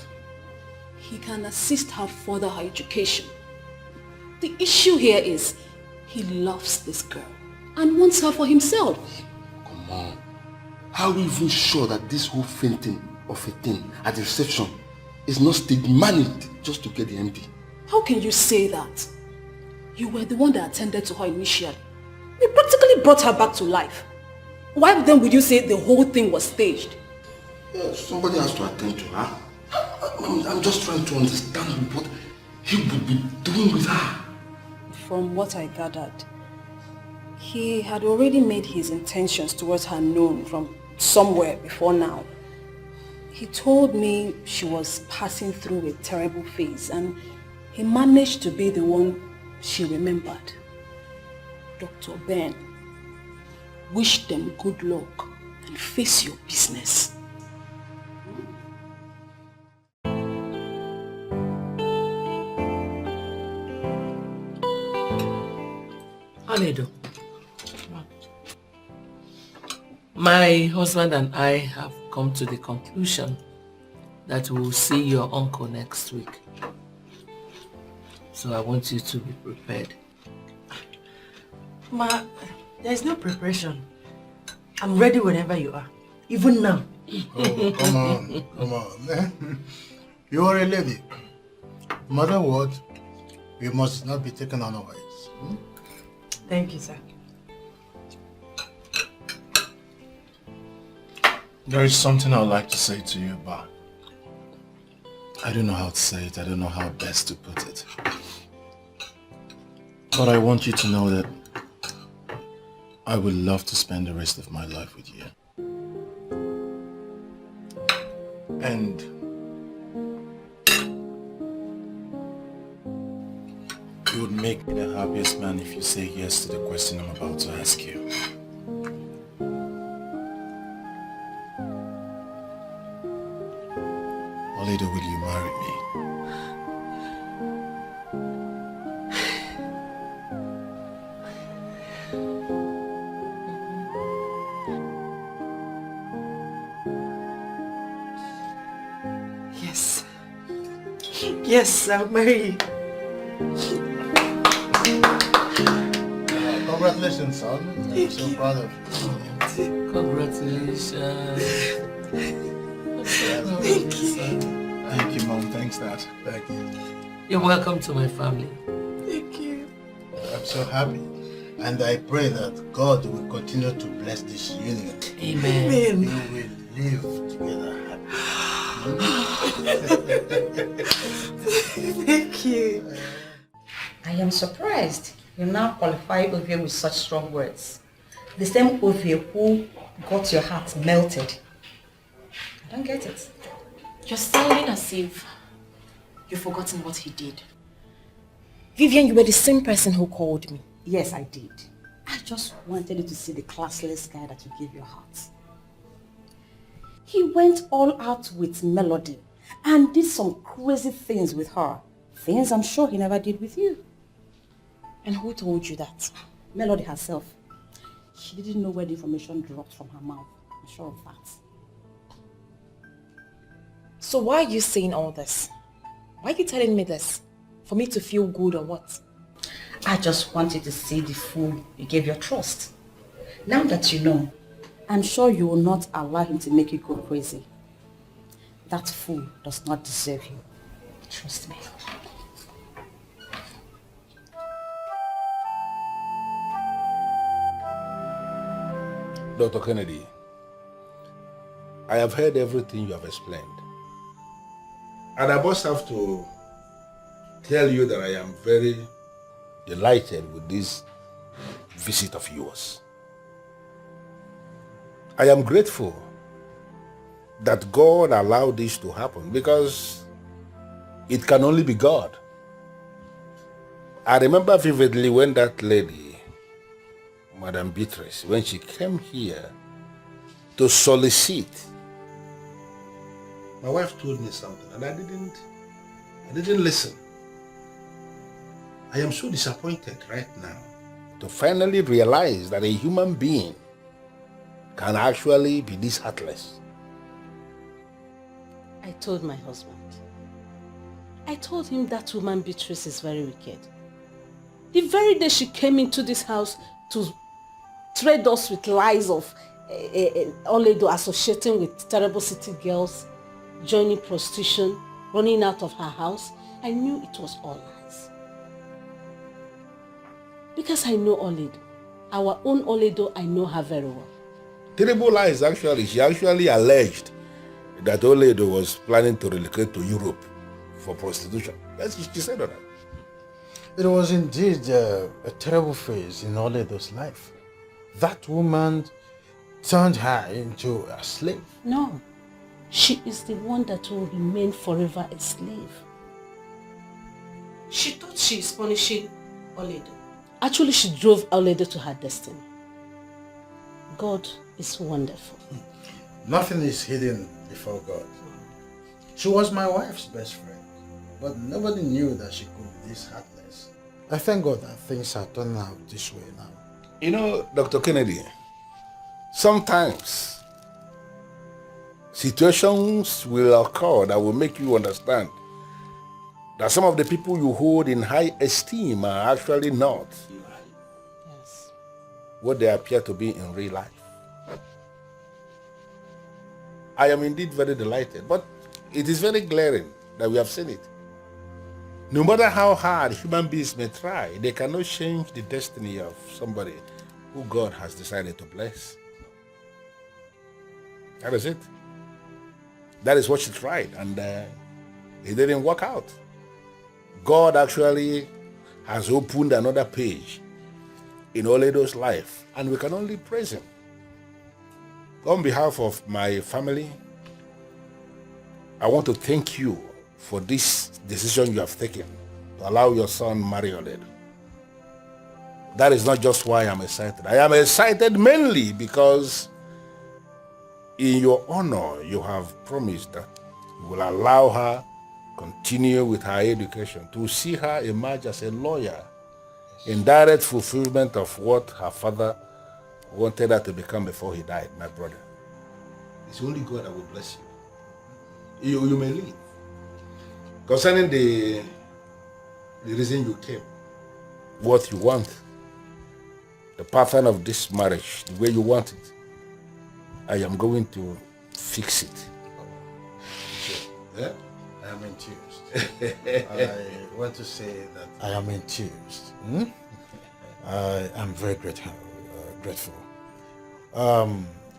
He can assist her further her education. The issue here is he loves this girl and wants her for himself. Come on. How are we even sure that this whole fainting of a thing at the reception is not managed just to get the MD? How can you say that? You were the one that attended to her initially. You practically brought her back to life. Why then would you say the whole thing was staged? Yeah, somebody has to attend to her. I'm just trying to understand what he would be doing with her. From what I gathered, he had already made his intentions towards her known from somewhere before now. He told me she was passing through a terrible phase and he managed to be the one she remembered. Dr. Ben, wish them good luck and face your business. Oledo, my husband and I have come to the conclusion that we will see your uncle next week. So I want you to be prepared. Ma, there's no preparation. I'm ready whenever you are. Even now. Oh, come on. You are a lady. No matter what, we must not be taken unawares. Thank you, sir. There is something I'd like to say to you, but I don't know how to say it. I don't know how best to put it. But I want you to know that I would love to spend the rest of my life with you. And you would make me the happiest man if you say yes to the question I'm about to ask you. Oledo, will you marry me? Yes. Yes, I'll marry you. Congratulations, son. I'm so proud of you. Congratulations. Thank you. Thank you, Mom. Thanks, Dad. Thank you. You're welcome to my family. Thank you. I'm so happy. And I pray that God will continue to bless this union. Amen. You will live together happy. Thank you. I am surprised you now qualify Ovie with such strong words. The same Ovie who got your heart melted. I don't get it. You're sounding as if you've forgotten what he did. Vivian, you were the same person who called me. Yes, I did. I just wanted you to see the classless guy that you gave your heart. He went all out with Melody and did some crazy things with her. Things I'm sure he never did with you. And who told you that? Melody herself. She didn't know where the information dropped from her mouth. I'm sure of that. So why are you saying all this? Why are you telling me this? For me to feel good or what? I just wanted to see the fool you gave your trust. Now that you know, I'm sure you will not allow him to make you go crazy. That fool does not deserve you. Trust me. Dr. Kennedy, I have heard everything you have explained. And I must have to tell you that I am very delighted with this visit of yours. I am grateful that God allowed this to happen because it can only be God. I remember vividly when that lady, Madam Beatrice, when she came here to solicit, my wife told me something and I didn't listen. I am so disappointed right now to finally realize that a human being can actually be this heartless. I told my husband. I told him that woman Beatrice is very wicked. The very day she came into this house to trade us with lies of Oledo associating with terrible city girls, joining prostitution, running out of her house, I knew it was all lies. Because I know Oledo. Our own Oledo, I know her very well. Terrible lies, actually. She actually alleged that Oledo was planning to relocate to Europe for prostitution. That's what she said on that. It was indeed a terrible phase in Oledo's life. That woman turned her into a slave. No, she is the one that will remain forever a slave. She thought she is punishing Oledo. Actually, she drove Oledo to her destiny. God is wonderful. Nothing is hidden before God. She was my wife's best friend, but nobody knew that she could be this heartless. I thank God that things are turning out this way now. You know, Dr. Kennedy, sometimes situations will occur that will make you understand that some of the people you hold in high esteem are actually not what they appear to be in real life. I am indeed very delighted, but it is very glaring that we have seen it. No matter how hard human beings may try, they cannot change the destiny of somebody who God has decided to bless. That is it. That is what she tried, and it didn't work out. God actually has opened another page in Oledo's life, and we can only praise him. On behalf of my family, I want to thank you for this decision you have taken to allow your son marry Oledo. That is not just why I'm excited. I am excited mainly because in your honor, you have promised that you will allow her continue with her education, to see her emerge as a lawyer in direct fulfillment of what her father wanted her to become before he died, my brother. It's only God that will bless you. You may leave. Concerning the reason you came, what you want, the pattern of this marriage, the way you want it, I am going to fix it. Yeah? I am enthused. I want to say that I am enthused. I am very grateful.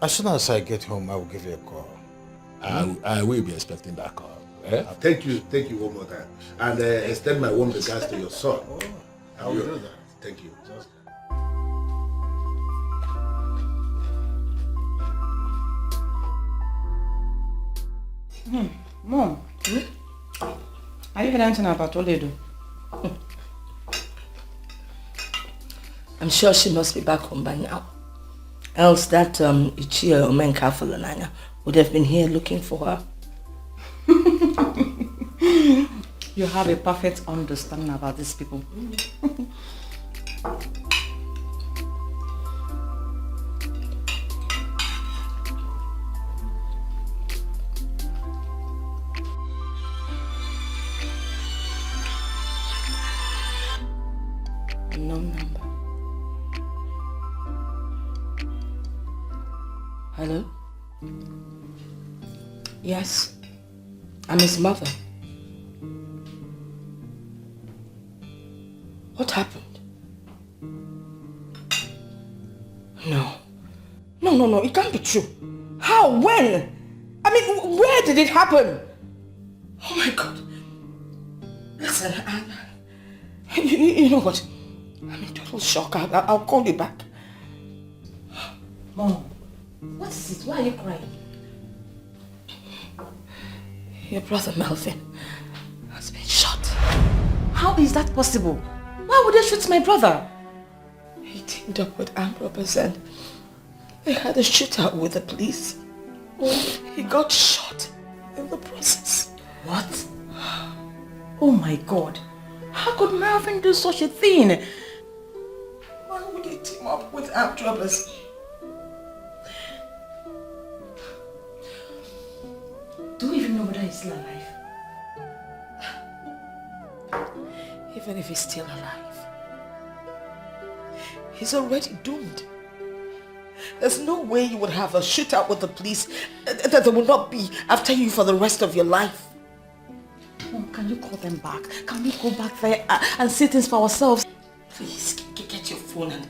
As soon as I get home, I will give you a call. I will be expecting that call. Thank you one more time. And extend my warm regards to your son. I will do that. Thank you. Mom, are you heard anything about Oledo? I'm sure she must be back home by now. Else that Ichia Omenka Fulonanya would have been here looking for her. You have a perfect understanding about these people. Unknown number. Hello? Yes, I'm his mother. What happened? No, it can't be true. How? When? I mean, where did it happen? Oh my God. Listen, you know what? I'm in total shock. I'll call you back. Mom, what is it? Why are you crying? Your brother Melvin has been shot. How is that possible? Why would they shoot my brother? He teamed up with armed robbers and they had a shootout with the police. He got shot in the process. What? Oh my God. How could Melvin do such a thing? Why would he team up with armed robbers? Do you even know whether he's still alive? Even if he's still alive, he's already doomed. There's no way you would have a shootout with the police that they will not be after you for the rest of your life. Mom, can you call them back? Can we go back there and see things for ourselves? Please, get your phone and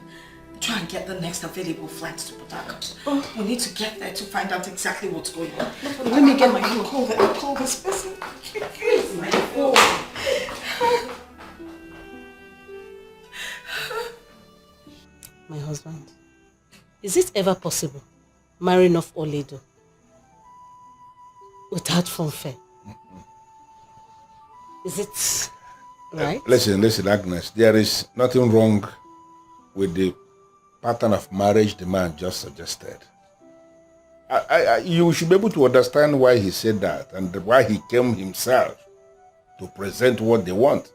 try and get the next available flights to Port Harcourt. We need to get there to find out exactly what's going on. Let me get my phone. I'll call this person. Here's my phone. My husband, is it ever possible marrying off Oledo without fanfare? Is it right? Listen, Agnes. There is nothing wrong with the pattern of marriage the man just suggested. You should be able to understand why he said that and why he came himself to present what they want.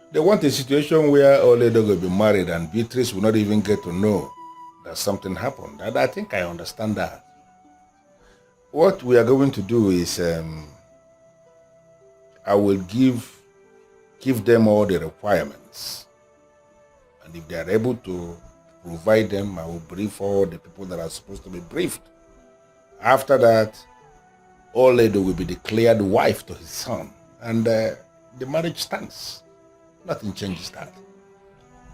They want a situation where Oledo will be married and Beatrice will not even get to know that something happened. And I think I understand that. What we are going to do is I will give them all the requirements. And if they are able to provide them, I will brief all the people that are supposed to be briefed. After that, Oledo will be declared wife to his son. And the marriage stands. Nothing changes that.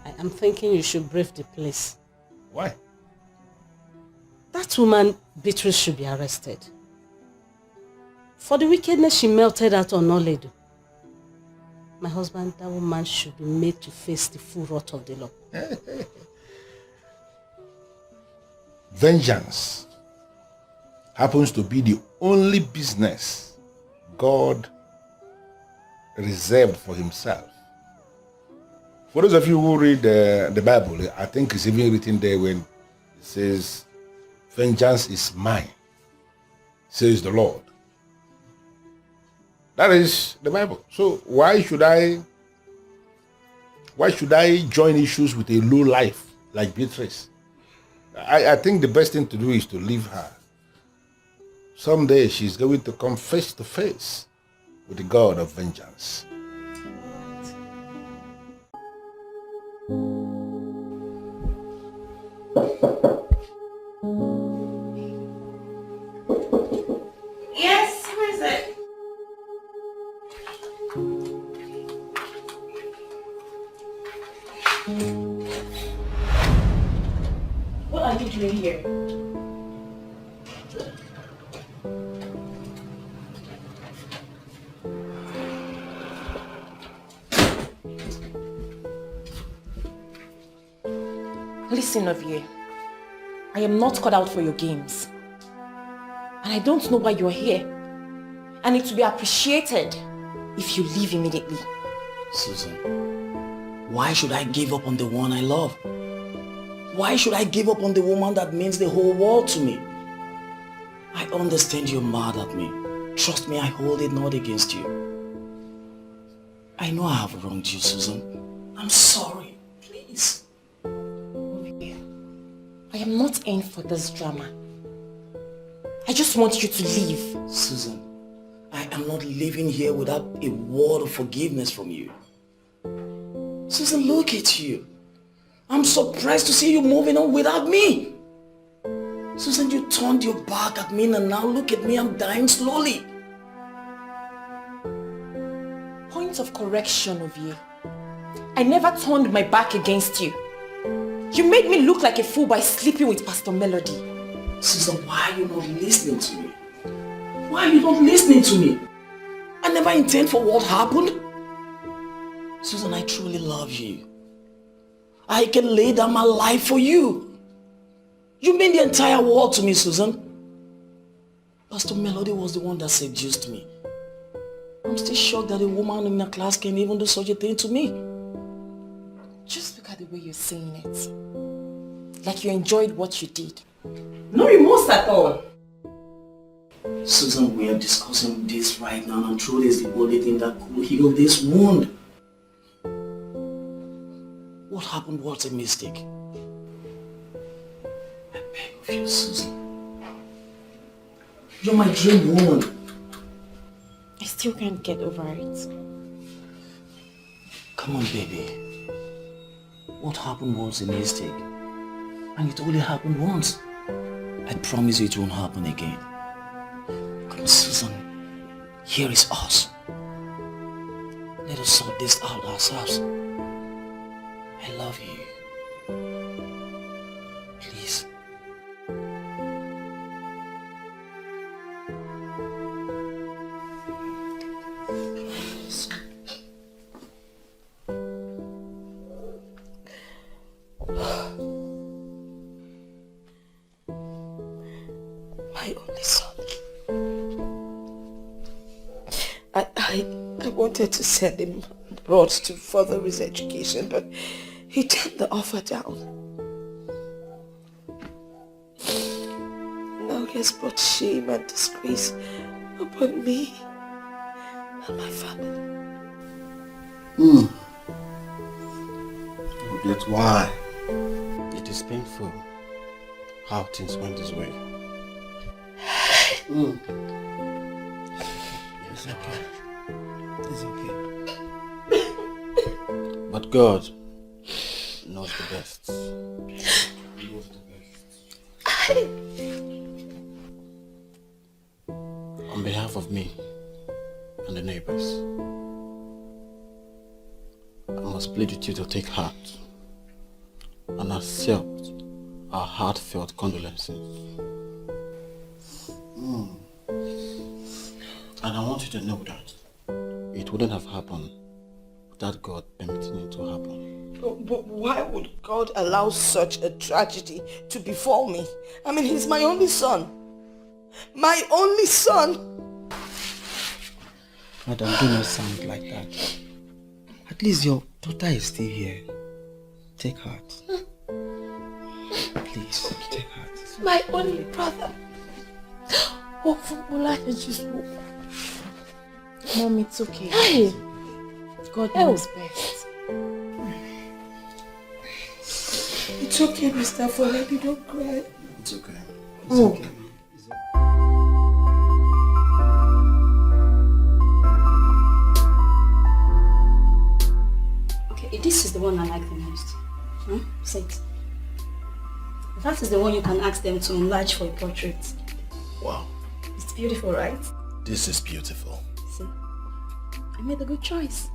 I am thinking you should brave the place. Why? That woman, Beatrice, should be arrested. For the wickedness she melted out on Oledo. My husband, that woman should be made to face the full wrath of the law. Vengeance happens to be the only business God reserved for himself. For those of you who read the Bible, I think it's even written there when it says, vengeance is mine, says the Lord. That is the Bible. So why should I join issues with a low life like Beatrice? I think the best thing to do is to leave her. Someday she's going to come face to face with the God of vengeance. Yes, who is it? What are you doing here? Listen, Ovie, I am not cut out for your games. And I don't know why you're here. And it will be appreciated if you leave immediately. Susan, why should I give up on the one I love? Why should I give up on the woman that means the whole world to me? I understand you're mad at me. Trust me, I hold it not against you. I know I have wronged you, Susan. I'm sorry. Please. I am not in for this drama. I just want you to leave. Susan, I am not living here without a word of forgiveness from you. Susan, look at you. I'm surprised to see you moving on without me. Susan, you turned your back at me and now look at me, I'm dying slowly. Point of correction, Ovie. I never turned my back against you. You made me look like a fool by sleeping with Pastor Melody. Susan, why are you not listening to me? Why are you not listening to me? I never intend for what happened. Susan, I truly love you. I can lay down my life for you. You mean the entire world to me, Susan. Pastor Melody was the one that seduced me. I'm still shocked that a woman in my class can even do such a thing to me. Just look at the way you're saying it. Like you enjoyed what you did. No remorse at all. Susan, we are discussing this right now and truly is the only thing that could heal this wound. What happened was a mistake. I beg of you, Susan. You're my dream woman. I still can't get over it. Come on, baby. What happened was a mistake. And it only happened once. I promise you it won't happen again. Come on, Susan. Here is us. Let us sort this out ourselves. I love you. Please. My only son. I wanted to send him abroad to further his education, but he turned the offer down. Now he has brought shame and disgrace upon me and my family. That's why it is painful how things went this way. It's okay. It's okay. But God knows the best. He knows the best. On behalf of me and the neighbors, must plead with you to take heart and accept our heartfelt condolences. And I want you to know that it wouldn't have happened without God permitting it to happen. But why would God allow such a tragedy to befall me? I mean, he's my only son. My only son! Madam, do not sound like that. At least your daughter is still here. Take heart. Please, take heart. My only brother. Oh, Fubola, just Mom, it's okay. Hey! God knows best. It's okay, Mr. Oledo, don't cry. It's okay. It's okay. Okay, this is the one I like the most. Say it. That is the one you can ask them to enlarge for a portrait. Wow. It's beautiful, right? This is beautiful. See, I made a good choice.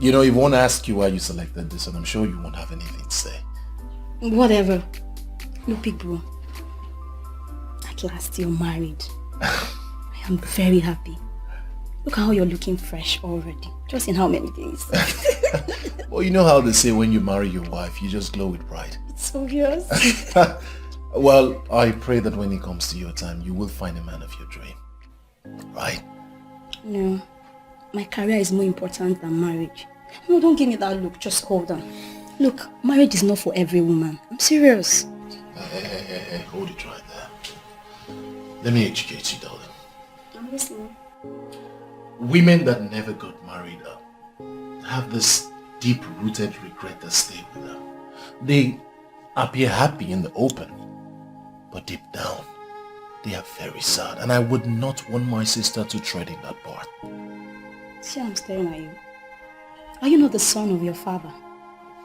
You know, Yvonne asked you why you selected this, and I'm sure you won't have anything to say. Whatever. Look, big bro. At last you're married. I am very happy. Look how you're looking fresh already. Just in how many days? Well, you know how they say when you marry your wife, you just glow with pride. It's obvious. Well, I pray that when it comes to your time, you will find a man of your dream. Right? No. My career is more important than marriage. No, don't give me that look. Just hold on. Look, marriage is not for every woman. I'm serious. Hey, hold it right there. Let me educate you, darling. I'm listening. Women that never got married have this deep-rooted regret that stayed with them. They appear happy in the open, but deep down, they are very sad, and I would not want my sister to tread in that path. See, I'm staring at you. Are you not the son of your father?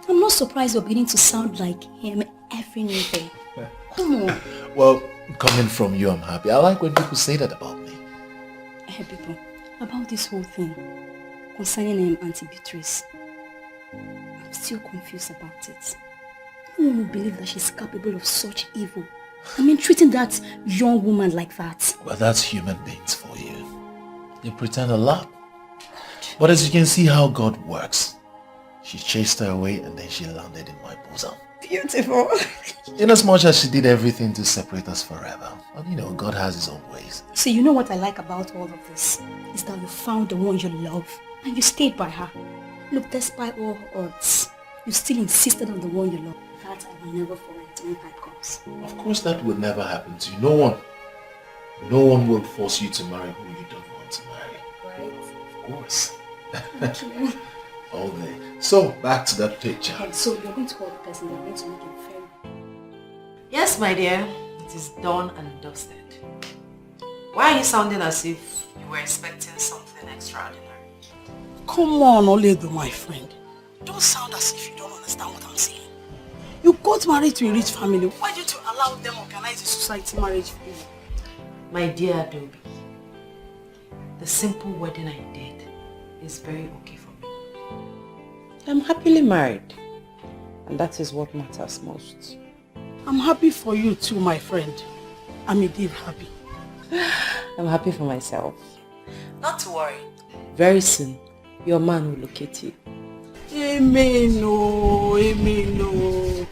I'm not surprised you're beginning to sound like him every new day. Come on. Well, coming from you, I'm happy. I like when people say that about me. Hey, people, about this whole thing concerning Auntie Beatrice, I'm still confused about it. No one will believe that she's capable of such evil. I mean, treating that young woman like that. Well, that's human beings for you. They pretend a lot. But as you can see how God works, she chased her away and then she landed in my bosom. Beautiful. In as much as she did everything to separate us forever. But you know, God has his own ways. See, you know what I like about all of this? Is that you found the one you love and you stayed by her. Look, despite all odds, you still insisted on the one you love. That I will never forget when time comes. Of course that will never happen to you. No one will force you to marry who you don't want to marry. Right? Of course. Thank you. All day. So, back to that picture. So you're going to call the person that went to make it fair. Yes, my dear. It is done and dusted. Why are you sounding as if you were expecting something extraordinary? Come on, Oledo, my friend. Don't sound as if you don't understand what I'm saying. You got married to a rich family. Why did you allow them organize a society marriage for you? My dear Adobe, the simple wedding I did is very okay for me. I'm happily married, and that is what matters most. I'm happy for you too, my friend. I'm indeed happy. I'm happy for myself. Not to worry. Very soon, your man will locate you. Amen, oh, amen, oh.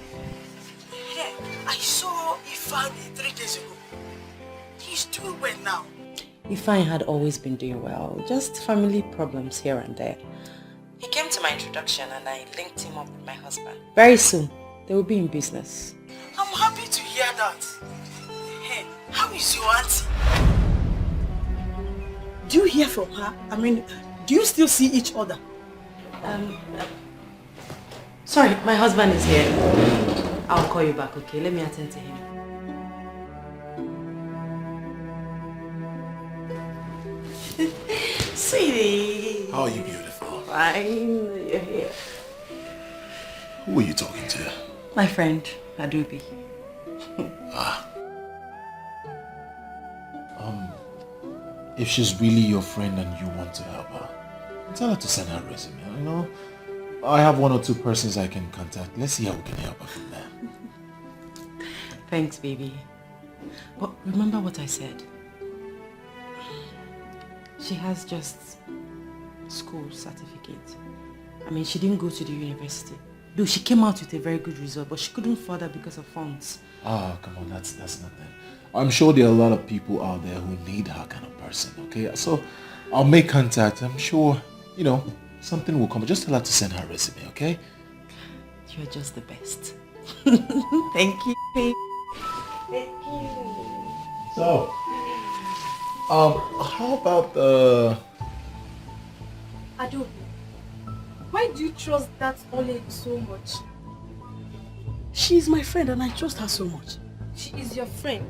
Hey, I saw Ifeanyi 3 days ago. He's doing well now. Ifeanyi had always been doing well, just family problems here and there. He came to my introduction and I linked him up with my husband. Very soon, they will be in business. I'm happy to hear that. Hey, how is your auntie? Do you hear from her? I mean, do you still see each other? Sorry, my husband is here. I'll call you back, okay? Let me attend to him. Sweetie. How are you, beautiful? Fine, you're here. Who are you talking to? My friend, Adobe. If she's really your friend and you want to help her, Tell her to send her resume, you know. I have 1 or 2 persons I can contact. Let's see how we can help her from there. Thanks, baby. But remember what I said. She has just school certificate. I mean, she didn't go to the university. Though she came out with a very good result, but she couldn't further because of funds. Ah, come on, that's nothing. I'm sure there are a lot of people out there who need her kind of person, okay? So I'll make contact. I'm sure, you know, something will come. Just tell her to send her resume, okay? You're just the best. Thank you, babe. Thank you. So, how about Adobe, why do you trust that Oledo so much? She is my friend and I trust her so much. She is your friend.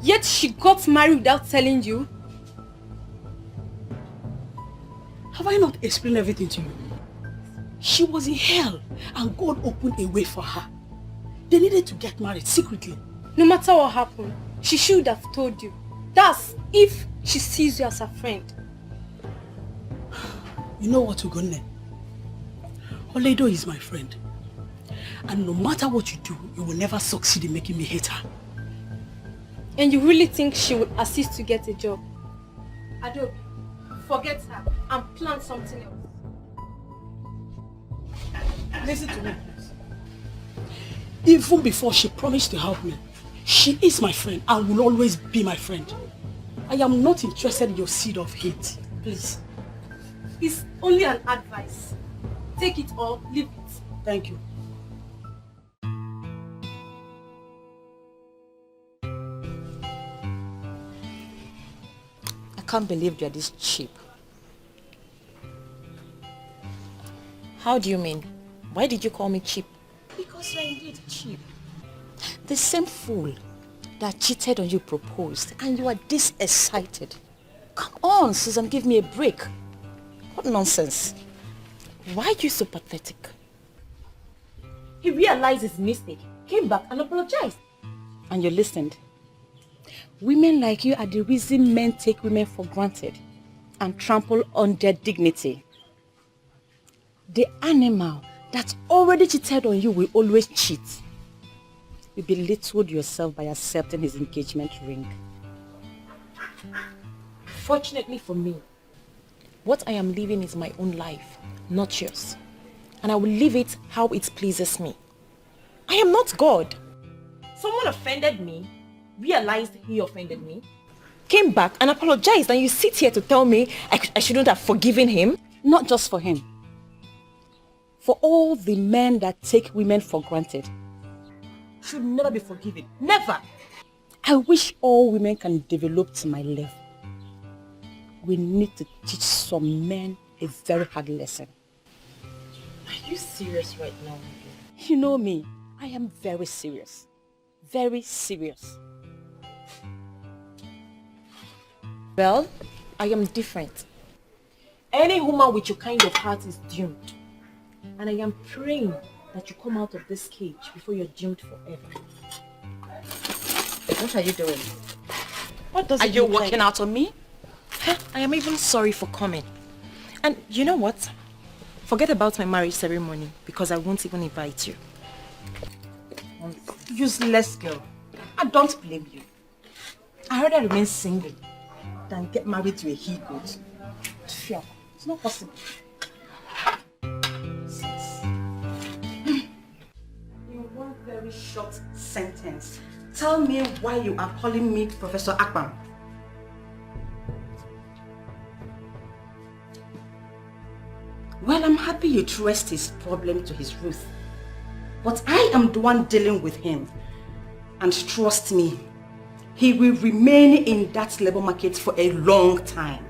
Yet she got married without telling you. Have I not explained everything to you? She was in hell and God opened a way for her. They needed to get married secretly. No matter what happened, she should have told you. That's if she sees you as a friend. You know what, Ugonne? Oledo is my friend. And no matter what you do, you will never succeed in making me hate her. And you really think she would assist to get a job? Adobe, forget her and plan something else. Listen to me, please. Even before she promised to help me, she is my friend and will always be my friend. I am not interested in your seed of hate. Please. It's only an advice. Take it or leave it. Thank you. I can't believe you're this cheap. How do you mean? Why did you call me cheap? Because you're indeed cheap. The same fool that cheated on you proposed and you are this excited. Come on, Susan, give me a break. What nonsense. Why are you so pathetic? He realized his mistake, came back and apologized. And you listened. Women like you are the reason men take women for granted and trample on their dignity. The animal that already cheated on you will always cheat. You belittled yourself by accepting his engagement ring. Fortunately for me, what I am living is my own life, not yours. And I will live it how it pleases me. I am not God. Someone offended me, realized he offended me, came back and apologized, and you sit here to tell me I shouldn't have forgiven him? Not just for him. For all the men that take women for granted. Should never be forgiven. Never! I wish all women can develop to my level. We need to teach some men a very hard lesson. Are you serious right now? You know me. I am very serious. Very serious. Well, I am different. Any woman with your kind of heart is doomed. And I am praying that you come out of this cage before you're doomed forever. What are you doing? What does Are it you look walking like? out on me? I am even sorry for coming. And you know what? Forget about my marriage ceremony because I won't even invite you. Useless girl. I don't blame you. I rather remain single than get married to a he-goat. Sure, it's not possible. In one very short sentence, tell me why you are calling me Professor Akpan. Well, I'm happy you traced his problem to his Ruth. But I am the one dealing with him. And trust me, he will remain in that labor market for a long time.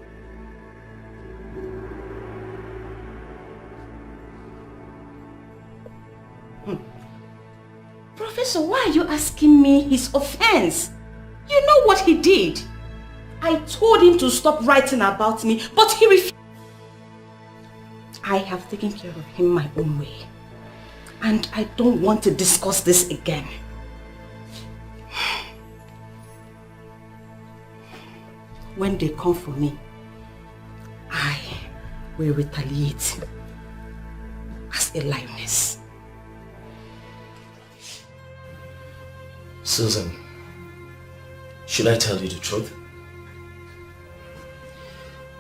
Professor, why are you asking me his offense? You know what he did. I told him to stop writing about me, but he refused. I have taken care of him my own way. And I don't want to discuss this again. When they come for me, will retaliate as a lioness. Susan, should I tell you the truth?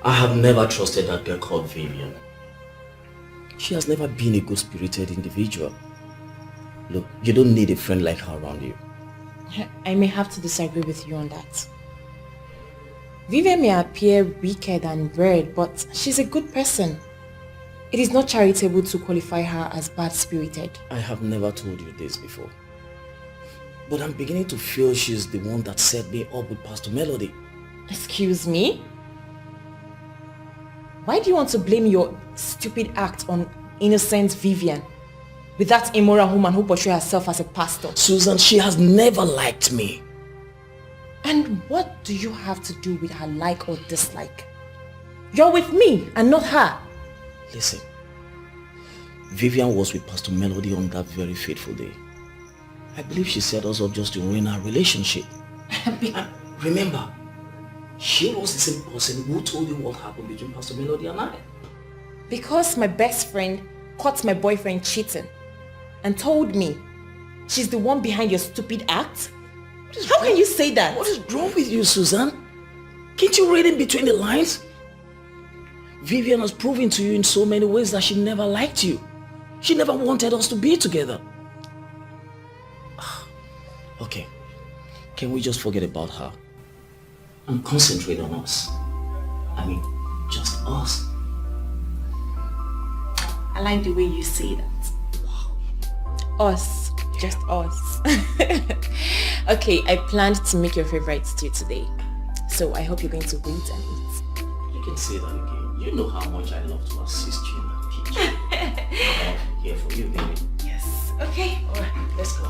I have never trusted that girl called Vivian. She has never been a good-spirited individual. Look, you don't need a friend like her around you. I may have to disagree with you on that. Vivian may appear wicked and weird, but she's a good person. It is not charitable to qualify her as bad-spirited. I have never told you this before. But I'm beginning to feel she's the one that set me up with Pastor Melody. Excuse me? Why do you want to blame your stupid act on innocent Vivian with that immoral woman who portrays herself as a pastor? Susan, she has never liked me. And what do you have to do with her like or dislike? You're with me and not her. Listen, Vivian was with Pastor Melody on that very fateful day. I believe she set us up just to ruin our relationship. And remember, she was the same person who told you what happened between Pastor Melody and I. Because my best friend caught my boyfriend cheating and told me she's the one behind your stupid act? How can you say that? What is wrong with you, Susan? Can't you read in between the lines? Vivian has proven to you in so many ways that she never liked you. She never wanted us to be together. Okay, can we just forget about her and concentrate on us? I mean, just us. I like the way you say that. Us. Just us. Okay, I planned to make your favorite stew today. So I hope you're going to wait and eat. You can say that again. You know how much I love to assist you in the kitchen. I'm here for you, baby. Yes. Okay. Alright, let's go.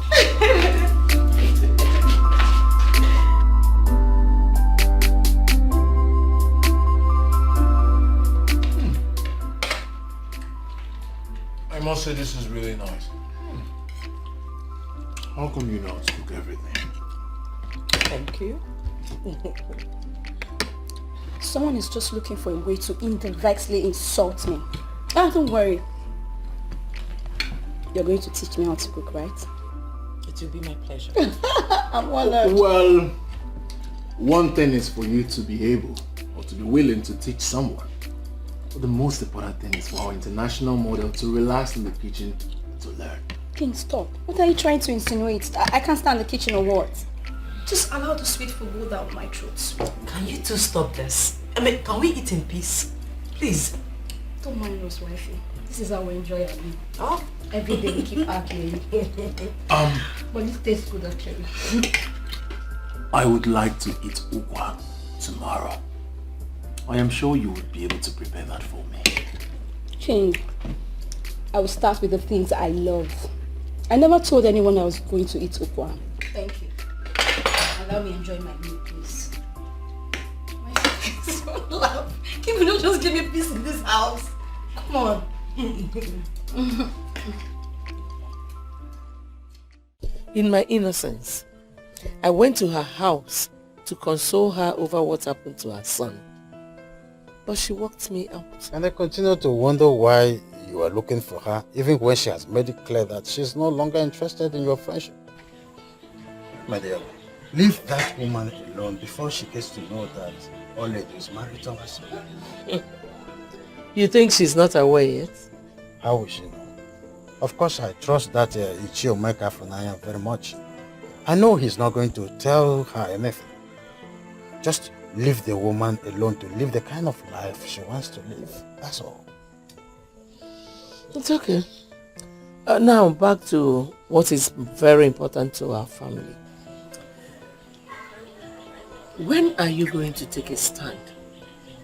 I must say this is really nice. How come you know how to cook everything? Thank you. Someone is just looking for a way to indirectly insult me. Ah, don't worry. You're going to teach me how to cook, right? It will be my pleasure. I'm honored. Well, one thing is for you to be able or to be willing to teach someone. But the most important thing is for our international model to relax in the kitchen to learn. King, stop. What are you trying to insinuate? I can't stand the kitchen or what? Just allow the sweet food go down my throat. Can you two stop this? I mean, can we eat in peace? Please. Don't mind us, wifey. This is how we enjoy our meal. Oh? Every day we keep arguing. But this tastes good actually. I would like to eat ukwa tomorrow. I am sure you would be able to prepare that for me. King, I will start with the things I love. I never told anyone I was going to eat ukwa. Thank you. Allow me enjoy my meal, please. Don't laugh. Can you not just give me peace in this house? Come on. In my innocence, I went to her house to console her over what happened to her son. But she walked me out. And I continue to wonder why you are looking for her, even when she has made it clear that she's no longer interested in your friendship. My dear, leave that woman alone before she gets to know that Oledo is married to her son. You think she's not aware yet? How will she know? Of course, I trust that Ichiomeka Funaya very much. I know he's not going to tell her anything. Just leave the woman alone to live the kind of life she wants to live. That's all. It's okay. Now back to what is very important to our family. When are you going to take a stand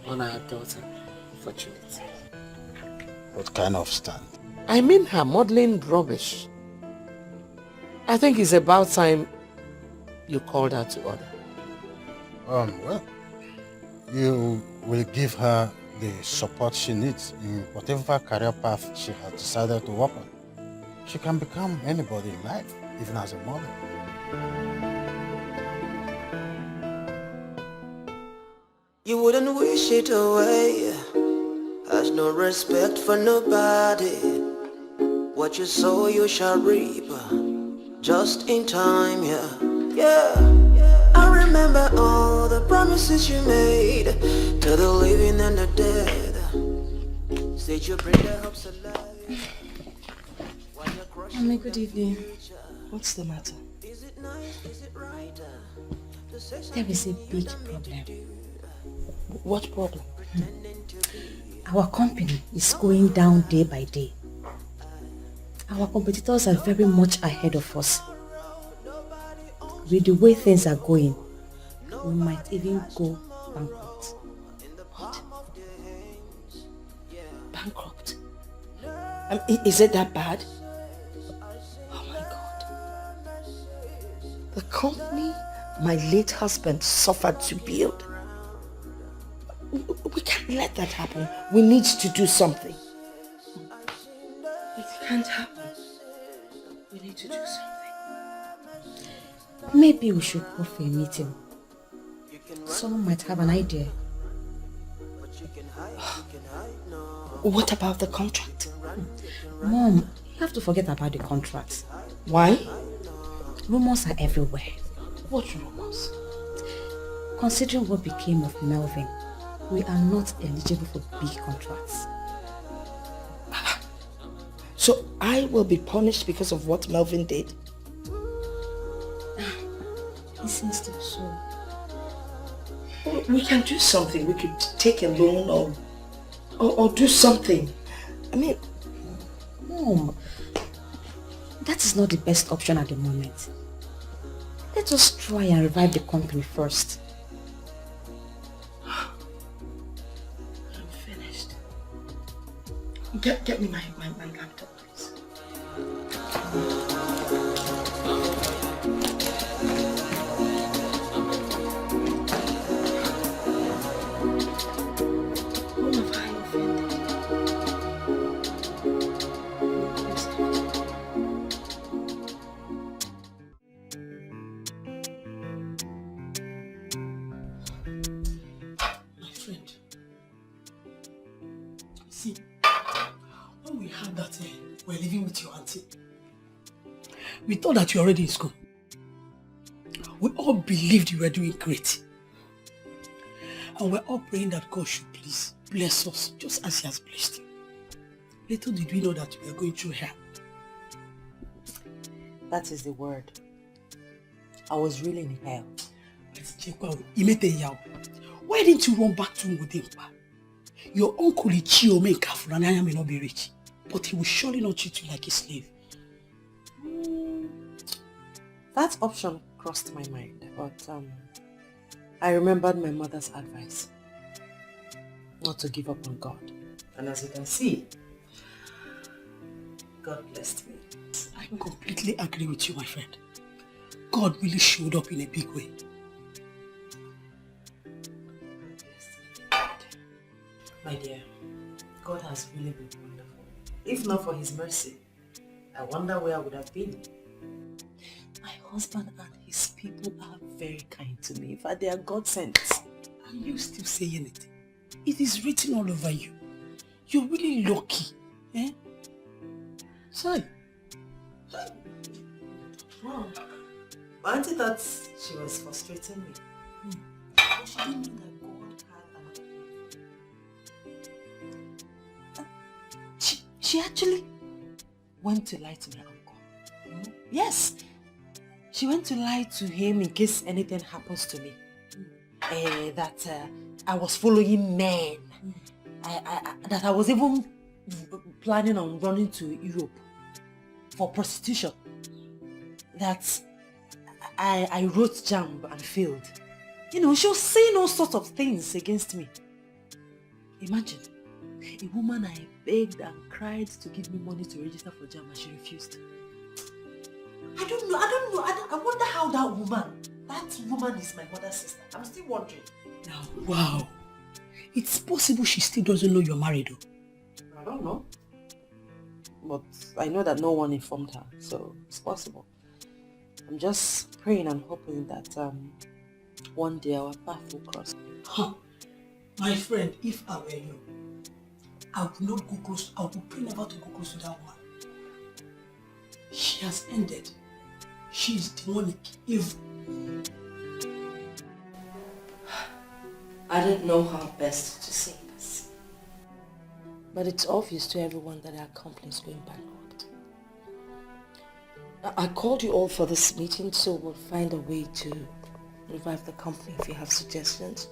on our daughter, Fortunate? What kind of stand? I mean her modeling rubbish. I think it's about time you called her to order. Well, you will give her the support she needs in whatever career path she has decided to work on. She can become anybody in life, even as a model. You wouldn't wish it away. I has no respect for nobody. What you sow you shall reap, just in time, yeah. Yeah, I remember all the promises you made to the living and the dead. Said you bring their hopes alive. Mommy, good evening. What's the matter? There is a big problem. What problem? Our company is going down day by day. Our competitors are very much ahead of us. With the way things are going, we might even go bankrupt. What? Bankrupt? Is it that bad? Oh my God. The company my late husband suffered to build. We can't let that happen. We need to do something. It can't happen. We need to do something. Maybe we should go for a meeting. Someone might have an idea. What about the contract? Mom, you have to forget about the contract. Why? Rumors are everywhere. What rumors? Considering what became of Melvin, we are not eligible for big contracts. So I will be punished because of what Melvin did? It seems to be so. We can do something. We could take a loan or do something. I mean... Mom, that is not the best option at the moment. Let us try and revive the company first. I'm finished. Get me my laptop, please. We're living with your auntie. We thought that you were already in school. We all believed you were doing great. And we're all praying that God should please bless us just as He has blessed you. Little did we know that we were going through hell. That is the word. I was really in hell. Why didn't you run back to Ngudimpa? Your uncle Ichio may may not be rich, but he will surely not treat you like a slave. That option crossed my mind, but I remembered my mother's advice not to give up on God. And as you can see, God blessed me. I completely agree with you, my friend. God really showed up in a big way. My dear, God has really been wonderful. If not for His mercy, I wonder where I would have been. My husband and his people are very kind to me. In fact, they are God sent. And you still saying it? It is written all over you. You're really lucky. Eh? Sorry. Wow. My auntie thought she was frustrating me. But she didn't know that God had another. She actually went to lie to my uncle. Yes. She went to lie to him in case anything happens to me. That I was following men. That I was even planning on running to Europe for prostitution. That I wrote JAMB and failed. You know, she was saying all sorts of things against me. Imagine, a woman I begged and cried to give me money to register for JAMB and she refused. I don't know. I wonder how that woman is my mother's sister. I'm still wondering. Now, wow. It's possible she still doesn't know you're married though. I don't know. But I know that no one informed her, so it's possible. I'm just praying and hoping that one day our path will cross. Huh. My friend, if I were you, I will not go close. I will pray never to go close to that woman. She has ended. She is demonic, evil. I don't know how best to say this, but it's obvious to everyone that our company is going bankrupt. I called you all for this meeting, so we'll find a way to revive the company. If you have suggestions,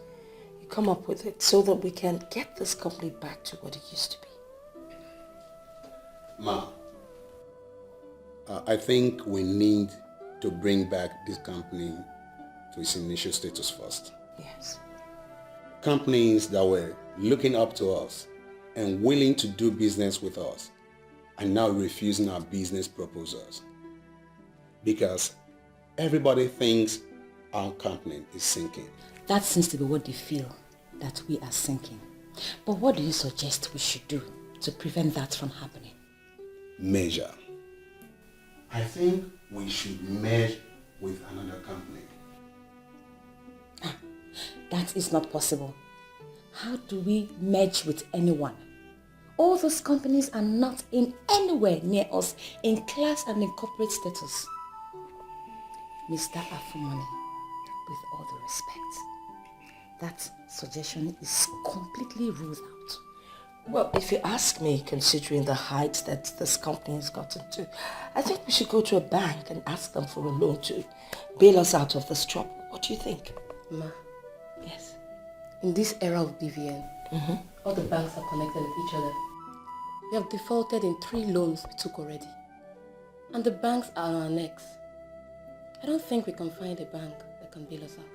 you come up with it so that we can get this company back to what it used to be. Ma, I think we need to bring back this company to its initial status first. Yes. Companies that were looking up to us and willing to do business with us are now refusing our business proposals because everybody thinks our company is sinking. That seems to be what they feel, that we are sinking. But what do you suggest we should do to prevent that from happening? Measure. I think we should merge with another company. That is not possible. How do we merge with anyone? All those companies are not in anywhere near us in class and in corporate status. Mr. Afumani, with all the respect, that suggestion is completely ruled out. Well, if you ask me, considering the heights that this company has gotten to, I think we should go to a bank and ask them for a loan to bail us out of this trouble. What do you think? Ma. Yes. In this era of BVN, all the banks are connected with each other. We have defaulted in 3 loans we took already. And the banks are on our necks. I don't think we can find a bank that can bail us out.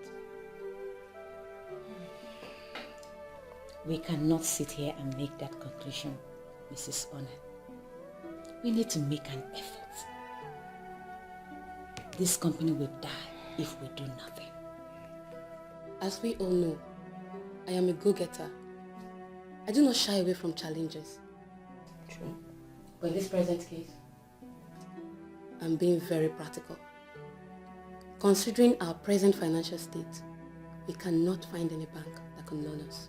We cannot sit here and make that conclusion, Mrs. Honor. We need to make an effort. This company will die if we do nothing. As we all know, I am a go-getter. I do not shy away from challenges. True. But in this present case, I'm being very practical. Considering our present financial state, we cannot find any bank that can loan us.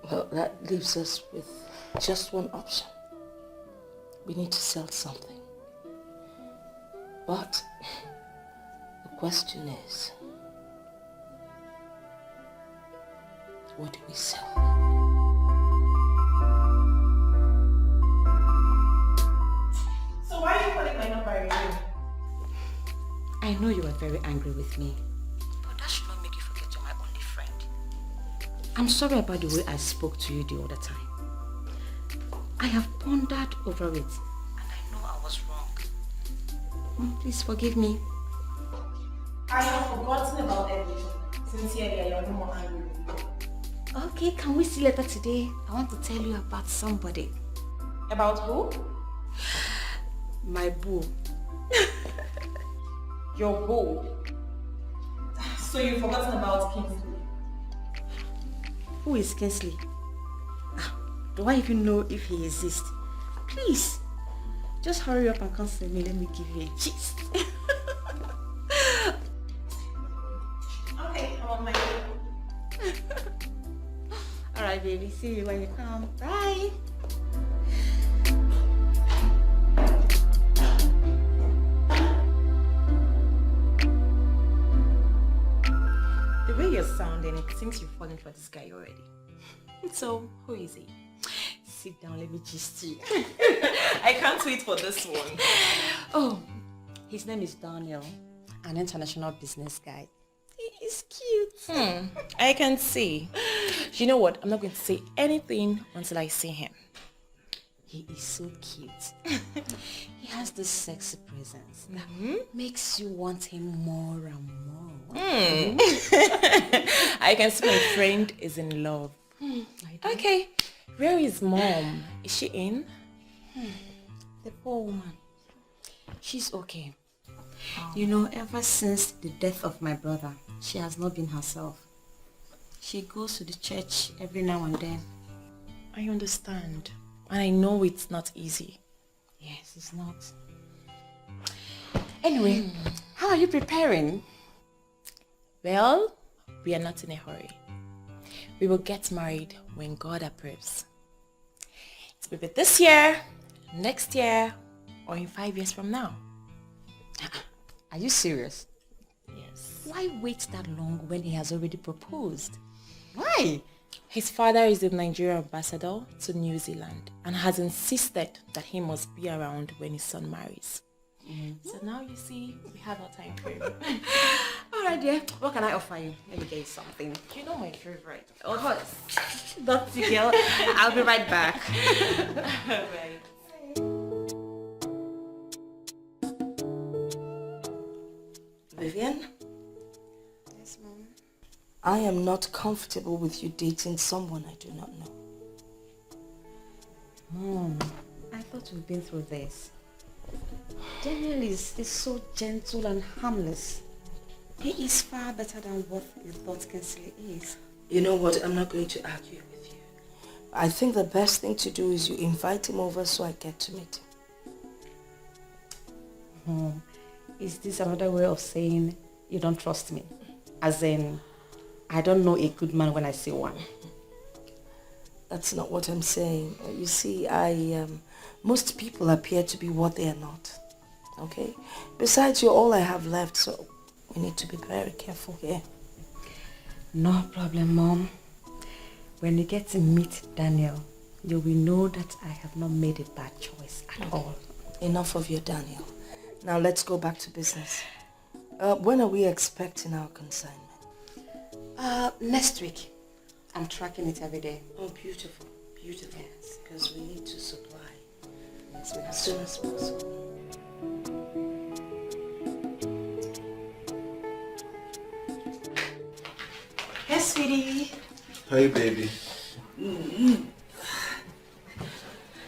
Well, that leaves us with just one option. We need to sell something. But the question is, what do we sell? So why are you calling my number again? I know you are very angry with me, but that should not make you forget you're my only friend. I'm sorry about the way I spoke to you the other time. I have pondered over it, and I know I was wrong. Please forgive me. I have forgotten about everything. Sincerely, I am no more angry with you. Okay, can we see later today? I want to tell you about somebody. About who? My boo. Your boo. So you've forgotten about Kingsley? Who is Kingsley? Do I even know if he exists? Please, just hurry up and come see me. Let me give you a gist. Okay, I'm on my way. Alright, baby. See you when you come. Bye. The way you're sounding, it seems you've fallen for this guy already. So, who is he? Sit down, let me gist you. I can't wait for this one. Oh, his name is Daniel, an international business guy. He is cute. I can see. You know what? I'm not going to say anything until I see him. He is so cute. He has this sexy presence that makes you want him more and more. I can see my friend is in love. Okay, where is mom? Is she in? The poor woman. She's okay. You know, ever since the death of my brother, she has not been herself. She goes to the church every now and then. I understand. And I know it's not easy. Yes, it's not. Anyway, how are you preparing? Well, we are not in a hurry. We will get married when God approves. It will be this year, next year, or in 5 years from now. Are you serious? Yes. Why wait that long when he has already proposed? Why? His father is the Nigerian ambassador to New Zealand and has insisted that he must be around when his son marries. So now you see, we have our time frame. Alright, dear. What can I offer you? Let me get you something. You know my favorite. Of course. Dirty girl. I'll be right back. Right. Vivian? Yes, Mom. I am not comfortable with you dating someone I do not know. Mom, I thought we've been through this. Daniel is so gentle and harmless. He is far better than what you thought Kingsley is. You know what? I'm not going to argue with you. I think the best thing to do is you invite him over so I get to meet him. Is this another way of saying you don't trust me? As in, I don't know a good man when I see one. That's not what I'm saying. You see, most people appear to be what they are not. Okay? Besides, you're all I have left, so we need to be very careful here. No problem, Mom. When you get to meet Daniel, you will know that I have not made a bad choice at all. Enough of your Daniel. Now let's go back to business. When are we expecting our consignment? Next week. I'm tracking it every day. Oh, beautiful. Beautiful. Yes. Because we need to supply. Yes, as soon as possible. Hey, sweetie. Hey, baby. You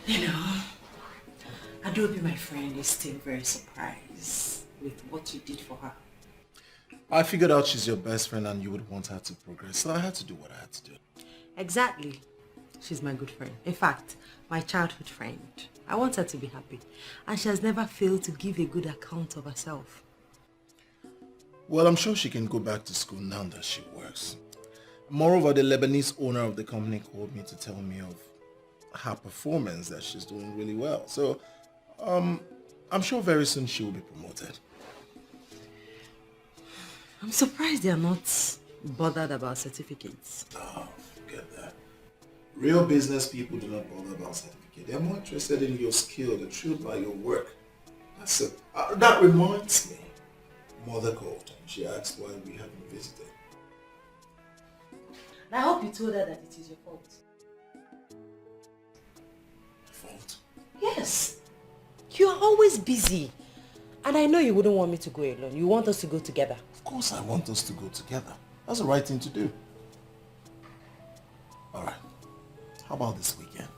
know, Adobe, my friend, is still very surprised with what you did for her. I figured out she's your best friend and you would want her to progress, so I had to do what I had to do. Exactly. She's my good friend. In fact, my childhood friend. I want her to be happy. And she has never failed to give a good account of herself. Well, I'm sure she can go back to school now that she works. Moreover, the Lebanese owner of the company called me to tell me of her performance, that she's doing really well. So, I'm sure very soon she will be promoted. I'm surprised they are not bothered about certificates. Oh, forget that. Real business people do not bother about certificate. They're more interested in your skill, the truth by your work. That's it. That reminds me. Mother called and she asked why we haven't visited. And I hope you told her that it is your fault. Fault? Yes. You are always busy. And I know you wouldn't want me to go alone. You want us to go together. Of course I want us to go together. That's the right thing to do. Alright. How about this weekend?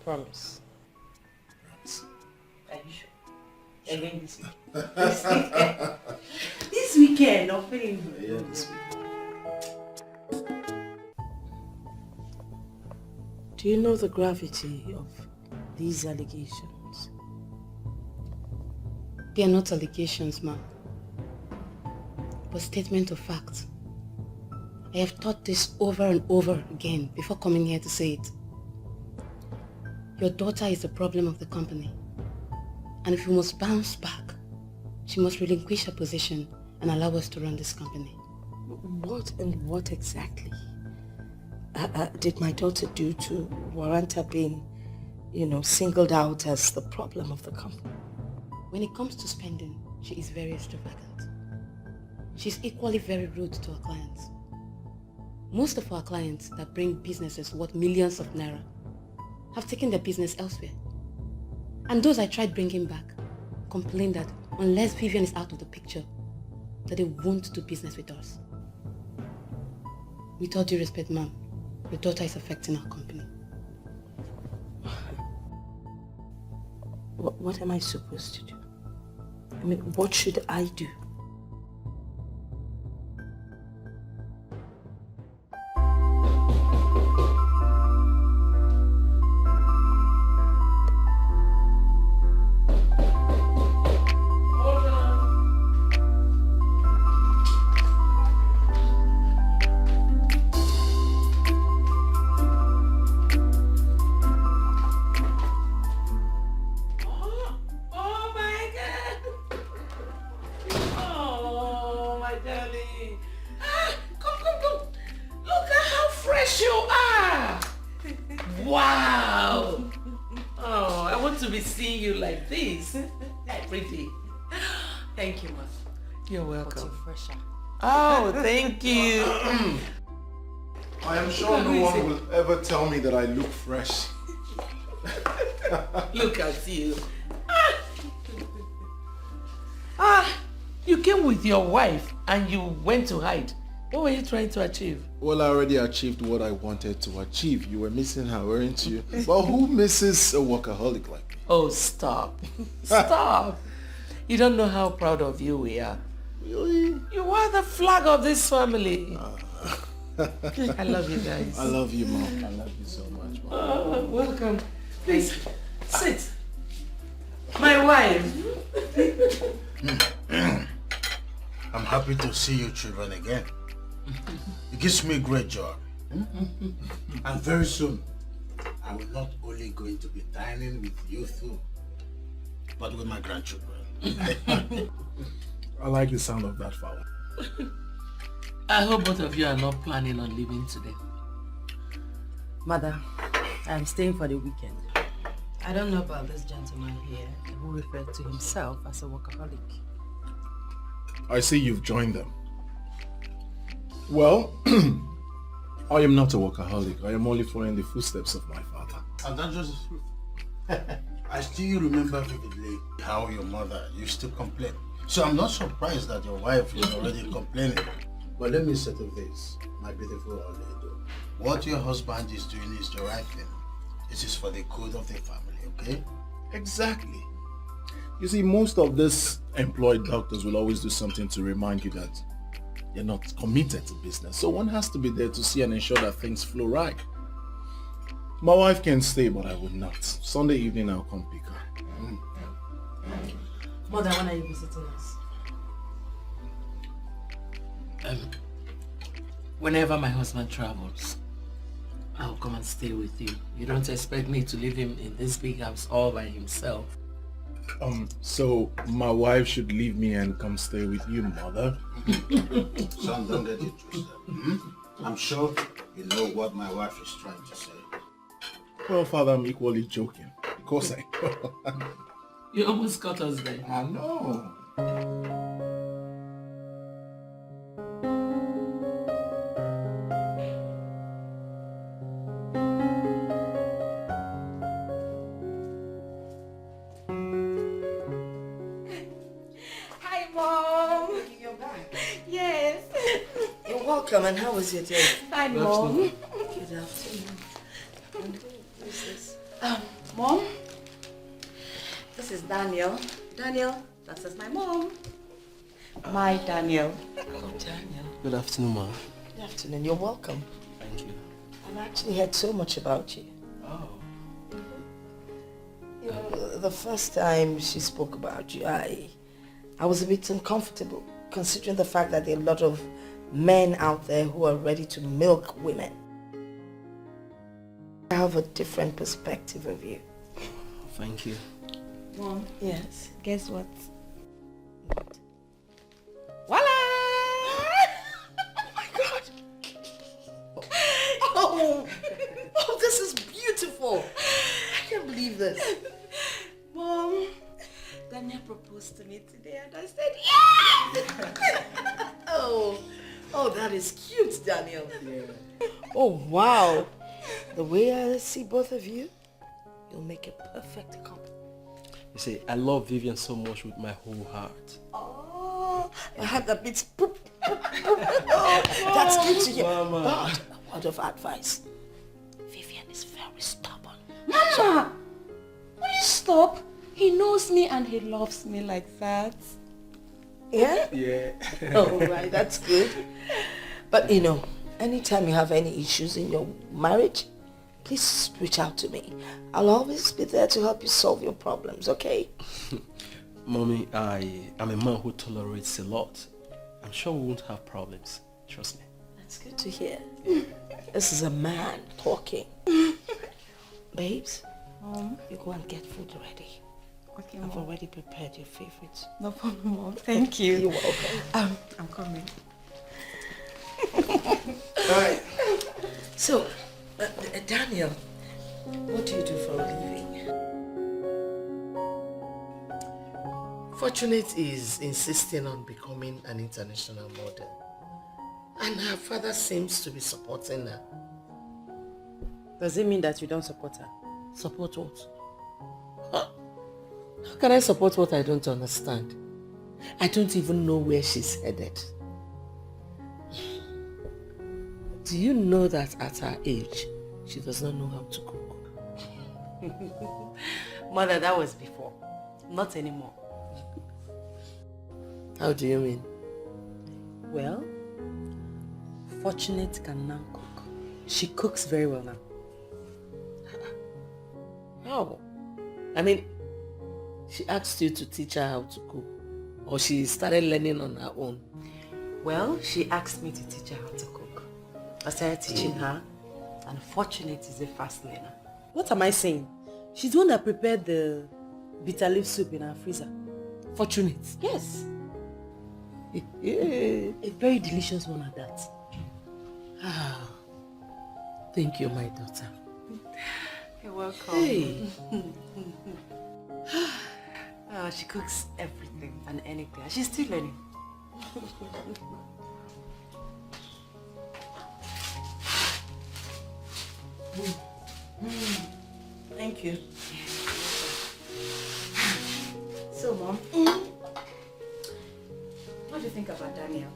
Promise. Promise. Are you sure? Again this weekend. This weekend, I'm feeling good. Yeah, this weekend. Do you know the gravity of these allegations? They are not allegations, ma'am, but statement of fact. I have thought this over and over again before coming here to say it. Your daughter is the problem of the company. And if we must bounce back, she must relinquish her position and allow us to run this company. What exactly did my daughter do to warrant her being, singled out as the problem of the company? When it comes to spending, she is very extravagant. She's equally very rude to our clients. Most of our clients that bring businesses worth millions of naira have taken their business elsewhere. And those I tried bringing back complain that unless Vivian is out of the picture, that they won't do business with us. With all due respect, ma'am, your daughter is affecting our company. What am I supposed to do? I mean, what should I do? want to be seeing you like this every day. Thank you, ma. You're welcome. Fresher. Oh, thank you. I am sure no one will ever tell me that I look fresh. Look at you. You came with your wife and you went to hide. What were you trying to achieve? Well, I already achieved what I wanted to achieve. You were missing her, weren't you? Well, who misses a workaholic like me? Oh, stop. Stop. You don't know how proud of you we are. Really? You are the flag of this family. I love you guys. I love you, Mom. I love you so much, Mom. Oh, welcome. Please, sit. My wife. I'm happy to see you children again. It gives me great joy. And very soon, I will not only going to be dining with you two, but with my grandchildren. I like the sound of that, Father. I hope both of you are not planning on leaving today. Mother, I'm staying for the weekend. I don't know about this gentleman here who referred to himself as a workaholic. I see you've joined them. Well, I am not a workaholic. I am only following the footsteps of my father. And that's just the truth. I still remember vividly how your mother used to complain. So I'm not surprised that your wife is already complaining. But let me settle this, my beautiful Oledo. What your husband is doing is the right thing. This is for the good of the family, okay? Exactly. You see, most of these employed doctors will always do something to remind you that they're not committed to business. So one has to be there to see and ensure that things flow right. My wife can stay, but I would not. Sunday evening, I'll come pick her. Mother, when are you visiting us? Whenever my husband travels, I'll come and stay with you. You don't expect me to leave him in this big house all by himself. So my wife should leave me and come stay with you, Mother? Son, don't get it twisted. I'm sure you know what my wife is trying to say. Well, Father, I'm equally joking. Of course I know. You almost got us there. I know. Hi, Mom. You're back. Yes. You're welcome, and how was your day? Hi, Mom. Good afternoon. And who is this? Mom, this is Daniel. Daniel, this is my mom. My Daniel. Oh, Daniel. Good afternoon, Ma. Good afternoon. You're welcome. Thank you. I've actually heard so much about you. Oh. You know, the first time she spoke about you, I was a bit uncomfortable, considering the fact that there are a lot of men out there who are ready to milk women. I have a different perspective of you. Thank you. Mom. Yes. Guess what? Voila! Oh my God! Oh, this is beautiful. I can't believe this. Mom, Daniel proposed to me today and I said yes! Oh, that is cute, Daniel. Yeah. Oh, wow. The way I see both of you, you'll make a perfect couple. You see, I love Vivian so much with my whole heart. Oh, I had that bit. Oh, that's good to hear. Mama. But a word of advice. Vivian is very stubborn. Mama! Will you stop? He knows me and he loves me like that. Yeah? Yeah. Oh, right, that's good. But you know, anytime you have any issues in your marriage, please reach out to me. I'll always be there to help you solve your problems, okay? Mommy, I am a man who tolerates a lot. I'm sure we won't have problems. Trust me. That's good to hear. This is a man talking. Babes, you go and get food ready. Okay, I've Mom. already prepared your favorites. No problem, Mom. Thank you. You're welcome. I'm coming. Alright. So, Daniel, what do you do for a living? Fortunate is insisting on becoming an international model. And her father seems to be supporting her. Does it mean that you don't support her? Support what? How can I support what I don't understand? I don't even know where she's headed. Do you know that at her age, she does not know how to cook? Mother, that was before. Not anymore. How do you mean? Well, Fortunate can now cook. She cooks very well now. How? I mean, she asked you to teach her how to cook, or she started learning on her own? Well, she asked me to teach her how to cook. I started teaching her, and Fortunate is a fast learner. What am I saying? She's the one that prepared the bitter leaf soup in our freezer. Fortunate? Yes. Yeah. A very delicious one at that. Ah, thank you, my daughter. You're welcome. Hey. Oh, she cooks everything and anything. She's still learning. Thank you. So, Mom, what do you think about Daniel?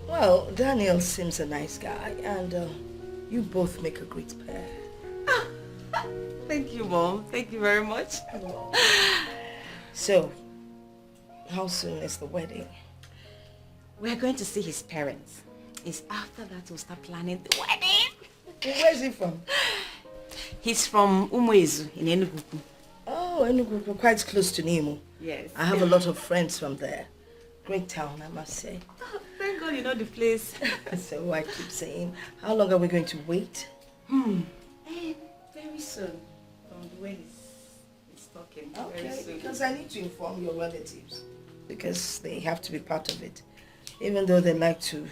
Well, Daniel seems a nice guy, and you both make a great pair. Thank you, Mom. Thank you very much. So, how soon is the wedding? We're going to see his parents. It's after that we'll start planning the wedding. Where is he from? He's from Umuezu in Enugu. Oh, Enugu, quite close to Nemo. Yes. I have a lot of friends from there. Great town, I must say. Thank God you know the place. So I keep saying, how long are we going to wait? Very soon. From the way he's talking. Very Okay, soon. because I need to inform your relatives. Because they have to be part of it. Even though they like to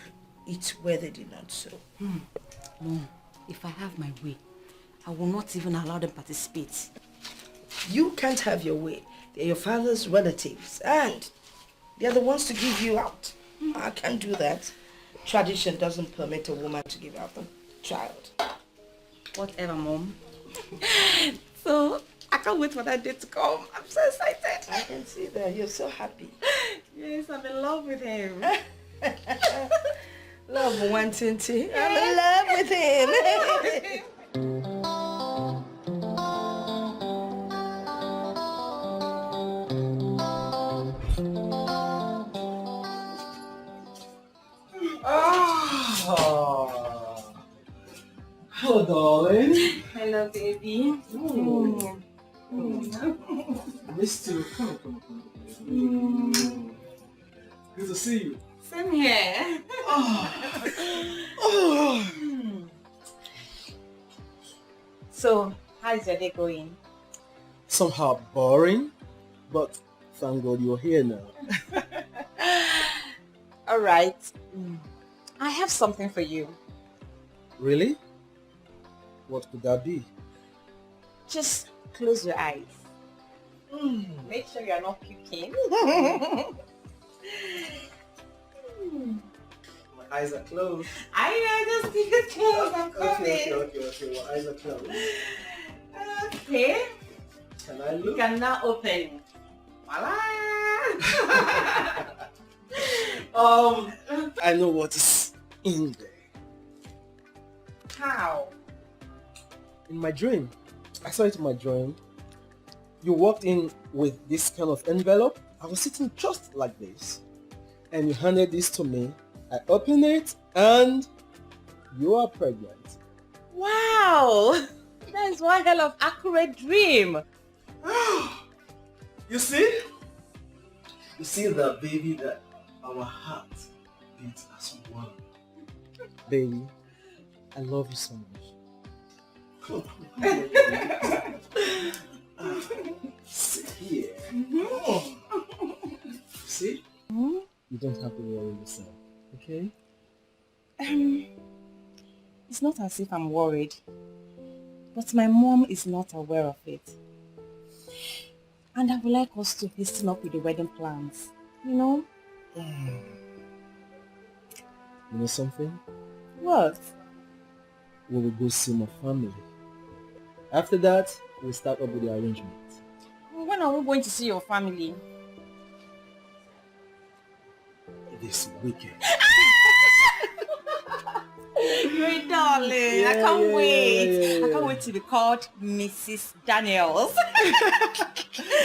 eat where they did not sow. Mom, if I have my way, I will not even allow them participate. You can't have your way. They're your father's relatives. And they're the ones to give you out. I can't do that. Tradition doesn't permit a woman to give out the child. Whatever, Mom. So, I can't wait for that day to come. I'm so excited. I can see that. You're so happy. Yes, I'm in love with him. Love one Tinty. I'm in love with him. Hello, darling. Hello, baby. Missed you. Come. Good to see you. Same here. So, how's your day going? Somehow boring, but thank God you're here now. All right. I have something for you. Really? What could that be? Just close your eyes. Make sure you are not puking. My eyes are closed. I know, just keep it closed. I'm coming. Okay. My eyes are closed. Okay. Can I You look? can now open. Voila! I know what is in there. How? In my dream. I saw it in my dream. You walked in with this kind of envelope. I was sitting just like this. And you handed this to me. I opened it and you are pregnant. Wow! That is one hell of accurate dream. You see? You see that baby, that our heart beats as one. Baby, I love you so much. Sit here. See? You don't have to worry yourself, okay? It's not as if I'm worried, but my mom is not aware of it. And I would like us to hasten up with the wedding plans. You know? You know something? What? We will go see my family. After that, we'll start up with the arrangement. When are we going to see your family? This weekend. Great darling. I can't wait. I can't wait to be called Mrs. Daniels.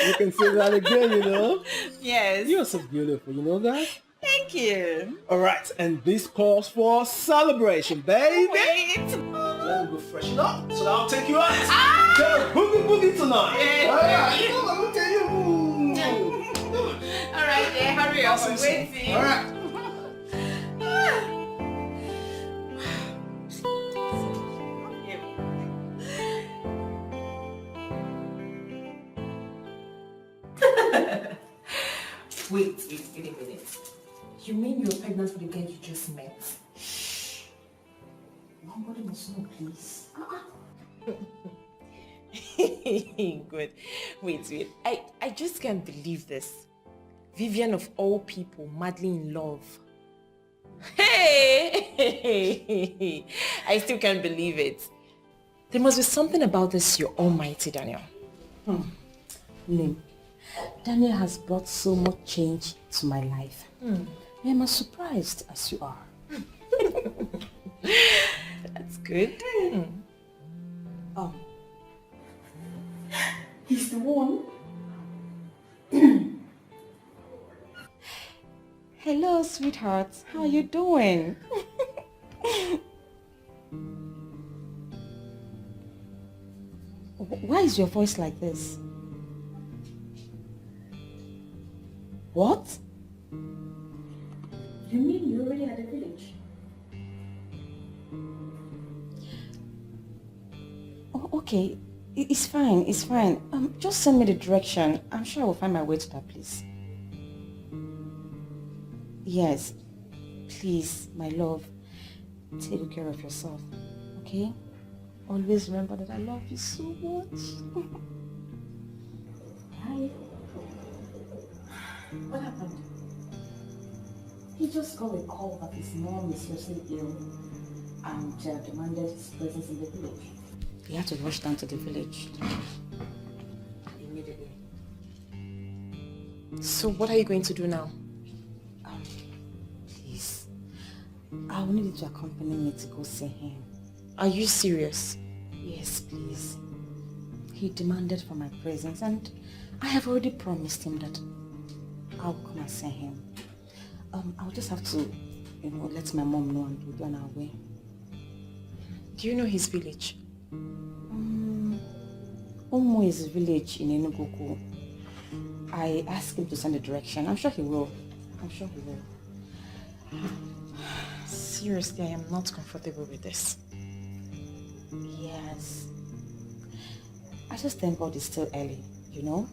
You can say that again, you know? Yes. You're so beautiful, you know that? Thank you. Alright, and this calls for celebration, baby. Wait. Let me go freshen up so that I'll take you out. Get a boogie boogie tonight. Yeah. Alright, come on, let me tell you. Alright, yeah, hurry up. I'm waiting. Alright. Wait a minute. You mean you're pregnant with the girl you just met? Nobody must know, please. Good. Wait. I just can't believe this. Vivian of all people, madly in love. Hey! I still can't believe it. There must be something about this you're almighty, Daniel. No. Daniel has brought so much change to my life. I am as surprised as you are. That's good. He's the one. Hello, sweetheart. How are you doing? Why is your voice like this? What? You mean you're already at the village? Oh, okay. It's fine. Just send me the direction. I'm sure I will find my way to that place. Yes. Please, my love, take good care of yourself. Okay? Always remember that I love you so much. Hi. What happened? He just got a call that his mom is seriously ill and demanded his presence in the village. He had to rush down to the village. Immediately. So what are you going to do now? Please, I will need you to accompany me to go see him. Are you serious? Yes, please. He demanded for my presence and I have already promised him that I'll come and see him. I'll just have to, let my mom know and we'll be on our way. Do you know his village? Omo is a village in Enugu. I asked him to send a direction. I'm sure he will. Seriously, I am not comfortable with this. Yes. I just thank God it's still early, you know?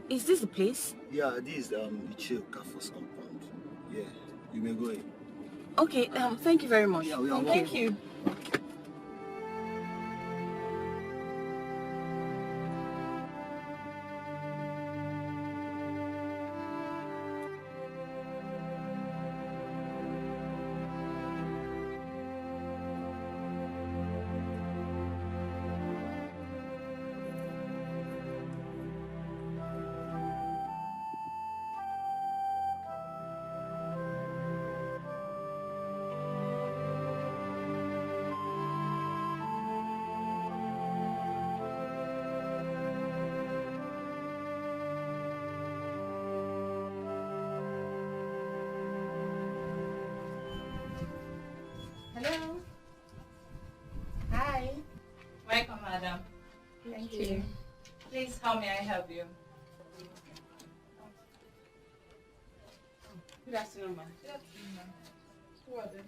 Is this the place? Yeah, this is the Chill Campus compound. Yeah, you may go in. Okay, thank you very much. Yeah, we are Thank welcome. you. madam. Thank you. Please, how may I help you? Good afternoon, ma'am. Good afternoon, who are they?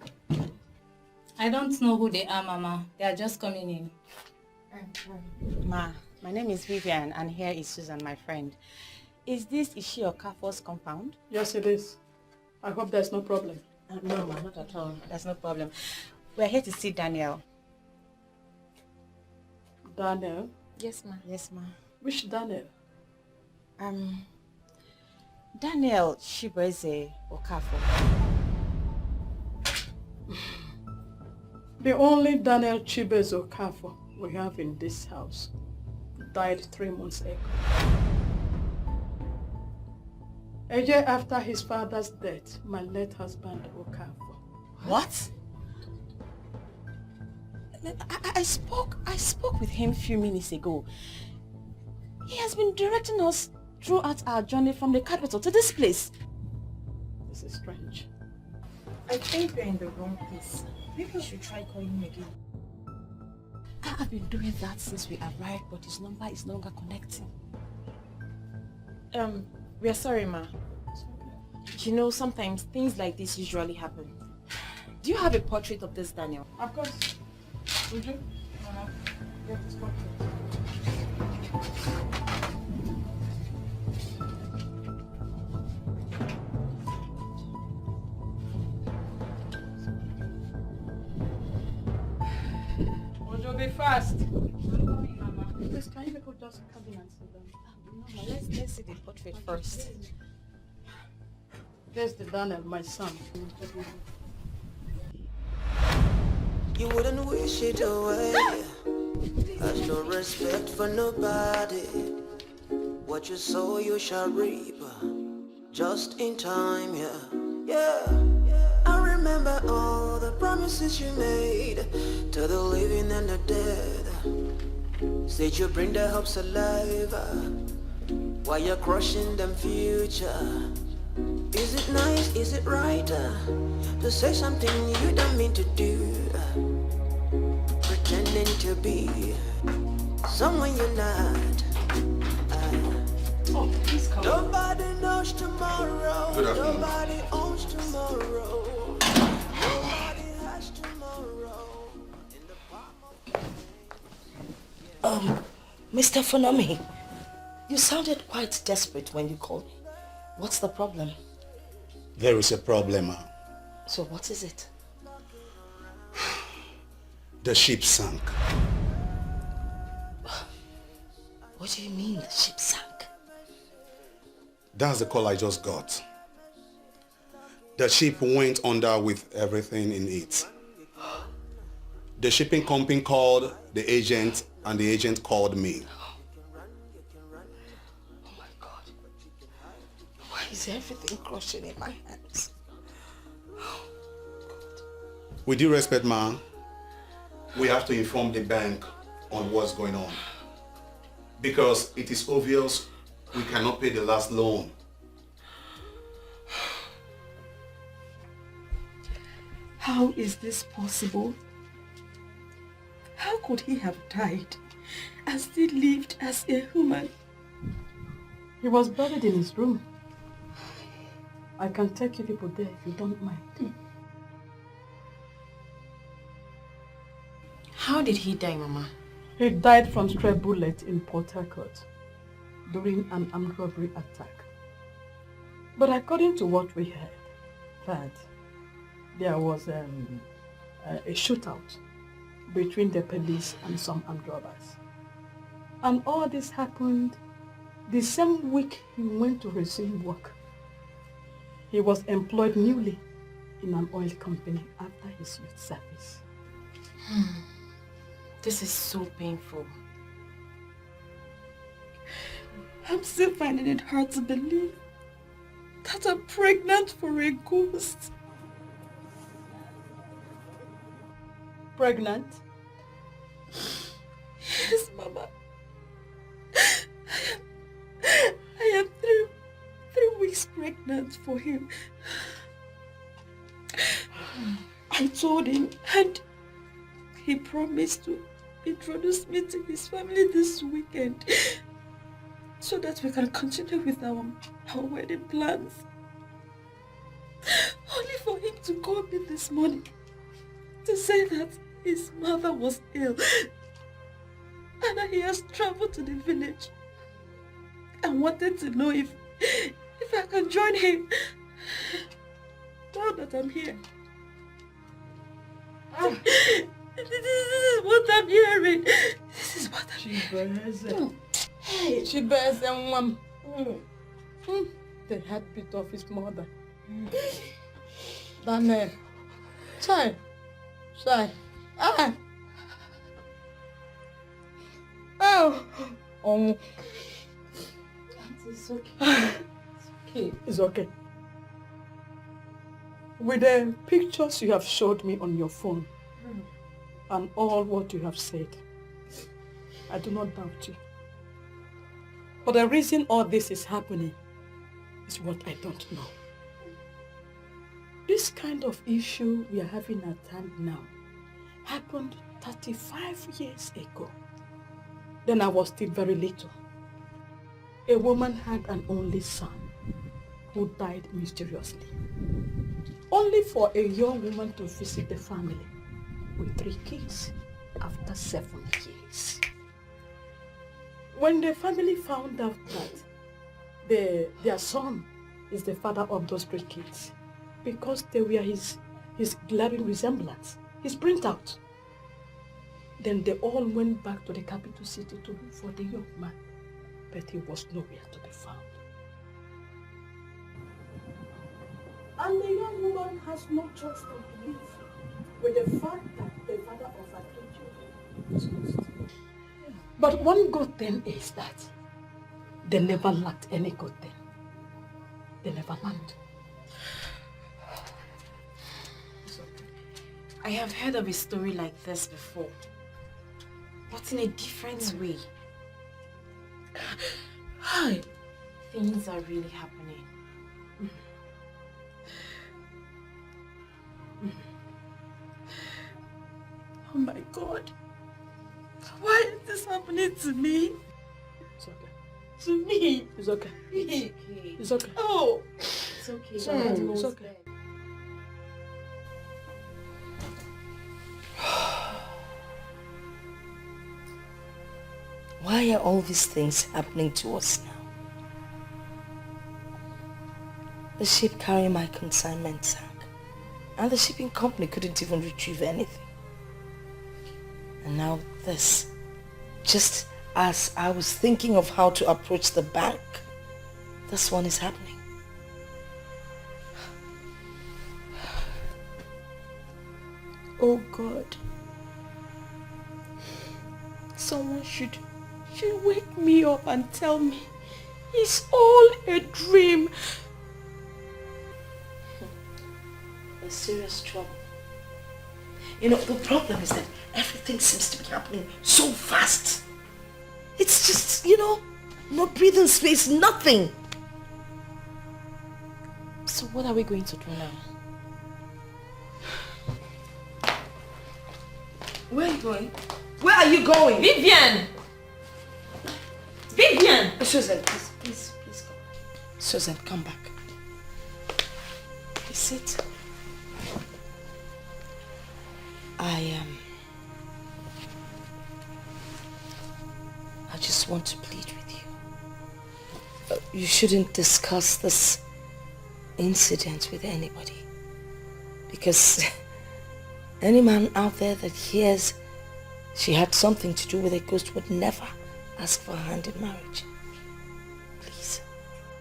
I don't know who they are, Mama. They are just coming in. Ma, my name is Vivian and here is Susan, my friend. Is she your Okafor's compound? Yes, it is. I hope there's no problem. No, ma, not at all. There's no problem. We're here to see Daniel. Daniel? Yes, ma. Yes, ma. Which Daniel? Daniel Shibeze Okafor. The only Daniel Chibes Okafor we have in this house died 3 months ago. A year after his father's death, my late husband Okafor. What? I spoke with him a few minutes ago. He has been directing us throughout our journey from the capital to this place. This is strange. I think we're in the wrong place. Maybe we should try calling him again. I've been doing that since we arrived, but his number is no longer connecting. We are sorry, ma. You know, sometimes things like this usually happen. Do you have a portrait of this Daniel? Of course. Would you? Get this portrait. Be fast. Please, can you people just come in and sit down? No, let's see the portrait first. There's the Daniel, my son. You wouldn't wish it away. Has no respect for nobody. What you sow, you shall reap. Just in time, yeah. I remember all the promises you made to the living and the dead. Said you bring their hopes alive while you're crushing them future. Is it nice, is it right to say something you don't mean to do? Pretending to be someone you're not. Please come. Nobody knows tomorrow. Good afternoon. Nobody owns tomorrow. Nobody has tomorrow. Mr. Funami, you sounded quite desperate when you called me. What's the problem? There is a problem. So what is it? The ship sank. What do you mean the ship sank? That's the call I just got. The ship went under with everything in it. The shipping company called the agent and the agent called me. Oh my God. Why is everything crushing in my hands? With due respect, ma'am, we have to inform the bank on what's going on. Because it is obvious we cannot pay the last loan. How is this possible? How could he have died and still lived as a human? He was buried in his room. I can take you people there if you don't mind. How did he die, Mama? He died from stray bullet in Port Harcourt during an armed robbery attack. But according to what we heard, that there was a shootout between the police and some armed robbers. And all this happened the same week he went to resume work. He was employed newly in an oil company after his youth service. This is so painful. I'm still finding it hard to believe that I'm pregnant for a ghost. Pregnant? Yes, Mama. I am three weeks pregnant for him. I told him and he promised to introduce me to his family this weekend so that we can continue with our wedding plans. Only for him to call me this morning to say that his mother was ill and that he has traveled to the village and wanted to know if I can join him. Now that I'm here. This is what I'm hearing. This is what I'm hearing. Hey, she bears and one. The heartbeat of his mother. That man. Shy. Oh. It's okay. It's okay. With the pictures you have showed me on your phone and all what you have said, I do not doubt you. But the reason all this is happening is what I don't know. This kind of issue we are having at hand now happened 35 years ago. Then I was still very little. A woman had an only son who died mysteriously. Only for a young woman to visit the family with 3 kids after 7 years. When the family found out that their son is the father of those 3 kids, because they were his glaring resemblance, his printout, then they all went back to the capital city to look for the young man, but he was nowhere to be found. And the young woman has no choice but to live with the fact that the father of her 3 children was lost. But one good thing is that they never lacked any good thing. They never lacked. I have heard of a story like this before, but in a different way. Hi. Things are really happening. Oh my God. Why is this happening to me? It's okay. To me? It's okay. It's okay. Oh! It's okay. It's okay. It's okay. Why are all these things happening to us now? The ship carrying my consignment sank, and the shipping company couldn't even retrieve anything. And now this, just as I was thinking of how to approach the bank, this one is happening. Oh God, Someone should wake me up and tell me it's all a dream. There's serious trouble. You know, the problem is that everything seems to be happening so fast. It's just, no breathing space, nothing. So what are we going to do now? Where are you going? Where are you going? Vivian! Vivian! Susan, please come. Susan, come back. Please sit. I just want to plead with you. You shouldn't discuss this incident with anybody. Because any man out there that hears she had something to do with a ghost would never ask for a hand in marriage. Please.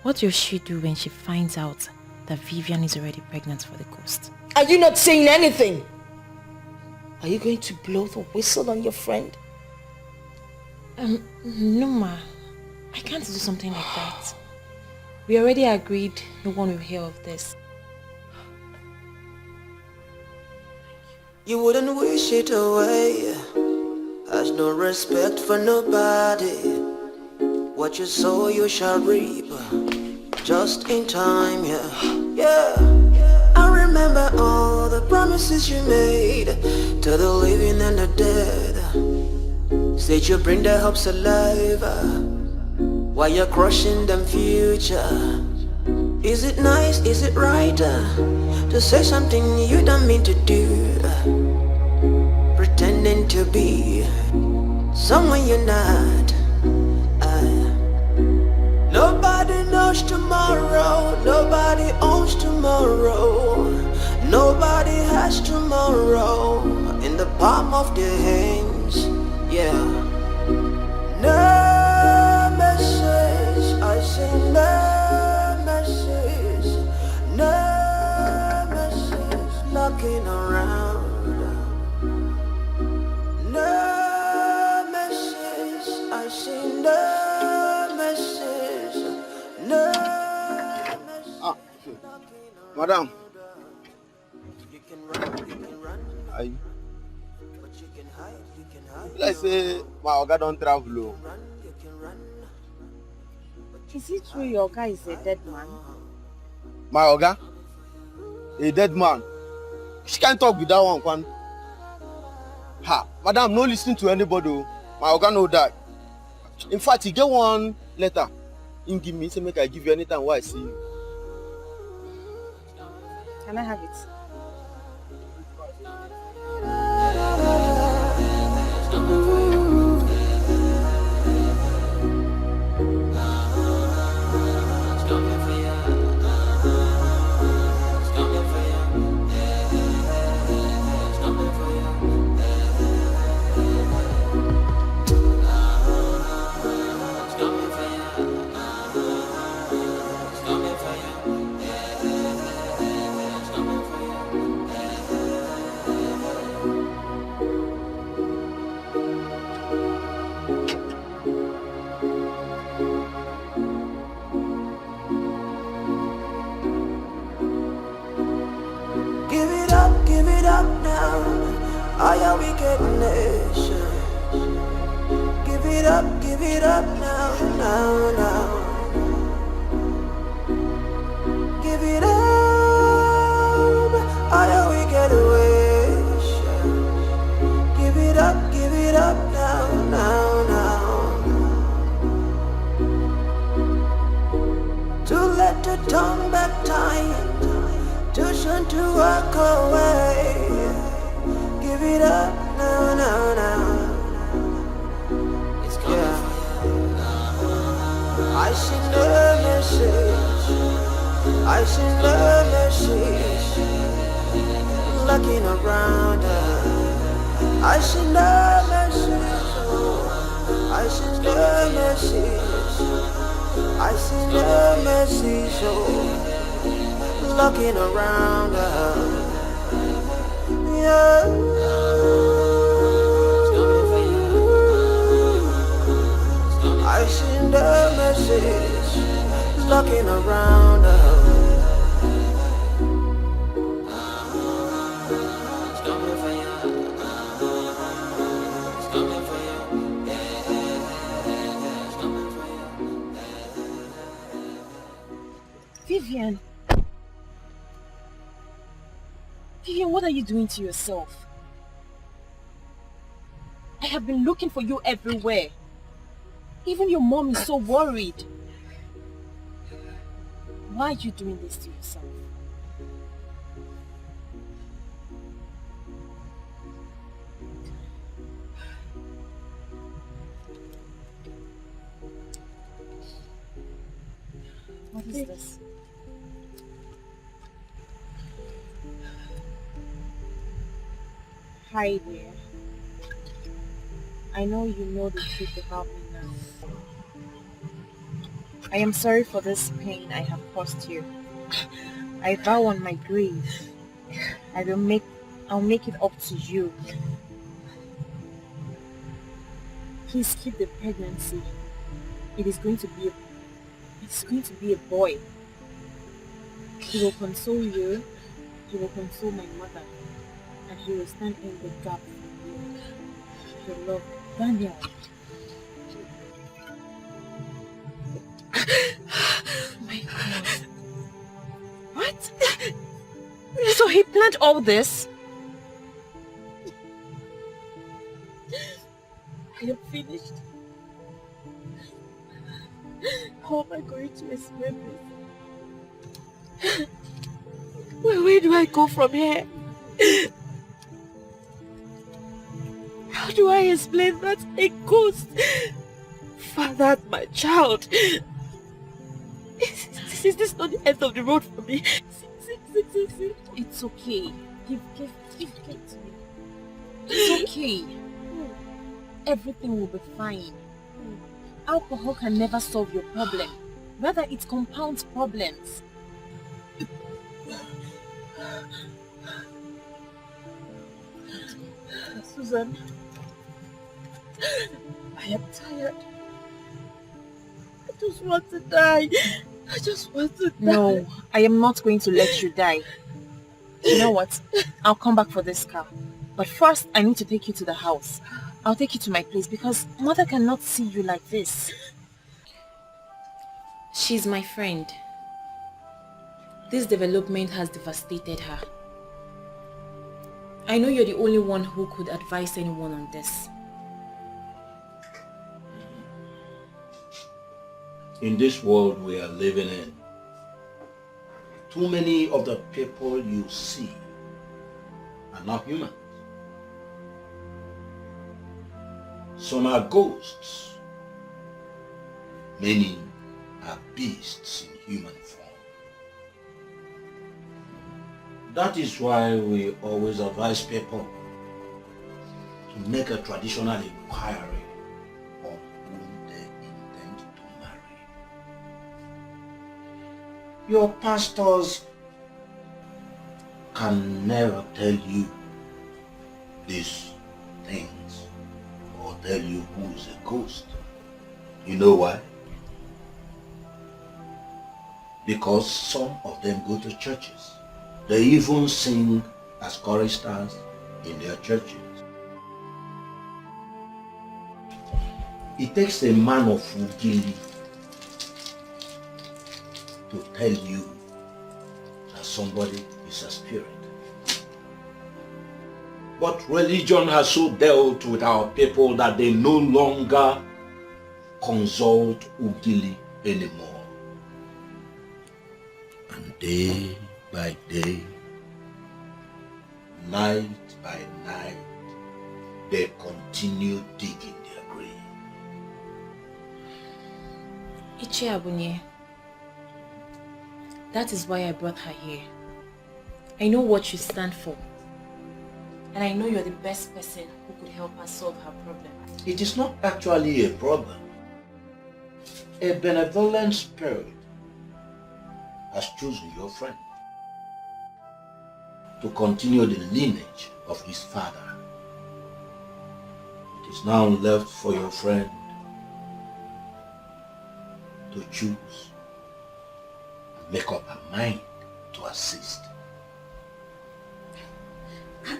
What will she do when she finds out that Vivian is already pregnant for the ghost? Are you not saying anything? Are you going to blow the whistle on your friend? No ma, I can't do something like that. We already agreed no one will hear of this. You wouldn't wish it away. Has no respect for nobody. What you sow you shall reap. Just in time, yeah. I remember all the promises you made to the living and the dead. Said you bring the hopes alive while you're crushing them future. Is it nice, is it right to say something you don't mean to do? Pretending to be someone you're not. Nobody knows tomorrow, nobody owns tomorrow, nobody has tomorrow in the palm of their hands, yeah. Nemesis, I say nemesis, nemesis, knocking around. Nemesis, I say nemesis, nemesis. Madam. I like say my oga don't travel. Is it true your guy is a dead man? My oga? A dead man? She can't talk with that one, Kwan. Ha, madam, no listening to anybody. My oga know that. In fact, he get one letter. He give me, say make I give you anytime while I see you. Can I have it? Give it up now. I am wicked nation. Give it up now, now, now. Give it up, I am wicked nation. Give it up now, now, now. To let the tongue back time. Too soon to walk away. Give it up now, now, now. It's coming. Yeah. I see no message. I see no message. Looking around her. I see no message. I see no message. I see no message. Looking around her, yeah. I seen the message, looking around her. Vivian. Vivian, what are you doing to yourself? I have been looking for you everywhere. Even your mom is so worried. Why are you doing this to yourself? What is this? Hi there. I know you know the truth about me now. I am sorry for this pain I have caused you. I vow on my grave, I'll make it up to you. Please keep the pregnancy. It's going to be a boy. He will console you. He will console my mother. And he will stand in the gap for you. Your love, Daniel. My God. What? So he planned all this? I am finished. How am I going to explain this? Where do I go from here? How do I explain that a ghost fathered my child? Is this not the end of the road for me? See. It's okay. Give it to me. It's okay. Everything will be fine. Alcohol can never solve your problem. Rather, it compounds problems. Susan, I am tired. I just want to die. I just want to die. No, I am not going to let you die. You know what? I'll come back for this car. But first, I need to take you to the house. I'll take you to my place because Mother cannot see you like this. She's my friend. This development has devastated her. I know you're the only one who could advise anyone on this. In this world we are living in, too many of the people you see are not human. Some are ghosts. Many are beasts in human form. That is why we always advise people to make a traditional inquiry on whom they intend to marry. Your pastors can never tell you these things or tell you who is a ghost. You know why? Because some of them go to churches. They even sing as choristers in their churches. It takes a man of Ugili to tell you that somebody is a spirit. But religion has so dealt with our people that they no longer consult Ugili anymore. And day by day, night by night, they continue digging their grave. Ichi Abunye, that is why I brought her here. I know what you stand for. And I know you're the best person who could help her solve her problem. It is not actually a problem. A benevolent spirit has chosen your friend to continue the lineage of his father. It is now left for your friend to choose and make up her mind to assist.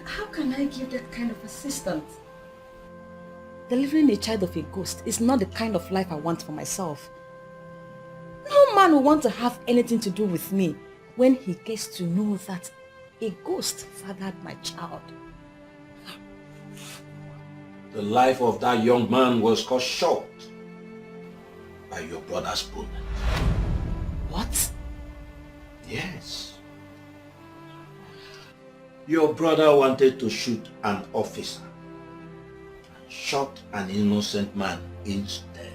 How can I give that kind of assistance? Delivering a child of a ghost is not the kind of life I want for myself. No man will want to have anything to do with me when he gets to know that a ghost fathered my child. The life of that young man was cut short by your brother's bullet. What? Yes. Your brother wanted to shoot an officer and shot an innocent man instead.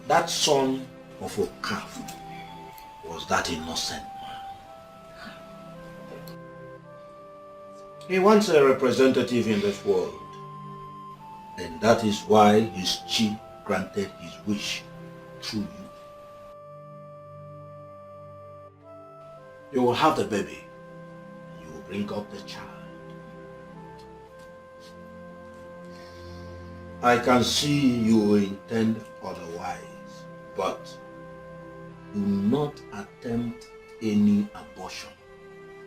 That son of a calf was that innocent man. He wants a representative in this world, and that is why his chief granted his wish through you. You will have the baby. You will bring up the child. I can see you intend otherwise, but do not attempt any abortion.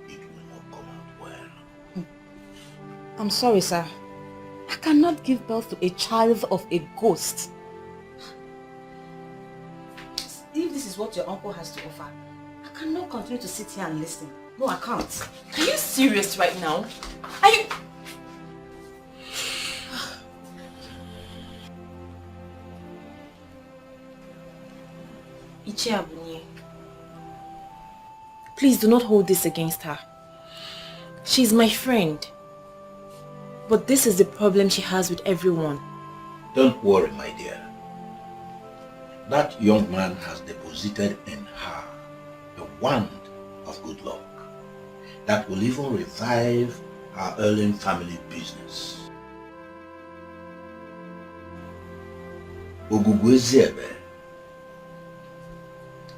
It will not come out well. I'm sorry, sir. I cannot give birth to a child of a ghost. If this is what your uncle has to offer, I cannot continue to sit here and listen. No, I can't. Are you serious right now? Are you... Ichiabunye, please do not hold this against her. She's my friend. But this is the problem she has with everyone. Don't worry, my dear. That young man has deposited in her a wand of good luck that will even revive our ailing family business. Ogugweziebe,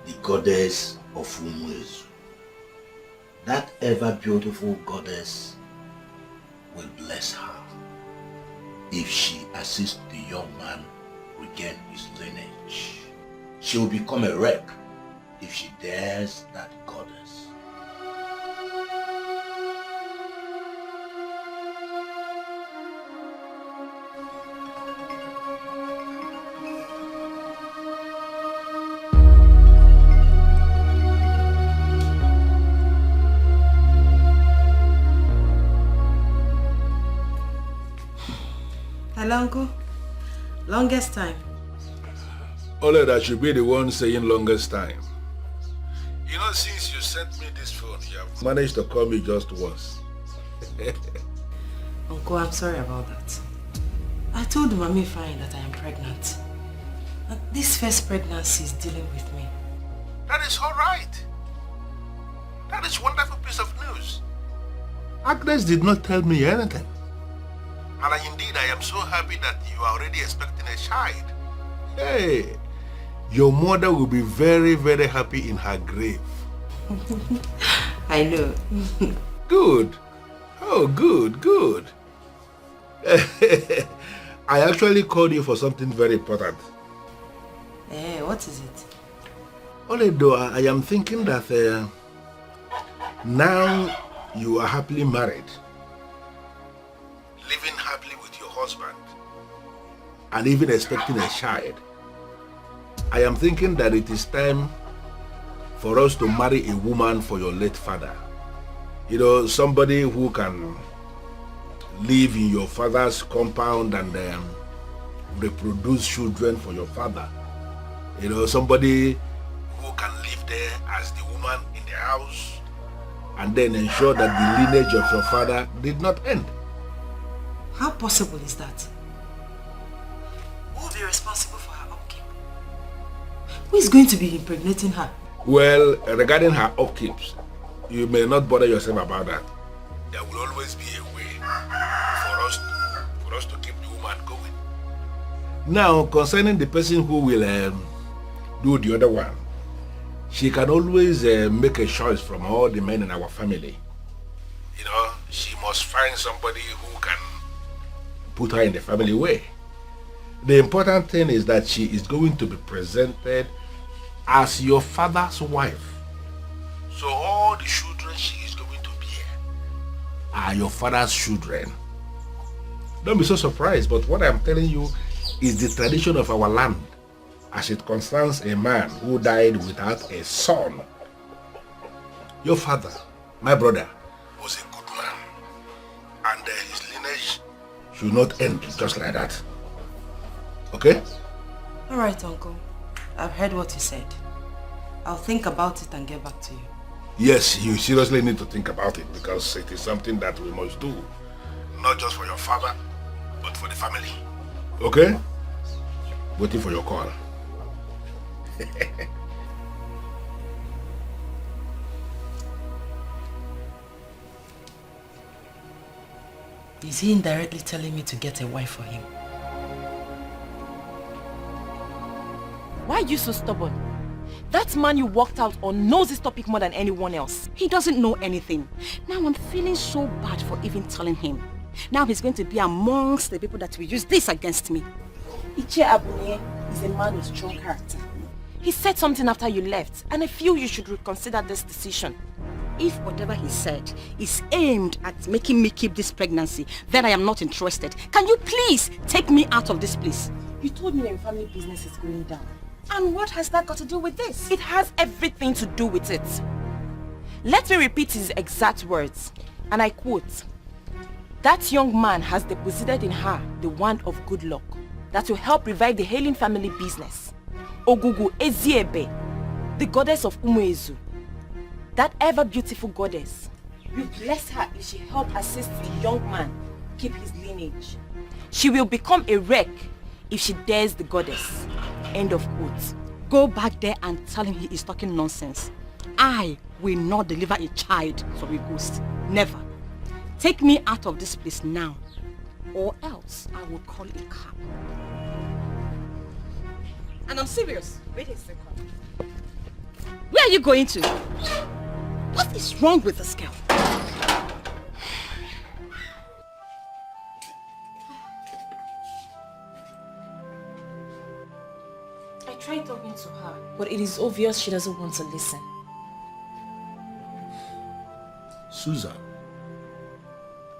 the goddess of Umwezu, that ever beautiful goddess will bless her if she assists the young man regain his lineage. She will become a wreck if she dares that goddess. Hello, Uncle. Longest time. Oledo should be the one saying longest time. You know, since you sent me this phone, you have managed to call me just once. Uncle, I'm sorry about that. I told Mami Fine that I am pregnant. And this first pregnancy is dealing with me. That is all right. That is wonderful piece of news. Agnes did not tell me anything. And indeed, I am so happy that you are already expecting a child. Hey, your mother will be very, very happy in her grave. I know. Good. Oh, good, good. I actually called you for something very important. What is it? Oledo, I am thinking that now you are happily married, living happily with your husband, and even expecting a child. I am thinking that it is time for us to marry a woman for your late father. You know, somebody who can live in your father's compound and reproduce children for your father. You know, somebody who can live there as the woman in the house and then ensure that the lineage of your father did not end. How possible is that? Who will be responsible for her upkeep? Who is going to be impregnating her? Well, regarding her upkeeps, you may not bother yourself about that. There will always be a way for us to keep the woman going. Now, concerning the person who will do the other one, she can always make a choice from all the men in our family. You know, she must find somebody who can put her in the family way. The important thing is that she is going to be presented as your father's wife. So all the children she is going to bear are your father's children. Don't be so surprised, but what I'm telling you is the tradition of our land as it concerns a man who died without a son. Your father, my brother, was a good man, and his lineage should not end just like that. Okay? All right, Uncle. I've heard what you said. I'll think about it and get back to you. Yes, you seriously need to think about it because it is something that we must do. Not just for your father, but for the family. Okay? Waiting for your call. Is he indirectly telling me to get a wife for him? Why are you so stubborn? That man you walked out on knows this topic more than anyone else. He doesn't know anything. Now I'm feeling so bad for even telling him. Now he's going to be amongst the people that will use this against me. Iche Abunye is a man with strong character. He said something after you left, and I feel you should reconsider this decision. If whatever he said is aimed at making me keep this pregnancy, then I am not interested. Can you please take me out of this place? You told me your family business is going down. And what has that got to do with this? It has everything to do with it. Let me repeat his exact words, and I quote, "That young man has deposited in her the wand of good luck that will help revive the Hailing family business. Ogugu Eziebe, the goddess of Umuezu, that ever beautiful goddess, will bless her if she help assist a young man keep his lineage. She will become a wreck if she dares the goddess. End of quote. Go back there and tell him he is talking nonsense. I will not deliver a child from a ghost. Never. Take me out of this place now, or else I will call a cab. And I'm serious. Wait a second. Where are you going to? What is wrong with this girl? I tried talking to her, but it is obvious she doesn't want to listen. Susan,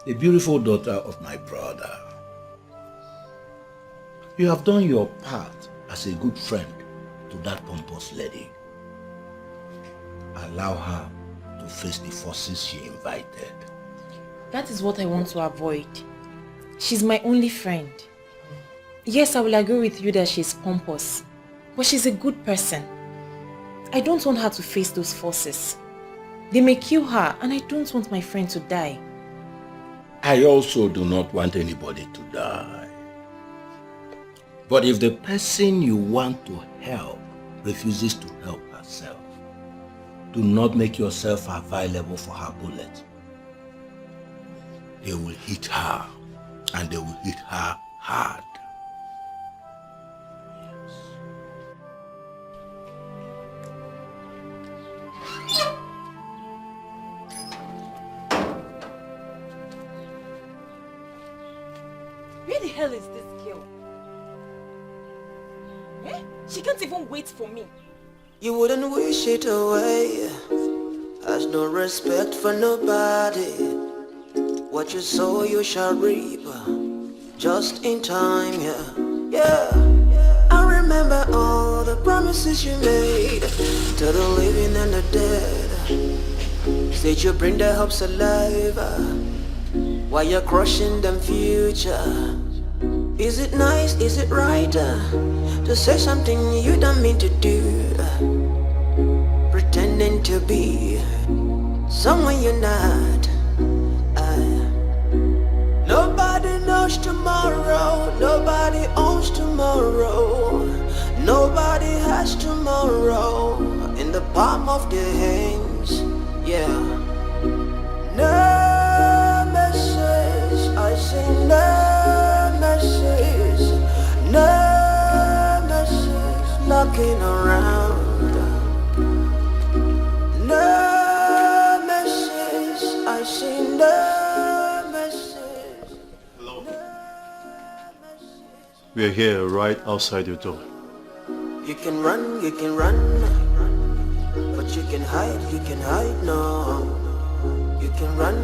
the beautiful daughter of my brother, you have done your part as a good friend to that pompous lady. Allow her to face the forces she invited. That is what I want to avoid. She's my only friend. Yes, I will agree with you that she's pompous, but she's a good person. I don't want her to face those forces. They may kill her, and I don't want my friend to die. I also do not want anybody to die. But if the person you want to help refuses to help herself, do not make yourself available for her bullet. They will hit her, and they will hit her hard. Where the hell is this girl? Eh? She can't even wait for me. You wouldn't wish it away. Has no respect for nobody. What you sow you shall reap. Just in time, yeah. I remember all the promises you made to the living and the dead. Said you bring their hopes alive while you're crushing them future. Is it nice, is it right to say something you don't mean to do? Pretending to be someone you're not. Nobody knows tomorrow, nobody owns tomorrow. Nobody has tomorrow in the palm of their hands, yeah. No message, I say no message, no message knocking around. No message, I say no message. Hello. We are here right outside your door. You can run, but you can hide, no. You can run,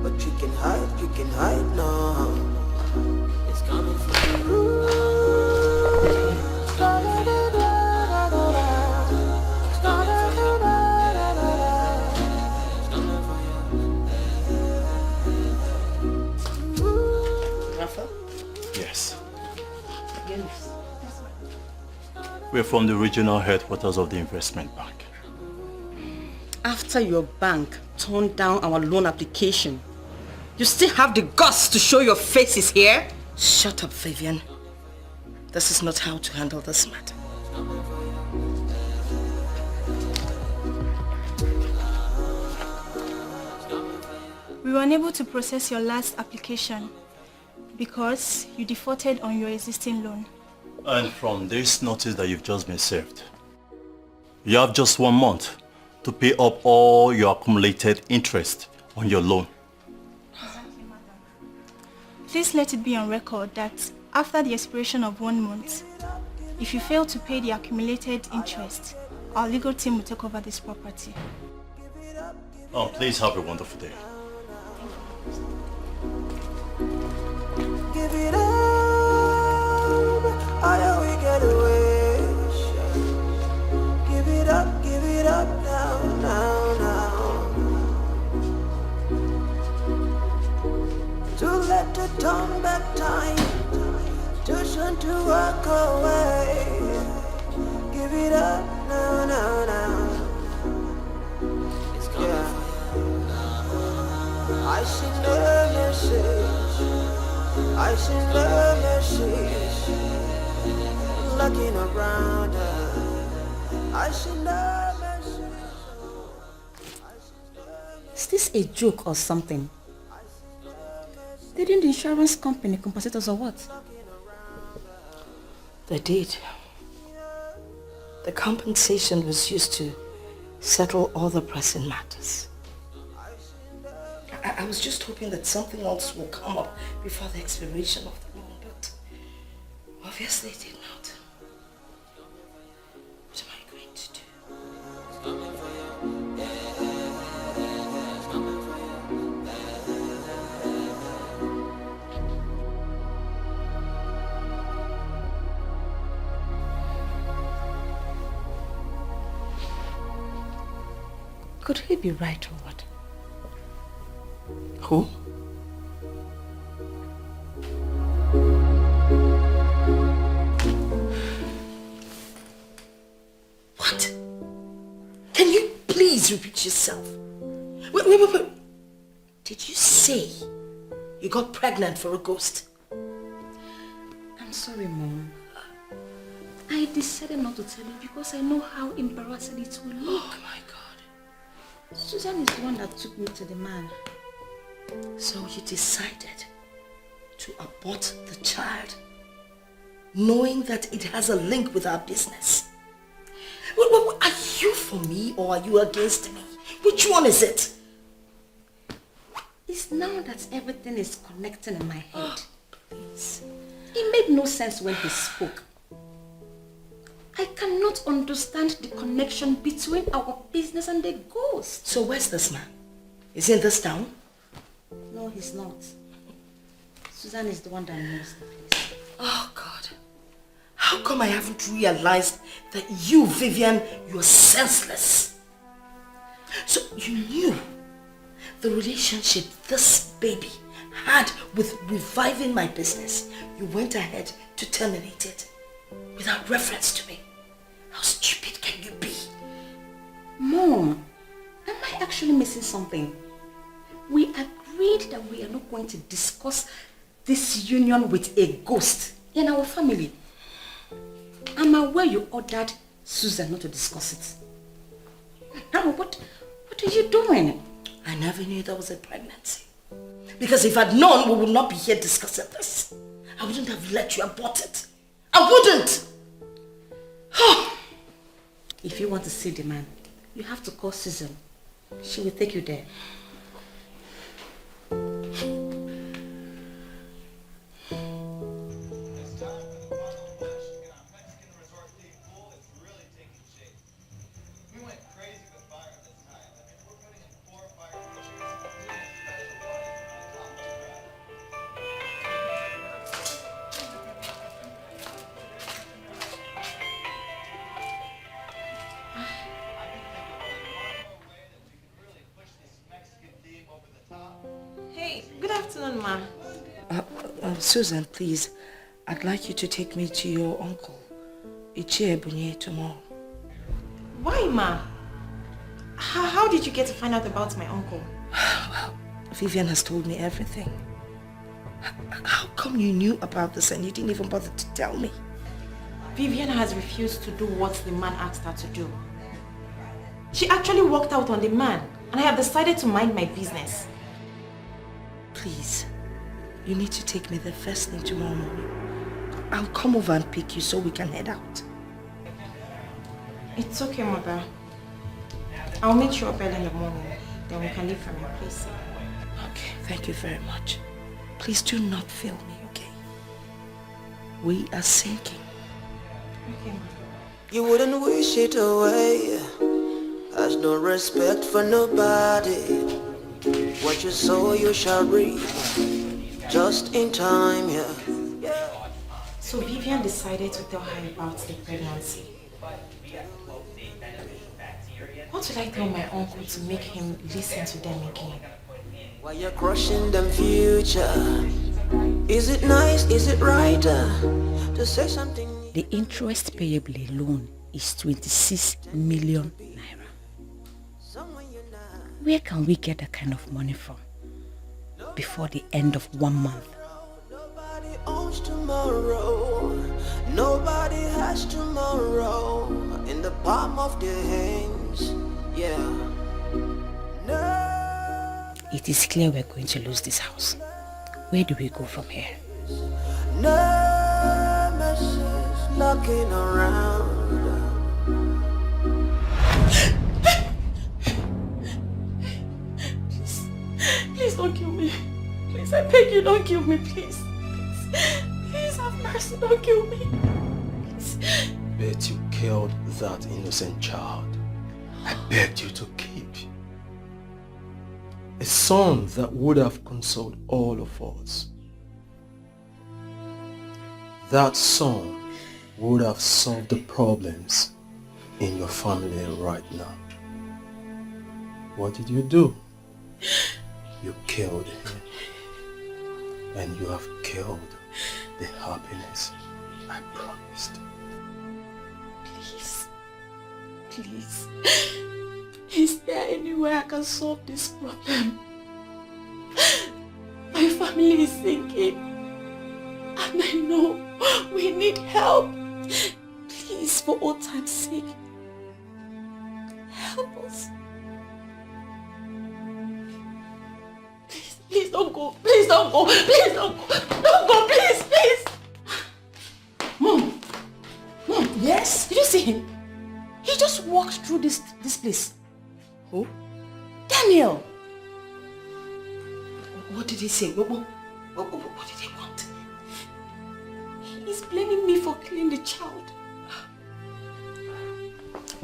but you can hide, no. It's coming for you. Yes. We're from the regional headquarters of the investment bank. After your bank turned down our loan application, you still have the guts to show your faces here? Shut up, Vivian. This is not how to handle this matter. We were unable to process your last application because you defaulted on your existing loan. And from this notice that you've just been served, you have just 1 month to pay up all your accumulated interest on your loan. Please let it be on record that after the expiration of 1 month, if you fail to pay the accumulated interest, our legal team will take over this property. Oh, please have a wonderful day. Give it up, I we get away. Give it up now. To let the turn back time, too soon to walk away. give it up, no, no, no. Yeah. I send a message. I send a message. Looking around her. I send a message. Is this a joke or something? Didn't the insurance company compensate us or what? They did. The compensation was used to settle all the pressing matters. I was just hoping that something else will come up before the expiration of the loan, but obviously it did not. What am I going to do? Could he be right or what? Who? What? Can you please repeat yourself? Wait. Did you say you got pregnant for a ghost? I'm sorry, Mom. I decided not to tell you because I know how embarrassing it will look. Oh my God. Susan is the one that took me to the man. So you decided to abort the child, knowing that it has a link with our business. Wait, are you for me or are you against me? Which one is it? It's now that everything is connecting in my head. Please. It made no sense when he spoke. I cannot understand the connection between our business and the ghost. So where's this man? Is he in this town? No, he's not. Susan is the one that knows the place. Oh God. How come I haven't realized that you, Vivian, you're senseless? So you knew the relationship this baby had with reviving my business. You went ahead to terminate it without reference to me. How stupid can you be? Mom, am I actually missing something? We agreed that we are not going to discuss this union with a ghost in our family. I'm aware you ordered Susan not to discuss it. Now, what are you doing? I never knew there was a pregnancy. Because if I'd known, we would not be here discussing this. I wouldn't have let you abort it. I wouldn't! If you want to see the man, you have to call Susan. She will take you there. Susan, please, I'd like you to take me to your uncle, Ichie, tomorrow. Why, Ma? How did you get to find out about my uncle? Well, Vivian has told me everything. How come you knew about this and you didn't even bother to tell me? Vivian has refused to do what the man asked her to do. She actually walked out on the man, and I have decided to mind my business. Please, you need to take me there first thing tomorrow morning. I'll come over and pick you so we can head out. It's okay, Mother. I'll meet you up early in the morning. Then we can leave from your place. Okay, thank you very much. Please do not fail me, okay? We are sinking. Okay, Mother. You wouldn't wish it away. Has no respect for nobody. What you sow you shall reap. Just in time, yeah. So Vivian decided to tell her about the pregnancy. What will I tell my uncle to make him listen to them again? Why you're crushing them future? Is it nice, is it right to say something? The interest payable alone is 26 million naira. Where can we get that kind of money from before the end of 1 month? Nobody owns tomorrow. Nobody has tomorrow in the palm of their hands. Yeah. It is clear we're going to lose this house. Where do we go from here? Nemesis knocking around. Please don't kill me. Please, I beg you, don't kill me, please. Please have mercy, don't kill me. Please. Bet you killed that innocent child. I begged you to keep. A son that would have consoled all of us. That son would have solved the problems in your family right now. What did you do? You killed him. And you have killed the happiness I promised. Please. Is there any way I can solve this problem? My family is sinking. And I know we need help. Please, for old time's sake, help us. Please don't go. Please don't go. Please don't go. Don't go, please, please. Mom, yes? Did you see him? He just walked through this place. Who? Daniel. What did he say? What did he want? He's blaming me for killing the child.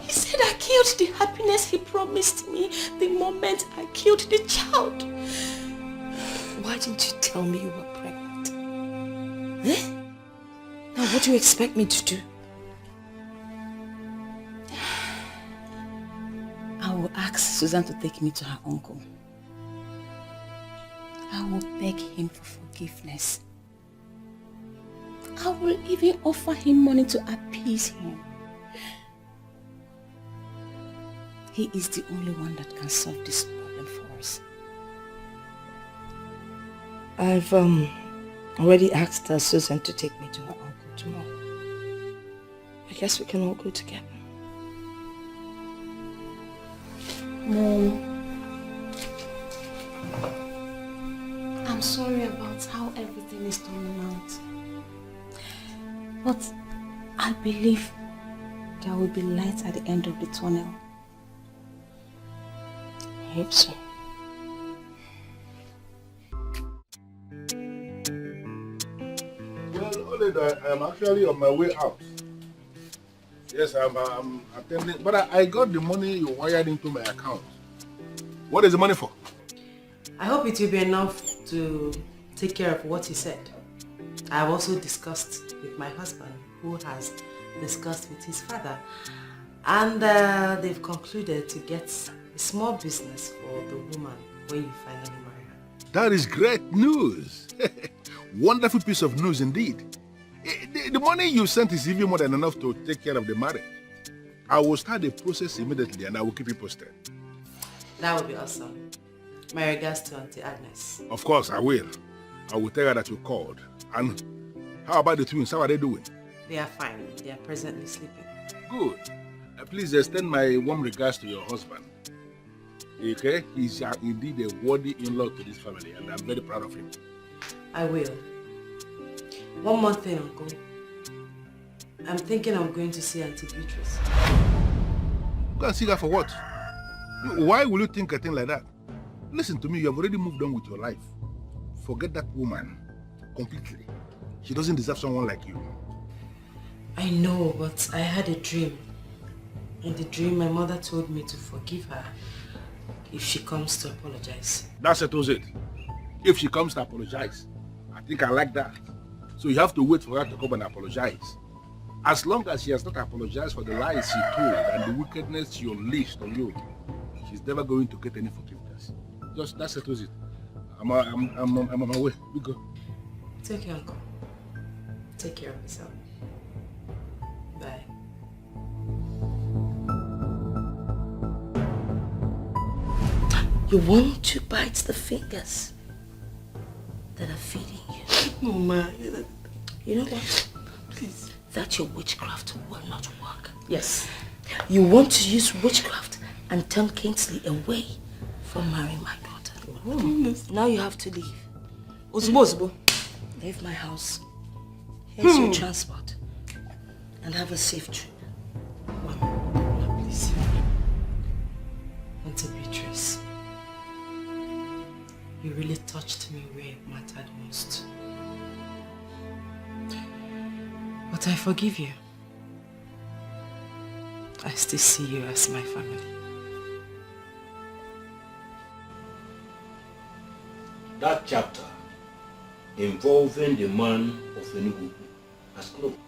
He said I killed the happiness he promised me the moment I killed the child. Why didn't you tell me you were pregnant? Eh? Now what do you expect me to do? I will ask Susan to take me to her uncle. I will beg him for forgiveness. I will even offer him money to appease him. He is the only one that can solve this problem for us. I've already asked Susan to take me to her uncle tomorrow. I guess we can all go together. Mom, I'm sorry about how everything is turning out. But I believe there will be light at the end of the tunnel. I hope so. Well, Oledo, I am actually on my way out. Yes, I'm attending, but I got the money you wired into my account. What is the money for? I hope it will be enough to take care of what you said. I have also discussed with my husband, who has discussed with his father, and they've concluded to get a small business for the woman when you finally marry her. That is great news. Wonderful piece of news indeed. The money you sent is even more than enough to take care of the marriage. I will start the process immediately and I will keep you posted. That would be awesome. My regards to Auntie Agnes. Of course, I will. I will tell her that you called. And how about the twins? How are they doing? They are fine. They are presently sleeping. Good. Please extend my warm regards to your husband. Okay? He's indeed a worthy in-law to this family and I'm very proud of him. I will. One more thing, Uncle. I'm thinking I'm going to see Auntie Beatrice. Go and see her for what? Why will you think a thing like that? Listen to me, you have already moved on with your life. Forget that woman completely. She doesn't deserve someone like you. I know, but I had a dream. In the dream, my mother told me to forgive her if she comes to apologize. That settles it. If she comes to apologize, I think I like that. So you have to wait for her to come and apologize. As long as she has not apologized for the lies she told and the wickedness she unleashed on you, she's never going to get any forgiveness. Just that settles it. I'm on my way. We go. Take care, Uncle. Take care of yourself. Bye. You want to bite the fingers that are feeding you. Mama. You know what? Please. That your witchcraft will not work. Yes. You want to use witchcraft and turn Kingsley away from marrying my daughter. Now you have to leave. Osbo. Leave my house. Here's your transport. And have a safe trip. Mama, please. Auntie Beatrice, you really touched me where it mattered most. But I forgive you. I still see you as my family. That chapter involving the man of Enugu has closed.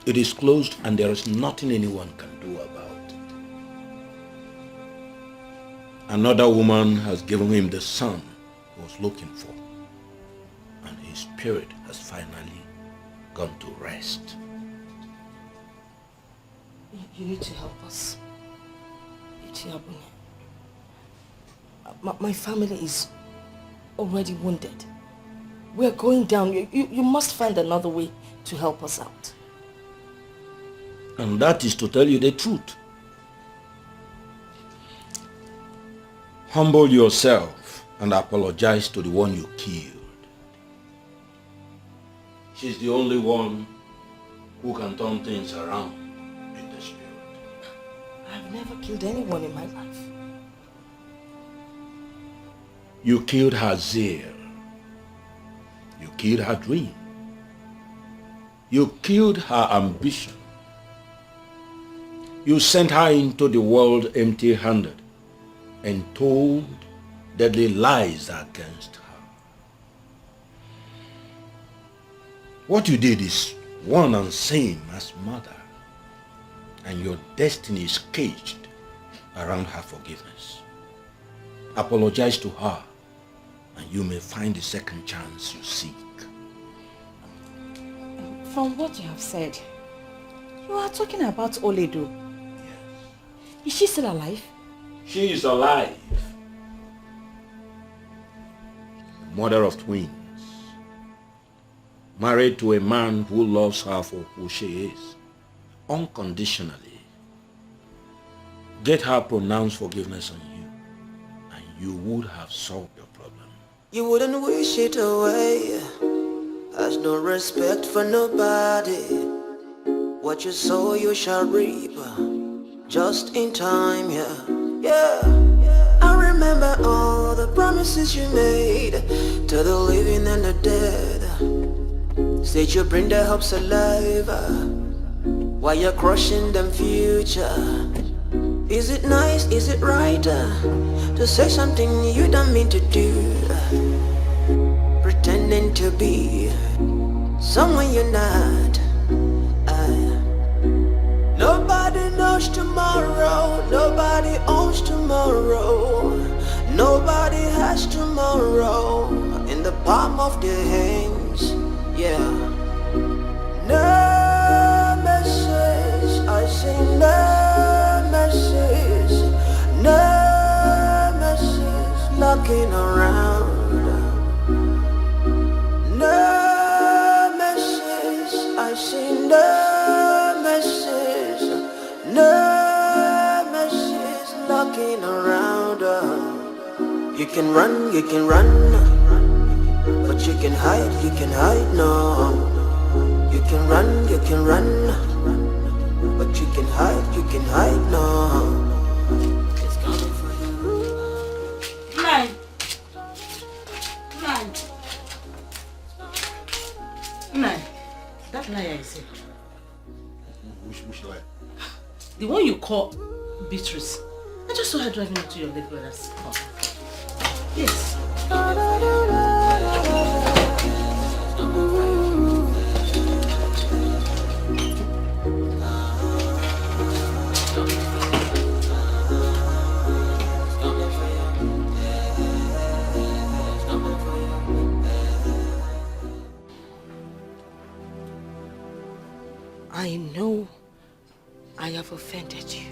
It is closed and there is nothing anyone can do about it. Another woman has given him the son he was looking for, and his spirit has finally gone to rest. You need to help us. My family is already wounded. We're going down. You must find another way to help us out. And that is to tell you the truth. Humble yourself and apologize to the one you killed. She's the only one who can turn things around in the spirit. I've never killed anyone in my life. You killed her zeal. You killed her dream. You killed her ambition. You sent her into the world empty-handed and told deadly lies against her. What you did is one and same as murder, and your destiny is caged around her forgiveness. Apologize to her, and you may find the second chance you seek. From what you have said, you are talking about Oledo. Yes. Is she still alive? She is alive. Mother of twins. Married to a man who loves her for who she is, unconditionally. Get her pronounced forgiveness on you, and you would have solved your problem. You wouldn't wish it away. Has no respect for nobody. What you sow you shall reap. Just in time, yeah. I remember all the promises you made to the living and the dead. Said you bring their hopes alive while you're crushing them future. Is it nice, is it right to say something you don't mean to do? Pretending to be someone you're not. Nobody knows tomorrow, nobody owns tomorrow, nobody has tomorrow in the palm of their hands, yeah. No message, I say no message, no message knocking around. No message, I say no message, no message knocking around. You can run, but you can hide, no. You can run, but you can hide, no. It's coming for you. Nine. That liar I see. Which liar? The one you call Beatrice. I just saw her driving up to your late brother's house. Yes. I know I have offended you.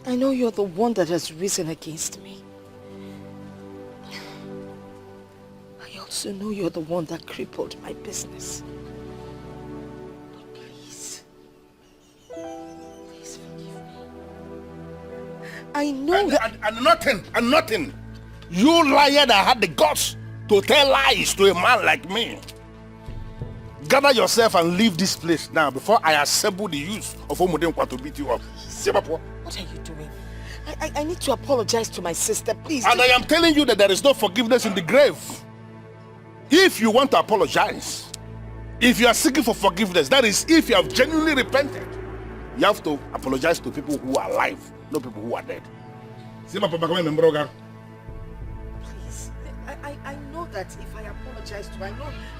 I know you're the one that has risen against me. I also know you're the one that crippled my business. But please forgive me. I know that... And nothing. You liar that had the guts to tell lies to a man like me. Gather yourself and leave this place now before I assemble the youth of Omodenkwa to beat you up. What are you doing? I need to apologize to my sister, please. And I am telling you that there is no forgiveness in the grave. If you want to apologize, if you are seeking for forgiveness, that is if you have genuinely repented, you have to apologize to people who are alive, not people who are dead. Please, I know that if I apologize to her,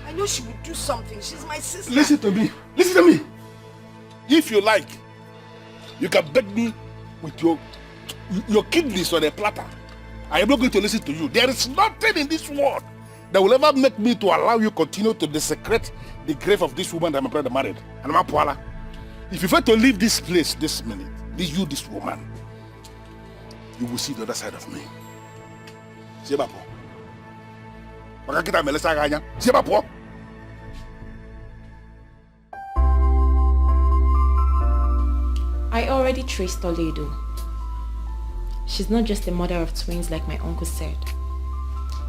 I know she would do something. She's my sister. Listen to me. If you like, you can beg me with your kidneys on a platter. I am not going to listen to you. There is nothing in this world that will ever make me to allow you continue to desecrate the grave of this woman that my brother married. And my Paula, if you fail to leave this place this minute, this woman, you will see the other side of me. I already traced Oledo. She's not just a mother of twins like my uncle said.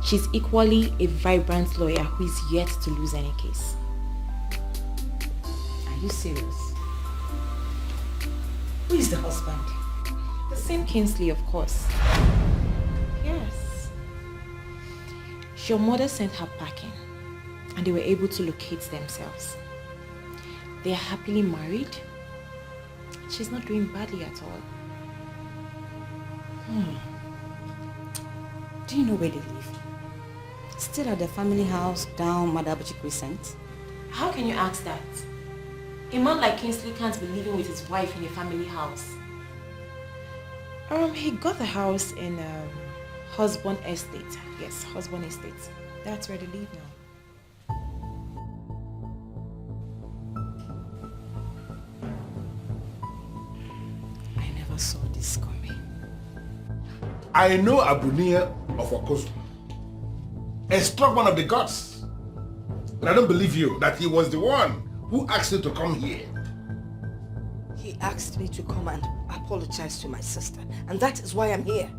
She's equally a vibrant lawyer who is yet to lose any case. Are you serious? Who is the husband? The same Kingsley, of course. Yes. Your mother sent her packing and they were able to locate themselves. They are happily married. She's not doing badly at all. Do you know where they live? Still at the family house down Madabuchi Crescent? How can you ask that? A man like Kingsley can't be living with his wife in a family house. He got the house in Husband Estate. Yes, Husband Estate. That's where they live now. I never saw this coming. I know Abunia of Okosu, a strong one of the gods. But I don't believe you that he was the one who asked you to come here. He asked me to come and apologize to my sister, and that is why I'm here.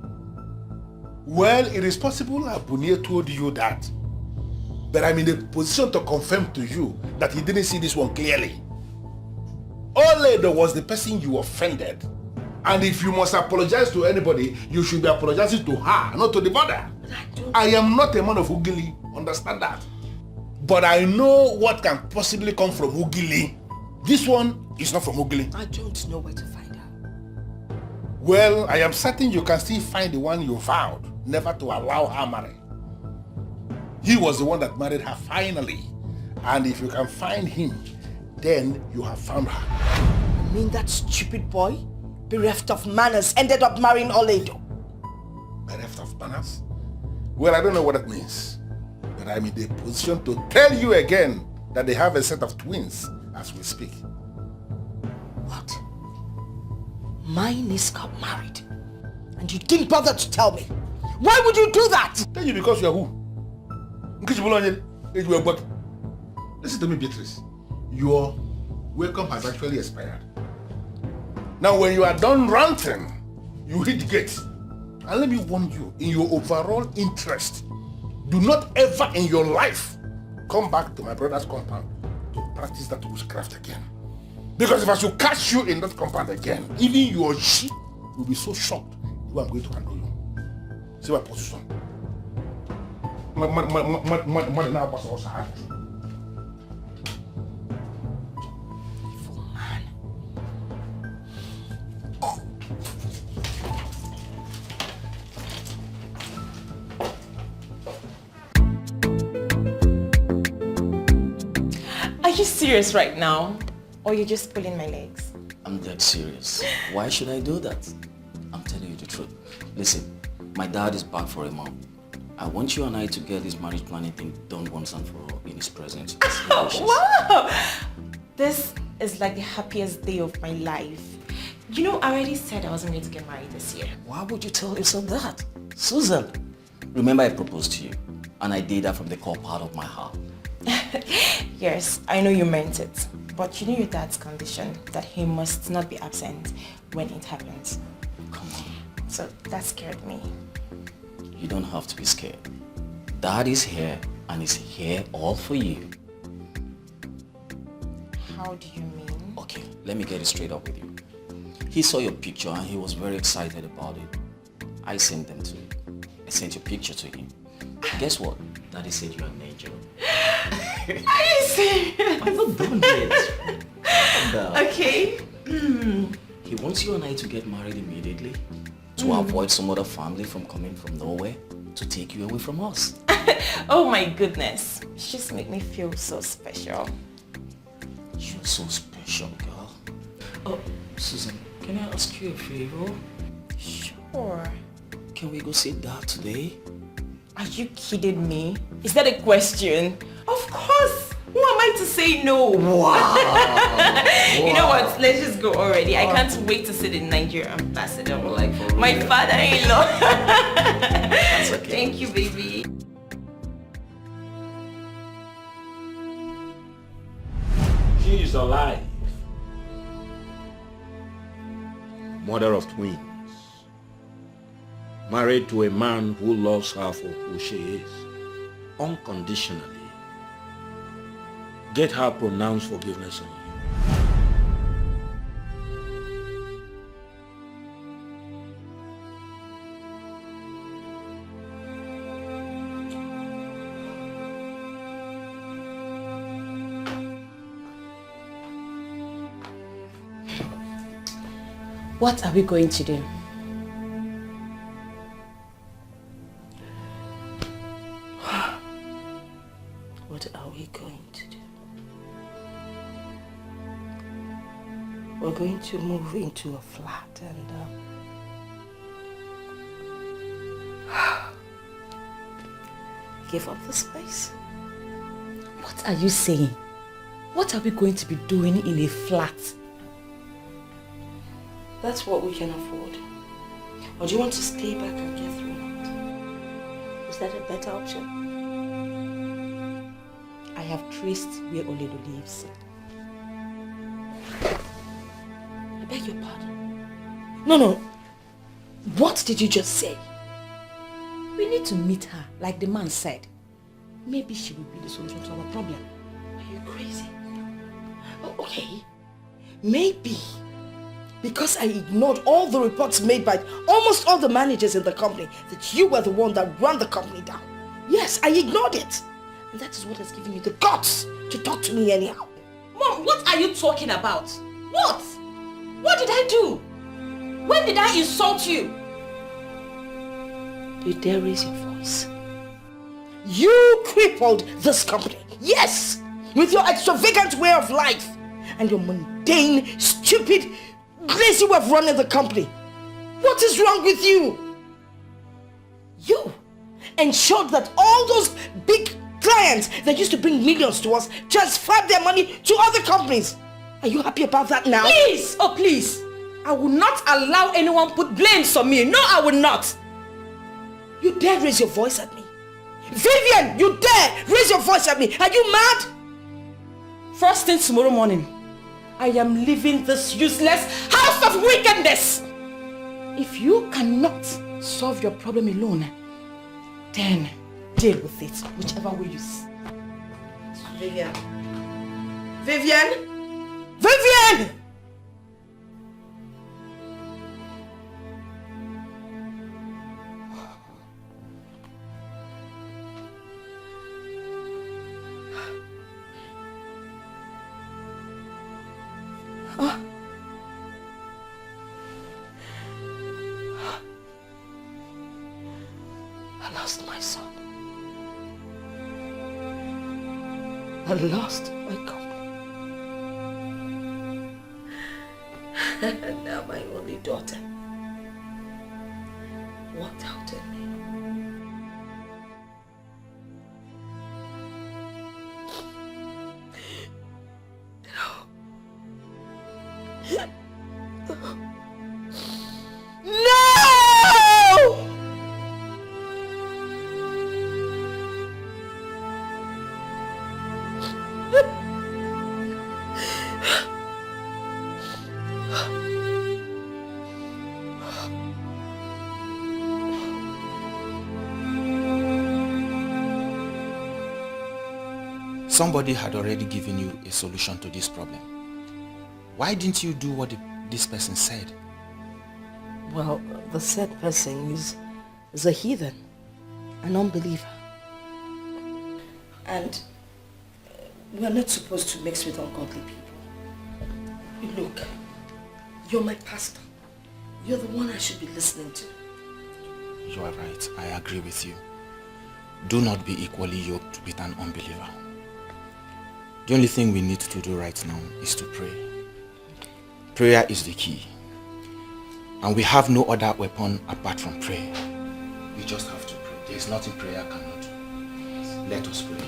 Well, it is possible Abunia told you that, but I'm in a position to confirm to you that he didn't see this one clearly. Oledo was the person you offended. And if you must apologize to anybody, you should be apologizing to her, not to the mother. I am not a man of Ugili, understand that. But I know what can possibly come from Ugili. This one is not from Ugili. I don't know where to find her. Well, I am certain you can still find the one you vowed never to allow her marry. He was the one that married her finally. And if you can find him, then you have found her. You mean that stupid boy, bereft of manners, ended up marrying Oledo? Bereft of manners? Well, I don't know what that means. But I'm in the position to tell you again that they have a set of twins as we speak. What? My niece got married, and you didn't bother to tell me. Why would you do that? Tell you because you are who? Listen to me, Beatrice. Your welcome has actually expired. Now, when you are done ranting, you hit the gate. And let me warn you, in your overall interest, do not ever in your life come back to my brother's compound to practice that witchcraft again. Because if I should catch you in that compound again, even your sheep will be so shocked you are going to handle you. See my position. Are you serious right now? Or you're just pulling my legs? I'm dead serious. Why should I do that? I'm telling you the truth. Listen, my dad is back for a month. I want you and I to get this marriage planning thing done once and for all in his presence. Wow! This is like the happiest day of my life. You know, I already said I wasn't going to get married this year. Why would you tell yourself that? Susan, remember I proposed to you and I did that from the core part of my heart. Yes, I know you meant it. But you know your dad's condition, that he must not be absent when it happens. Come on. So that scared me. You don't have to be scared. Dad is here and is here all for you. How do you mean? Okay, let me get it straight up with you. He saw your picture and he was very excited about it. I sent them to you. I sent your picture to him. Guess what? Daddy said you're an angel. Are you serious? I'm not done yet. Okay. He wants you and I to get married immediately to avoid some other family from coming from nowhere to take you away from us. Oh my goodness. You just make me feel so special. You're so special, girl. Oh, Susan, can I ask you a favor? Sure. Can we go see Dad today? Are you kidding me? Is that a question? Of course. Who am I to say no? Wow. You know what? Let's just go already. I can't wait to see the Nigeria ambassador. Like for my real? father-in-law. That's okay. Thank you, baby. She is alive. Mother of twins. Married to a man who loves her for who she is. Unconditionally. Get her pronounced forgiveness on you. What are we going to do? What are we going to do? We're going to move into a flat and give up the space. What are you saying? What are we going to be doing in a flat? That's what we can afford. Or do you want to stay back and get thrown out? Is that a better option? I have traced where Oledo lives. I beg your pardon. No. What did you just say? We need to meet her, like the man said. Maybe she will be the solution to our problem. Are you crazy? Oh, okay. Maybe. Because I ignored all the reports made by almost all the managers in the company that you were the one that ran the company down. Yes, I ignored it. And that is what has given you the guts to talk to me anyhow. Mom, what are you talking about? What? What did I do? When did I insult you? You dare raise your voice? You crippled this company. Yes! With your extravagant way of life and your mundane, stupid, lazy way of running the company. What is wrong with you? You ensured that all those big clients that used to bring millions to us transferred their money to other companies. Are you happy about that now? Please! Oh, please! I will not allow anyone put blames on me. No, I will not. You dare raise your voice at me? Vivian, you dare raise your voice at me? Are you mad? First thing tomorrow morning, I am leaving this useless house of wickedness. If you cannot solve your problem alone, then deal with it, whichever way you see. Vivian. Vivian! Vivian! I lost my son. I lost my company. And now my only daughter walked out on me. No. Somebody had already given you a solution to this problem. Why didn't you do what this person said? Well, the said person is a heathen, an unbeliever. And we're not supposed to mix with ungodly people. Look, you're my pastor. You're the one I should be listening to. You are right. I agree with you. Do not be equally yoked with an unbeliever. The only thing we need to do right now is to pray. Prayer is the key. And we have no other weapon apart from prayer. We just have to pray. There is nothing prayer cannot do. Let us pray.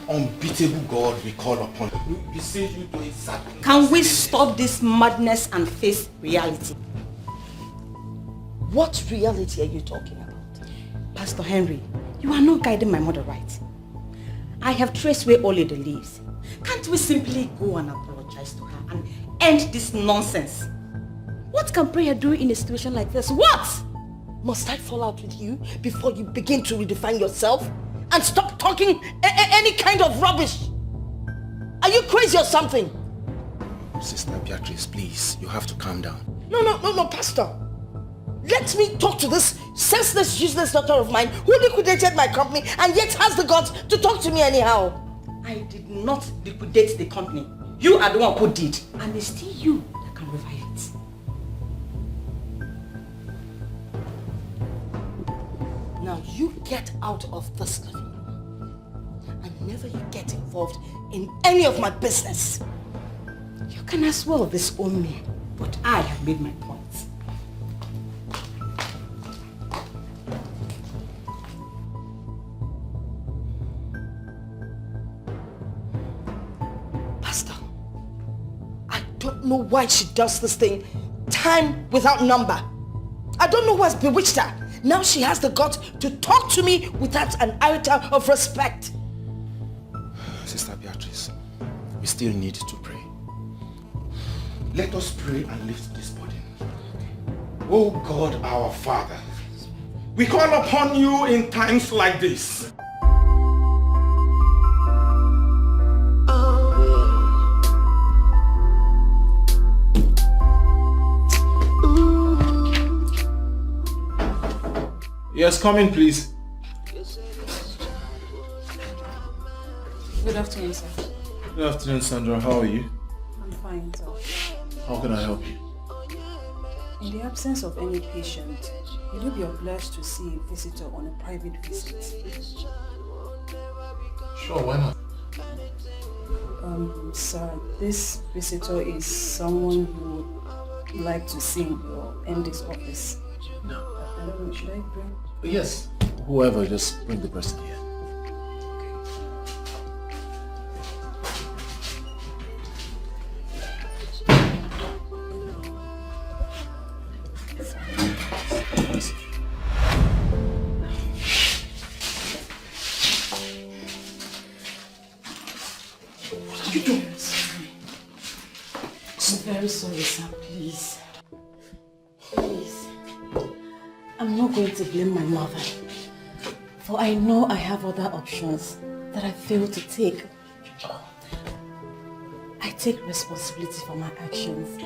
Unbeatable God, we call upon you. We beseech you to exactly. Can we stop this madness and face reality? What reality are you talking about? Pastor Henry, you are not guiding my mother right. I have traced where Oledo lives. Can't we simply go and apologize to her and end this nonsense? What can prayer do in a situation like this? What? Must I fall out with you before you begin to redefine yourself? And stop talking any kind of rubbish? Are you crazy or something? Sister Beatrice, please, you have to calm down. No, Pastor. Let me talk to this senseless, useless daughter of mine who liquidated my company and yet has the guts to talk to me anyhow. I did not liquidate the company. You are the one who did. And it's still you that can revive it. Now you get out of this living room and never you get involved in any of my business. You can as well disown me, but I have made my point. Pastor, I don't know why she does this thing time without number. I don't know who has bewitched her. Now she has the guts to talk to me without an iota of respect. Sister Beatrice, we still need to pray. Let us pray and lift this burden. Oh God, our Father, we call upon you in times like this. Yes, come in, please. Good afternoon, sir. Good afternoon, Sandra. How are you? I'm fine, sir. How can I help you? In the absence of any patient, will you be obliged to see a visitor on a private visit? Sure, why not? Sir, this visitor is someone you would like to see in your MD's office. No. I don't know, should I bring? Yes. Whoever, just bring the person here. I'm very sorry, sir. Please. Please. I'm not going to blame my mother. For I know I have other options that I failed to take. I take responsibility for my actions.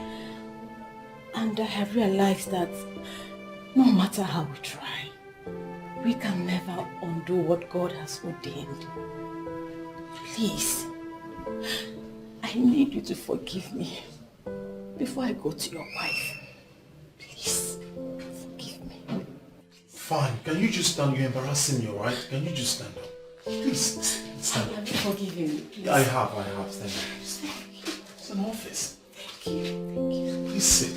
And I have realized that no matter how we try, we can never undo what God has ordained. Please, I need you to forgive me before I go to your wife. Please, forgive me. Fine. Can you just stand? You're embarrassing me, alright? Can you just stand up? Please, stand up. Forgive me, please. I have. Stand up, please. It's an office. Thank you. Please sit.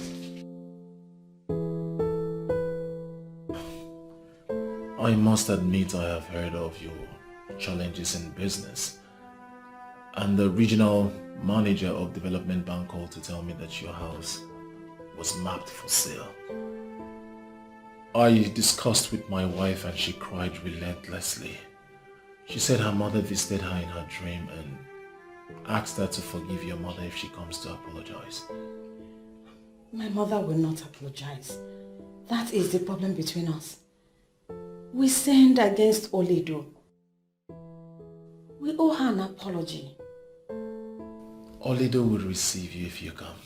I must admit I have heard of your challenges in business. And the regional manager of Development Bank called to tell me that your house was mapped for sale. I discussed with my wife and she cried relentlessly. She said her mother visited her in her dream and asked her to forgive your mother if she comes to apologize. My mother will not apologize. That is the problem between us. We sinned against Oledo. We owe her an apology. Oledo will receive you if you come.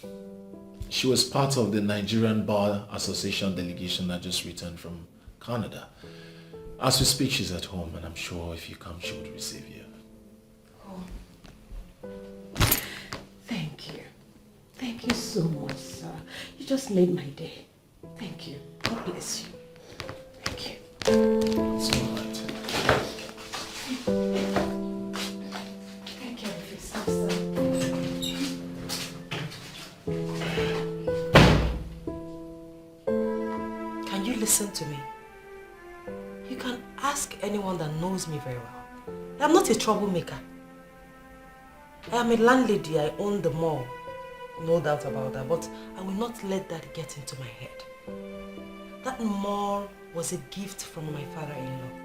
She was part of the Nigerian Bar Association delegation that just returned from Canada. As we speak, she's at home, and I'm sure if you come, she would receive you. Oh. Thank you. Thank you so much, sir. You just made my day. Thank you. God bless you. Thank you. It's all right. Take care of yourself, sir. Can you listen to me? You can ask anyone that knows me very well. I'm not a troublemaker. I am a landlady. I own the mall. No doubt about that. But I will not let that get into my head. That mall was a gift from my father-in-law.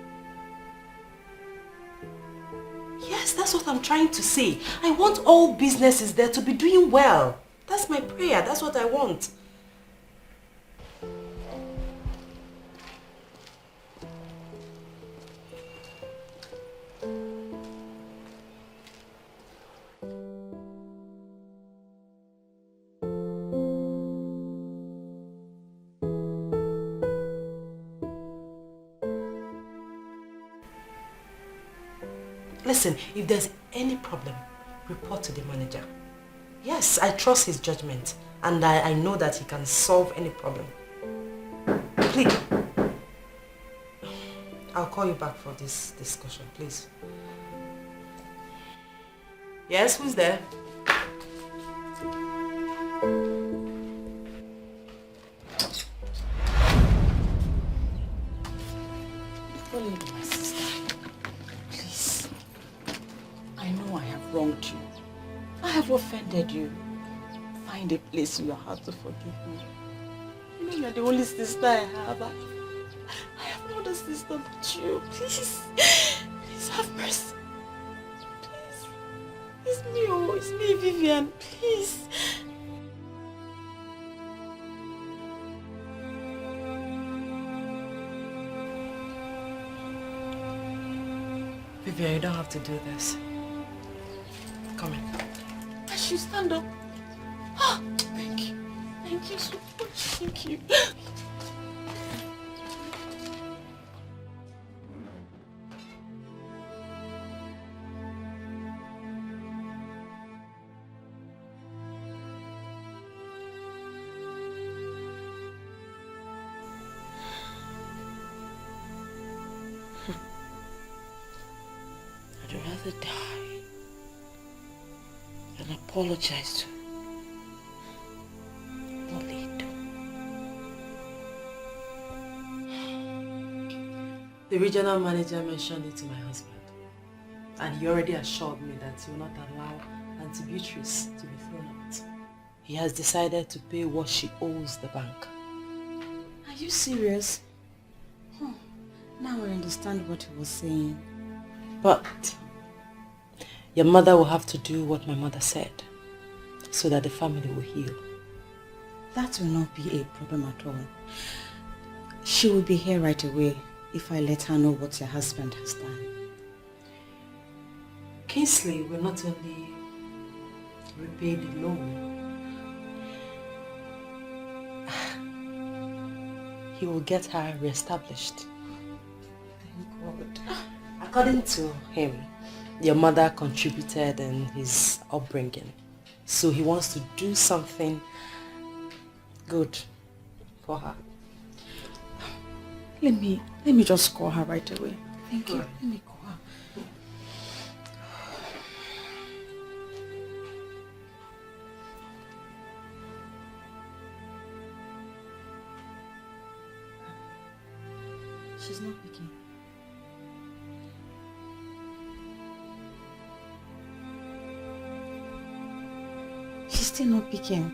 Yes, that's what I'm trying to say. I want all businesses there to be doing well. That's my prayer. That's what I want. Listen, if there's any problem, report to the manager. Yes, I trust his judgment, and I know that he can solve any problem. Please, I'll call you back for this discussion, please. Yes, who's there? Oledo, my sister. Please. I know I have wronged you. I have offended you. Find a place in your heart to forgive me. You know you're the only sister I have. I have no other sister but you. Please. Please have mercy. Please. It's me, oh. It's me, Vivian. Please. Vivian, you don't have to do this. Come in. I should stand up. Ah, thank you. Thank you so much. Thank you. I'd rather die than apologize to Oledo. The regional manager mentioned it to my husband, and he already assured me that he will not allow Auntie Beatrice to be thrown out. He has decided to pay what she owes the bank. Are you serious? Oh, now I understand what he was saying. But your mother will have to do what my mother said, so that the family will heal. That will not be a problem at all. She will be here right away if I let her know what your husband has done. Kingsley will not only repay the loan, he will get her reestablished. Thank God. According to him, your mother contributed in his upbringing, so he wants to do something good for her. Let me just call her right away. Thank you. Let me call her. She's not picking. She's still not picking.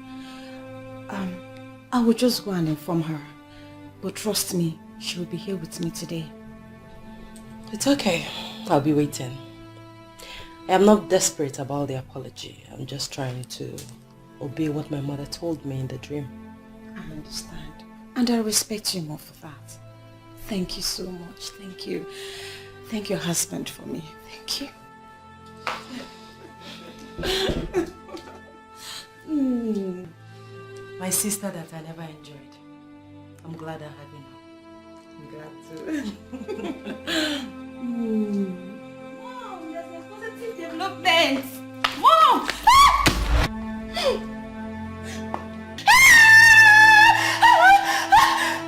I will just go and inform her. But trust me, she will be here with me today. It's okay. I'll be waiting. I am not desperate about the apology. I'm just trying to obey what my mother told me in the dream. I understand. And I respect you more for that. Thank you so much. Thank you. Thank your husband for me. Thank you. My sister that I never enjoyed. I'm glad I have you now. I'm glad too. Mom, there's a positive development. Mom!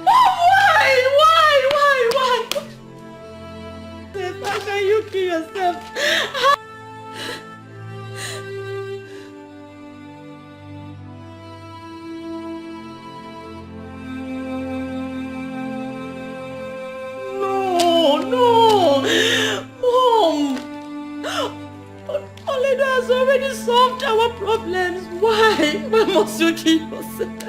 Why? How can you kill yourself? No! Mom! Oledo has already solved our problems. Why must you kill yourself?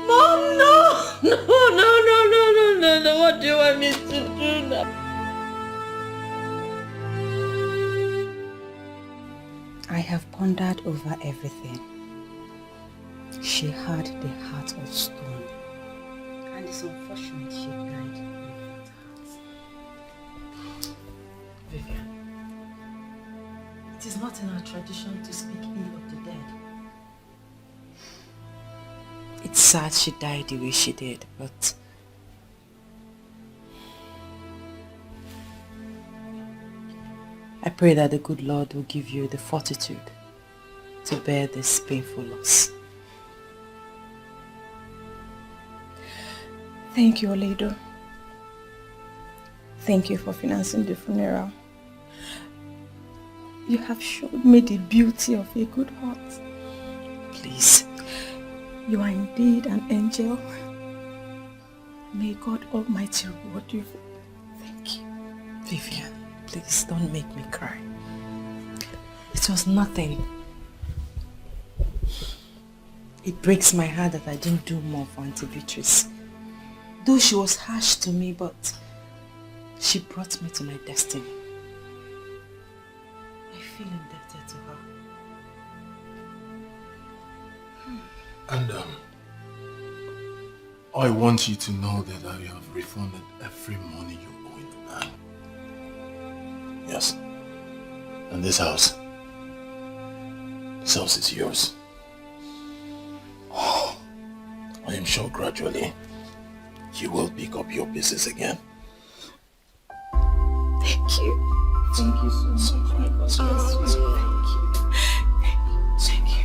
Mom, no! What do you want me to do now? I have pondered over everything. She had the heart of stone. And it's unfortunate she died with that heart. Vivian, it is not in our tradition to speak ill of the dead. It's sad she died the way she did, but I pray that the good Lord will give you the fortitude to bear this painful loss. Thank you, Oledo. Thank you for financing the funeral. You have showed me the beauty of a good heart. Please. You are indeed an angel. May God Almighty reward you. Thank you. Vivian, please don't make me cry. It was nothing. It breaks my heart that I didn't do more for Auntie Beatrice. Though she was harsh to me, but she brought me to my destiny. I feel indebted to her. And I want you to know that I have refunded every money you owe in the bank. Yes. And this house is yours. Oh, I am sure gradually you will pick up your pieces again. Thank you. Thank you so much. Thank you. Thank you.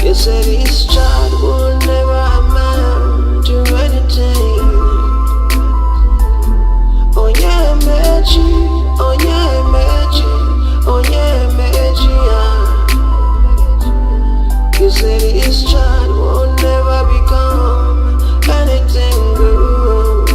You said this child will never amount to anything. Oh yeah, magic. Oh yeah, magic. Oh yeah, magic. You said this child will never become anything good.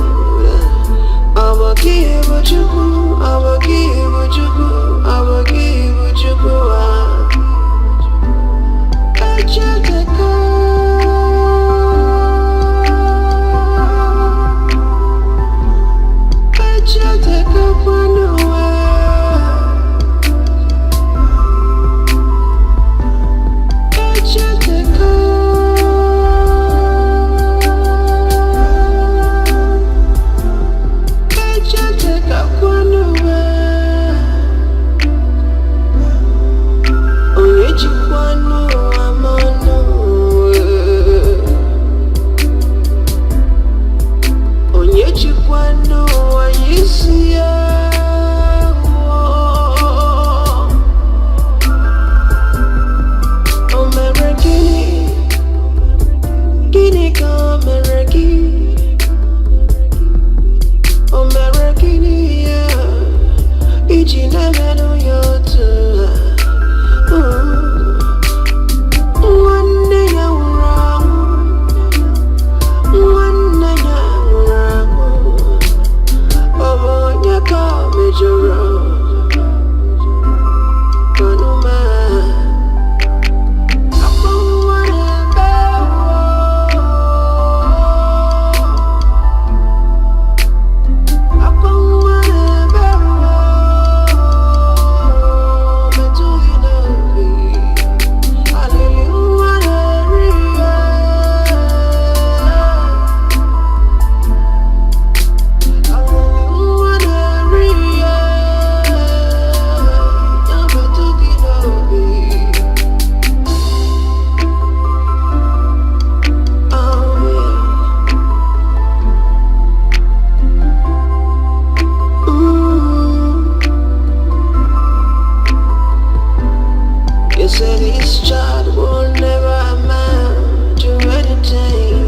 said this child will never amount to anything.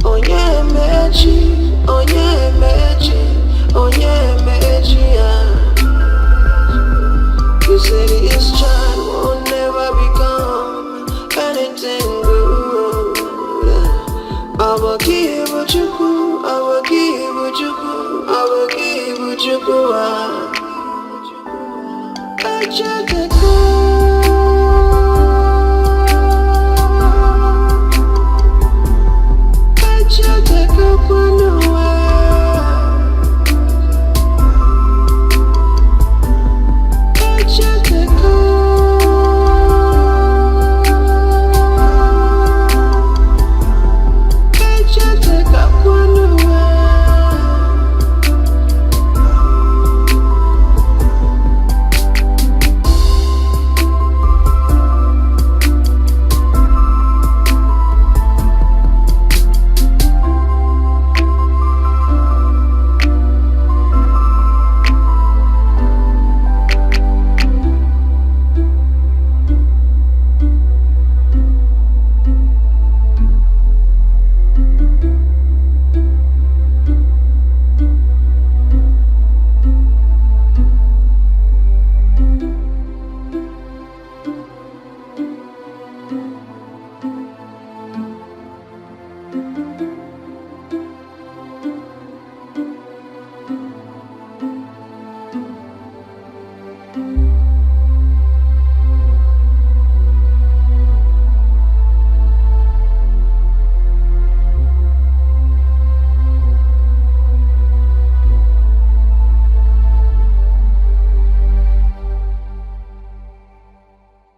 Oh yeah, magic. Oh yeah, magic. Oh yeah, magic. You said this child will never become anything good. I will give what you go. I will give what you go. I will give what you go. I just